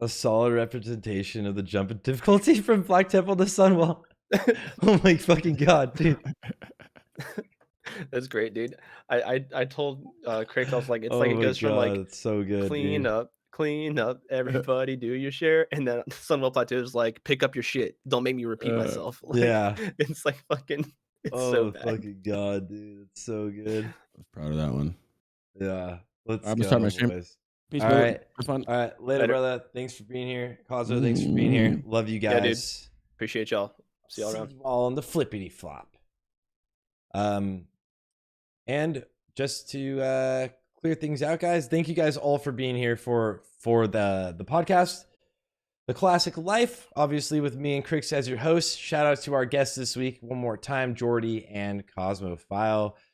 A solid representation of the jump in difficulty from Black Temple to Sunwell. Oh my fucking god, dude. That's great, dude. I told Craig, I was like, it's Oh like it my goes from God, like it's so good. clean dude. up, everybody do your share, and then Sunwell Plateau is like, pick up your shit. Don't make me repeat myself. Like, Yeah. it's like fucking. It's Oh so bad. fucking god, dude. It's so good. I was proud of that one. Yeah. Let's I'm go, gonna start my stream. boys. Peace, All brother. right. Have fun. All right. Later, Later. brother. Thanks for being here. Cosmo, thanks for being here. Love you Yeah, dude. guys. Appreciate y'all. See y'all around. you all on the flippity flop. And just to clear things out, guys, thank you guys all for being here for the podcast, The Classic Life, obviously with me and Crix as your hosts. Shout out to our guests this week one more time, Jordy and Cosmophile.